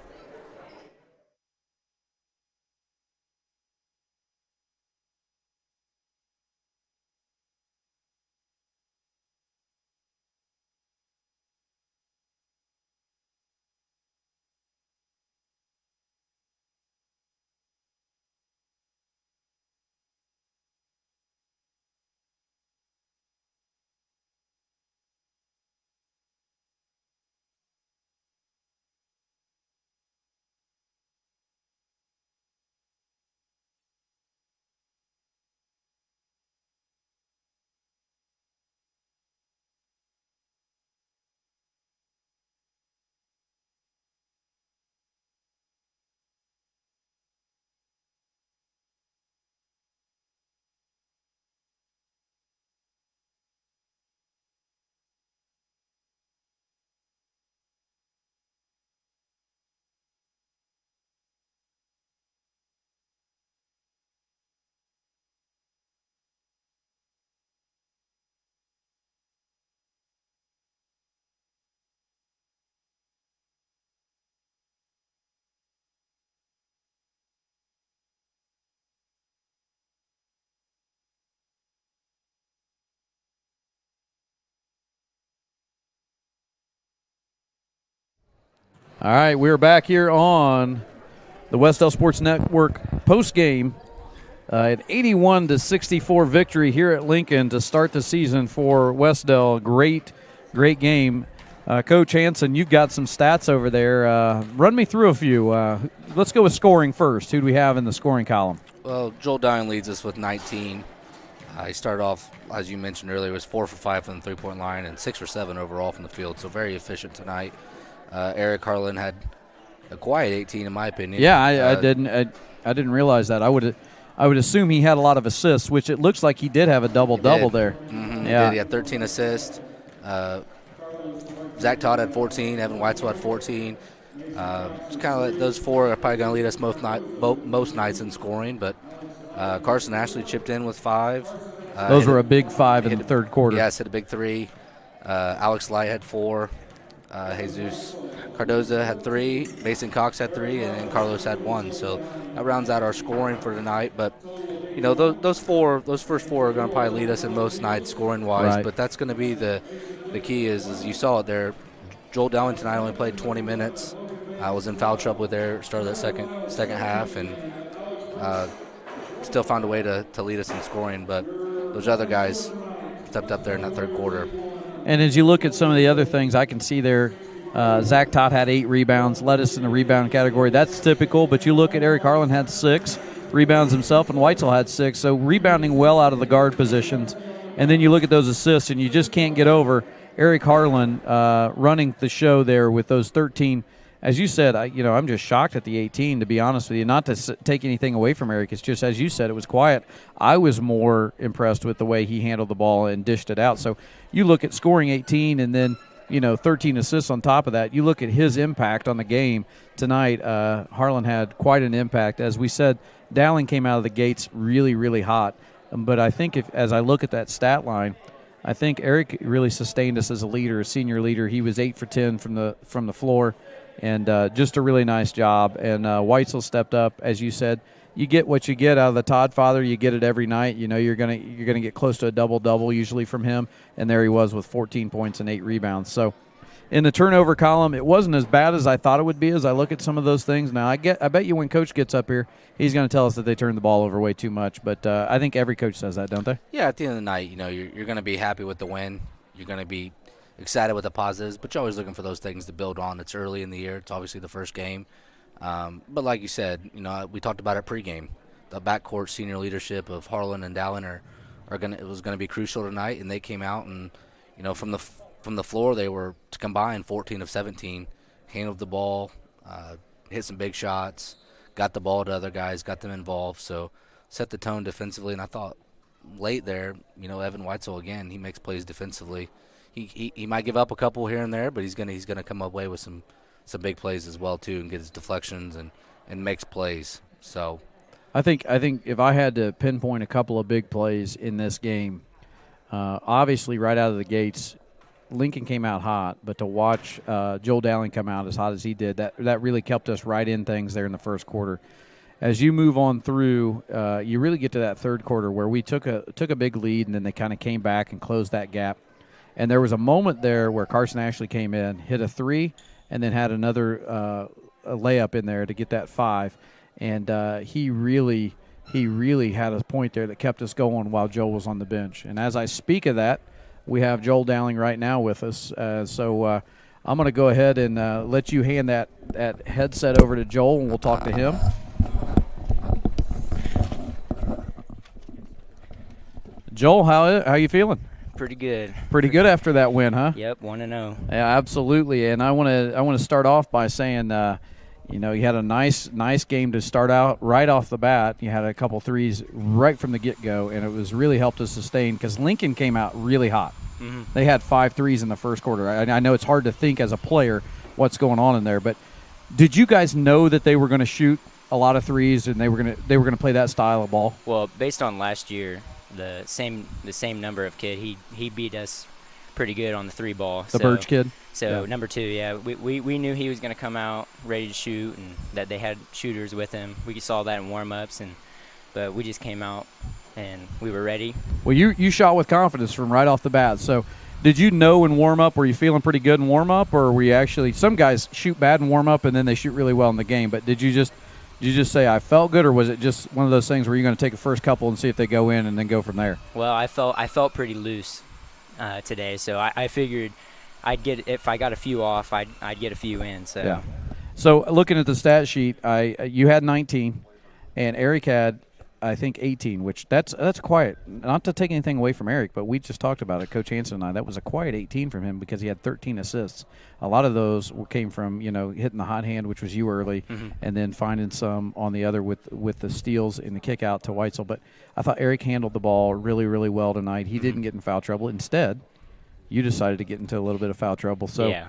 All right, we're back here on the Wes-Del Sports Network post-game. An 81-64 victory here at Lincoln to start the season for Wes-Del. Great game. Coach Hanson, you've got some stats over there. Run me through a few. Let's go with scoring first. Who do we have in the scoring column? Well, Joel Downing leads us with 19. He started off, as you mentioned earlier, was 4 for 5 from the three-point line and 6 for 7 overall from the field, so very efficient tonight. Eric Harlan had a quiet 18, in my opinion. Yeah, I didn't realize that. I would assume he had a lot of assists, which it looks like he did have a double-double there. Mm-hmm, yeah, he had 13 assists. Zach Todd had 14. Evan Weitzel had 14. Just kind of like those four are probably going to lead us most nights in scoring, but Carson Ashley chipped in with 5. Those were a big 5 in the third quarter. Yes, hit a big 3. Alex Light had 4. Jesus Cardoza had 3, Mason Cox had 3, and then Carlos had 1. So that rounds out our scoring for tonight. But you know, those first 4 are going to probably lead us in most nights scoring wise. Right. But that's going to be the key. Is you saw it there. Joel Dowling tonight only played 20 minutes. I was in foul trouble there. Started that second half and still found a way to lead us in scoring. But those other guys stepped up there in that third quarter. And as you look at some of the other things, I can see there, Zach Todd had 8 rebounds, led us in the rebound category. That's typical, but you look at Eric Harlan had 6. rebounds himself, and Weitzel had 6. So rebounding well out of the guard positions. And then you look at those assists, and you just can't get over Eric Harlan running the show there with those 13. As you said, I'm just shocked at the 18, to be honest with you. Not to take anything away from Eric. It's just, as you said, it was quiet. I was more impressed with the way he handled the ball and dished it out. So you look at scoring 18 and then, 13 assists on top of that. You look at his impact on the game tonight. Harlan had quite an impact. As we said, Dowling came out of the gates really, really hot. But I think as I look at that stat line, I think Eric really sustained us as a leader, a senior leader. He was 8 for 10 from the floor. And just a really nice job. And Weitzel stepped up, as you said. You get what you get out of the Todd father. You get it every night. You're gonna get close to a double-double usually from him. And there he was with 14 points and 8 rebounds. So in the turnover column, it wasn't as bad as I thought it would be as I look at some of those things. Now, I bet you when Coach gets up here, he's going to tell us that they turned the ball over way too much. But I think every coach says that, don't they? Yeah, at the end of the night, you're going to be happy with the win. You're going to be excited with the positives, but you're always looking for those things to build on. It's early in the year. It's obviously the first game. But like you said, we talked about it pregame. The backcourt senior leadership of Harlan and Dowling was going to be crucial tonight, and they came out and, from the floor they were to combine 14 of 17, handled the ball, hit some big shots, got the ball to other guys, got them involved, so set the tone defensively. And I thought late there, Evan Weitzel again, he makes plays defensively. He might give up a couple here and there, but he's gonna come away with some big plays as well too, and get his deflections and makes plays. So I think if I had to pinpoint a couple of big plays in this game, obviously right out of the gates, Lincoln came out hot, but to watch Joel Dowling come out as hot as he did, that really kept us right in things there in the first quarter. As you move on through, you really get to that third quarter where we took a big lead, and then they kind of came back and closed that gap. And there was a moment there where Carson Ashley came in, hit a 3, and then had another a layup in there to get that 5. And he really had a point there that kept us going while Joel was on the bench. And as I speak of that, we have Joel Dowling right now with us. So I'm going to go ahead and let you hand that headset over to Joel, and we'll talk to him. Joel, how you feeling? Pretty good. Pretty good after that win, huh? Yep, 1-0. Yeah, absolutely. And I want to start off by saying, you had a nice game to start out right off the bat. You had a couple threes right from the get-go, and it was really helped us sustain because Lincoln came out really hot. Mm-hmm. They had 5 threes in the first quarter. I know it's hard to think as a player what's going on in there, but did you guys know that they were going to shoot a lot of threes and they were going to play that style of ball? Well, based on last year, the same number of kid, he beat us pretty good on the 3 ball. The Birch kid? So, yeah. Number 2, yeah. We knew he was going to come out ready to shoot and that they had shooters with him. We saw that in warm-ups, but we just came out and we were ready. Well, you shot with confidence from right off the bat. So did you know in warm-up, were you feeling pretty good in warm-up, or were you actually – some guys shoot bad in warm-up and then they shoot really well in the game, but did you just say I felt good, or was it just one of those things where you're going to take the first couple and see if they go in and then go from there? Well, I felt pretty loose today, so I figured – if I got a few off, I'd get a few in. So yeah. So looking at the stat sheet, you had 19, and Eric had I think 18, which that's quiet. Not to take anything away from Eric, but we just talked about it, Coach Hanson and I. That was a quiet 18 from him because he had 13 assists. A lot of those came from hitting the hot hand, which was you early, and then finding some on the other with the steals in the kick out to Weitzel. But I thought Eric handled the ball really, really well tonight. He didn't get in foul trouble. Instead, you decided to get into a little bit of foul trouble. So, yeah.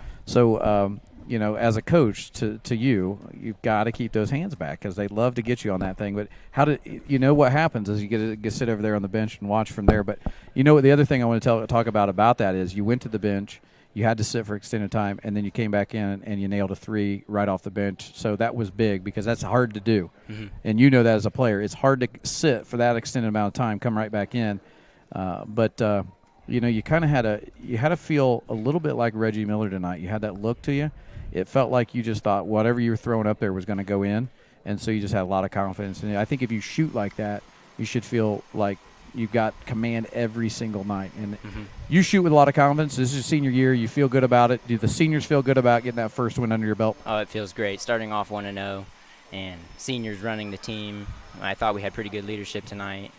As a coach, to you've got to keep those hands back because they love to get you on that thing. But what happens is you get to sit over there on the bench and watch from there. But the other thing I want to talk about that is you went to the bench, you had to sit for extended time, and then you came back in and you nailed a 3 right off the bench. So that was big because that's hard to do. Mm-hmm. And you know that as a player. It's hard to sit for that extended amount of time, come right back in. You kind of had to feel a little bit like Reggie Miller tonight. You had that look to you. It felt like you just thought whatever you were throwing up there was going to go in, and so you just had a lot of confidence. And I think if you shoot like that, you should feel like you've got command every single night. And you shoot with a lot of confidence. This is your senior year. You feel good about it. Do the seniors feel good about getting that first win under your belt? Oh, it feels great. Starting off 1-0, and seniors running the team I thought we had pretty good leadership tonight.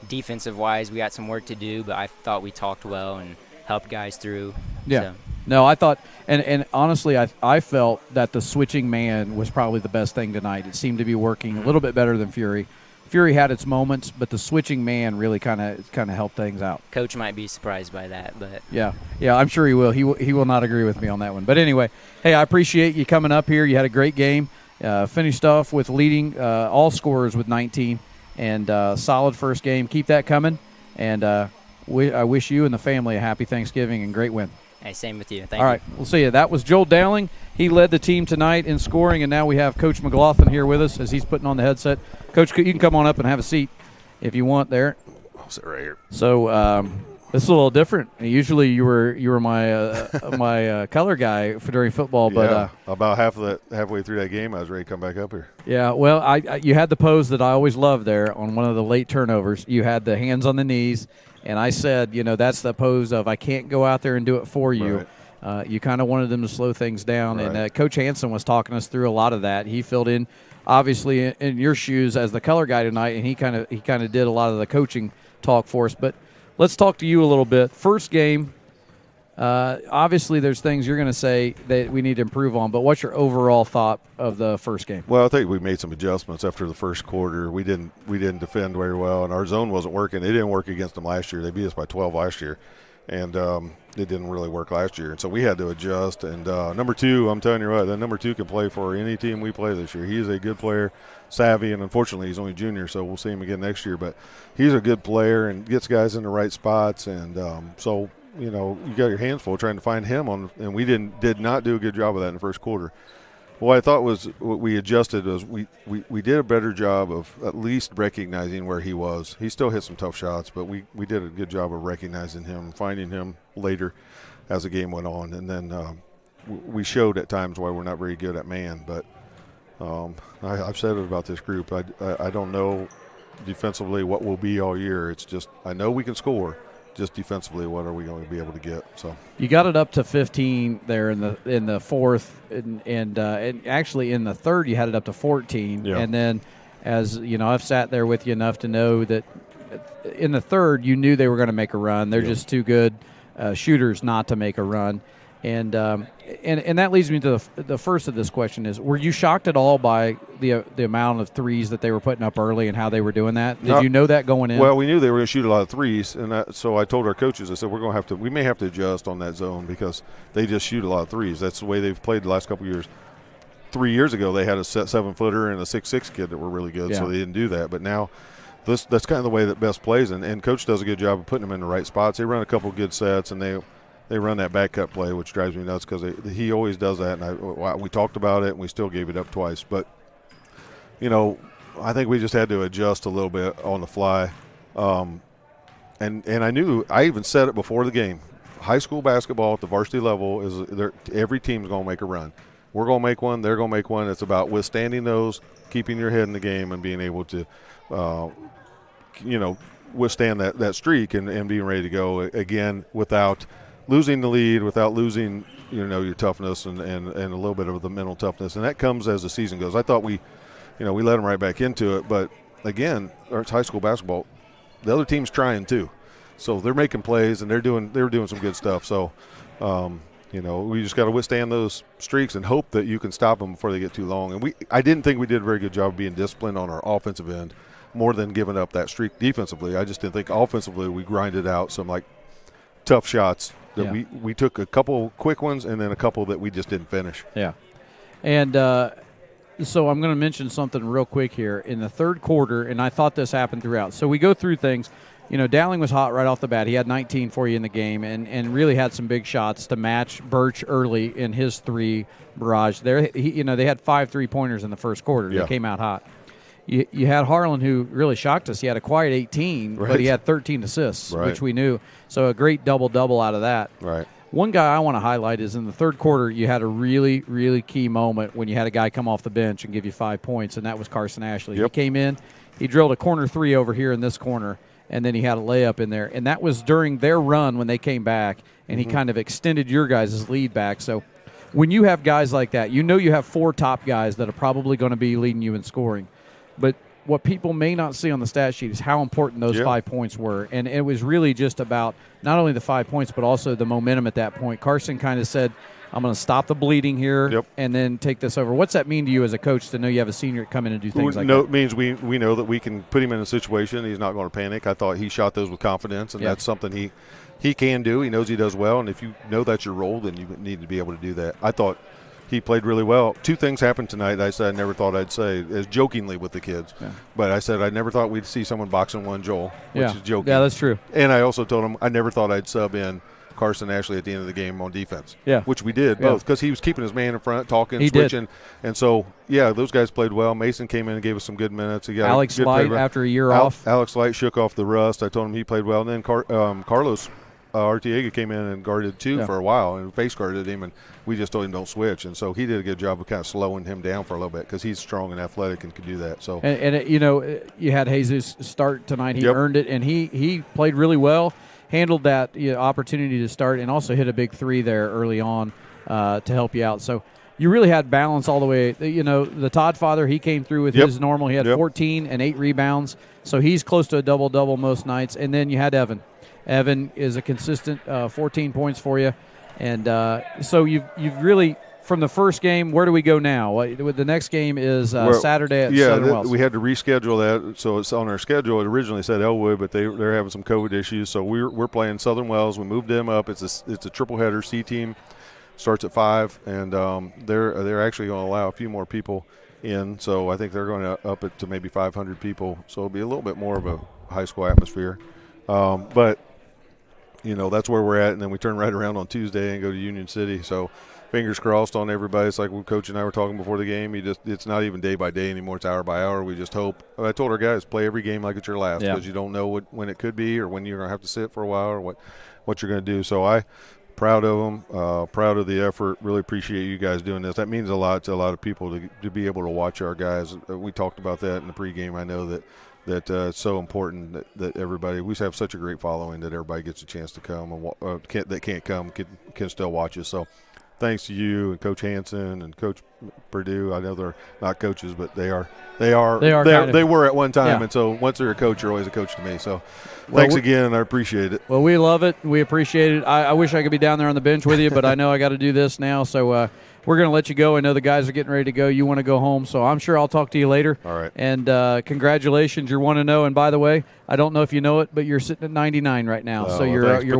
Defensive-wise, we got some work to do, but I thought we talked well and helped guys through. Yeah. So. No, I thought, and honestly, I felt that the switching man was probably the best thing tonight. It seemed to be working a little bit better than Fury. Fury had its moments, but the switching man really kind of helped things out. Coach might be surprised by that, but yeah, I'm sure he will. He will not agree with me on that one. But anyway, hey, I appreciate you coming up here. You had a great game. Finished off with leading all scorers with 19, and solid first game. Keep that coming, and I wish you and the family a happy Thanksgiving and great win. Hey, same with you. Thank you. All right, we'll see you. That was Joel Dowling. He led the team tonight in scoring, and now we have Coach McLaughlin here with us as he's putting on the headset. Coach, you can come on up and have a seat if you want there. I'll sit right here. So this is a little different. Usually you were my my color guy during football, but about halfway through that game, I was ready to come back up here. Yeah, well, you had the pose that I always love there on one of the late turnovers. You had the hands on the knees. And I said, that's the pose of I can't go out there and do it for you. Right. You kind of wanted them to slow things down. Right. And Coach Hanson was talking us through a lot of that. He filled in, obviously, in your shoes as the color guy tonight, and he kind of did a lot of the coaching talk for us. But let's talk to you a little bit. First game, obviously there's things you're going to say that we need to improve on, but what's your overall thought of the first game? Well, I think we made some adjustments after the first quarter. We didn't defend very well, and our zone wasn't working. It didn't work against them last year. They beat us by 12 last year, and it didn't really work last year. And so we had to adjust. And number 2, I'm telling you what, that number 2 can play for any team we play this year. He is a good player, savvy, and unfortunately he's only junior, so we'll see him again next year. But he's a good player and gets guys in the right spots, and so – you got your hands full trying to find him and we did not do a good job of that in the first quarter. What I thought was what we adjusted was we did a better job of at least recognizing where he was. He still hit some tough shots, but we did a good job of recognizing him, finding him later as the game went on. And then we showed at times why we're not very good at man. But I've said it about this group. I don't know defensively what we'll be all year. It's just I know we can score. Just defensively, what are we going to be able to get? So you got it up to 15 there in the fourth, and actually in the third you had it up to 14. Yeah. And then, as you know, I've sat there with you enough to know that in the third you knew they were going to make a run. They're just too good shooters not to make a run. And that leads me to the first of this question is, were you shocked at all by the amount of threes that they were putting up early and how they were doing that? Did you know that going in? Well, we knew they were going to shoot a lot of threes, and so I told our coaches, I said, we may have to adjust on that zone because they just shoot a lot of threes. That's the way they've played the last couple of years. 3 years ago, they had a 7-footer and a 6'6" kid that were really good, so they didn't do that. But now that's kind of the way that Best plays, and Coach does a good job of putting them in the right spots. They run a couple good sets, and they run that back cut play, which drives me nuts because he always does that. And we talked about it, and we still gave it up twice. But, I think we just had to adjust a little bit on the fly. And I even said it before the game. High school basketball at the varsity level is every team's going to make a run. We're going to make one. They're going to make one. It's about withstanding those, keeping your head in the game, and being able to, withstand that streak and being ready to go again without – losing the lead, without losing, your toughness and a little bit of the mental toughness, and that comes as the season goes. I thought we let them right back into it, but again, it's high school basketball. The other team's trying too, so they're making plays and they're doing some good stuff. So, we just got to withstand those streaks and hope that you can stop them before they get too long. And I didn't think we did a very good job of being disciplined on our offensive end, more than giving up that streak defensively. I just didn't think offensively we grinded out some tough shots. We took a couple quick ones and then a couple that we just didn't finish. Yeah. And so I'm going to mention something real quick here. In the third quarter, and I thought this happened throughout. So we go through things. Dowling was hot right off the bat. He had 19 for you in the game and really had some big shots to match Birch early in his 3 barrage. They had 5 3-pointers in the first quarter. Yeah. They came out hot. You had Harlan, who really shocked us. He had a quiet 18, right, but he had 13 assists, right, which we knew. So a great double-double out of that. Right. One guy I want to highlight is in the third quarter, you had a really, really key moment when you had a guy come off the bench and give you 5 points, and that was Carson Ashley. Yep. He came in, he drilled a corner 3 over here in this corner, and then he had a layup in there. And that was during their run when they came back, and he kind of extended your guys' lead back. So when you have guys like that, you have 4 top guys that are probably going to be leading you in scoring. but what people may not see on the stat sheet is how important those 5 points were. And it was really just about not only the 5 points, but also the momentum at that point. Carson kind of said, I'm going to stop the bleeding here and then take this over. What's that mean to you as a coach to know you have a senior come in and do things like that? It means we know that we can put him in a situation. He's not going to panic. I thought he shot those with confidence, and that's something he can do. He knows he does well, and if you know that's your role, then you need to be able to do that. I thought he played really well. 2 things happened tonight that I said I never thought I'd say, as jokingly with the kids. Yeah. But I said I never thought we'd see someone boxing one Joel, which is joking. Yeah, that's true. And I also told him I never thought I'd sub in Carson Ashley at the end of the game on defense, which we did both, because he was keeping his man in front, talking, switching. And so, those guys played well. Mason came in and gave us some good minutes. He got Alex Light after a year off. Alex Light shook off the rust. I told him he played well. And then Carlos Artiega came in and guarded too for a while and face guarded him, and we just told him don't switch. And so he did a good job of kind of slowing him down for a little bit because he's strong and athletic and can do that. So you had Jesus start tonight. He earned it, and he played really well. Handled that opportunity to start and also hit a big 3 there early on to help you out. So you really had balance all the way. The Todd father, he came through with his normal. He had 14 and 8 rebounds, so he's close to a double-double most nights. And then you had Evan. Evan is a consistent 14 points for you. And so you've really – from the first game, where do we go now? The next game is Saturday at Southern Wells. We had to reschedule that, so it's on our schedule. It originally said Elwood, but they're having some COVID issues, so we're playing Southern Wells. We moved them up. It's a triple header. C team starts at 5, and they're actually going to allow a few more people in. So I think they're going to up it to maybe 500 people. So it'll be a little bit more of a high school atmosphere, but that's where we're at. And then we turn right around on Tuesday and go to Union City. So fingers crossed on everybody. It's like Coach and I were talking before the game. It's not even day by day anymore. It's hour by hour. We just hope. I told our guys, play every game like it's your last, because you don't know when it could be or when you're going to have to sit for a while or what you're going to do. So I proud of them, proud of the effort. Really appreciate you guys doing this. That means a lot to a lot of people to be able to watch our guys. We talked about that in the pregame. I know that it's so important that everybody – we have such a great following that everybody gets a chance to come and that can't come can still watch us. So thanks to you and Coach Hanson and Coach Purdue. I know they're not coaches, but they were at one time, and so once they're a coach, you're always a coach to me. So thanks again, and I appreciate it. Well, we love it. We appreciate it. I wish I could be down there on the bench with you, but I know I got to do this now, so we're going to let you go. I know the guys are getting ready to go. You want to go home, so I'm sure I'll talk to you later. All right. And congratulations. You're 1-0. And by the way, I don't know if you know it, but you're sitting at 99 right now. So you're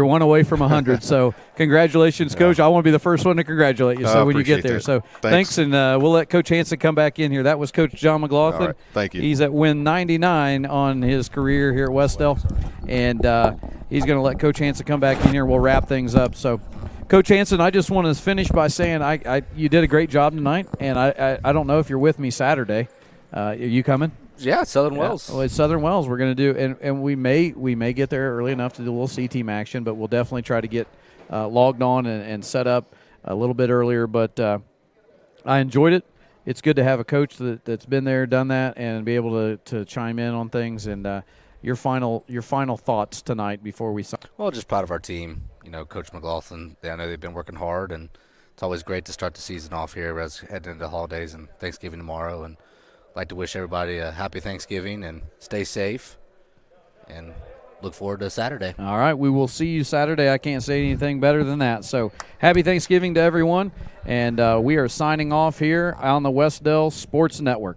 one away from 100. So congratulations, Coach. I want to be the first one to congratulate you. So when you get there, so thanks, and we'll let Coach Hanson come back in here. That was Coach John McLaughlin. All right. Thank you. He's at win 99 on his career here at Wes-Del, and he's going to let Coach Hanson come back in here. We'll wrap things up. So, Coach Hanson, I just want to finish by saying you did a great job tonight, and I don't know if you're with me Saturday. Are you coming? Yeah, Southern Wells. Well, it's Southern Wells we're going to do, and we may get there early enough to do a little C-team action, but we'll definitely try to get logged on and set up a little bit earlier. But I enjoyed it. It's good to have a coach that's been there, done that, and be able to chime in on things. And your final thoughts tonight before we sign. Well, just proud of our team. Coach McLaughlin, I know they've been working hard, and it's always great to start the season off here as heading into the holidays and Thanksgiving tomorrow. And I'd like to wish everybody a happy Thanksgiving and stay safe, and look forward to Saturday. All right, we will see you Saturday. I can't say anything better than that. So happy Thanksgiving to everyone, and we are signing off here on the Wes-Del Sports Network.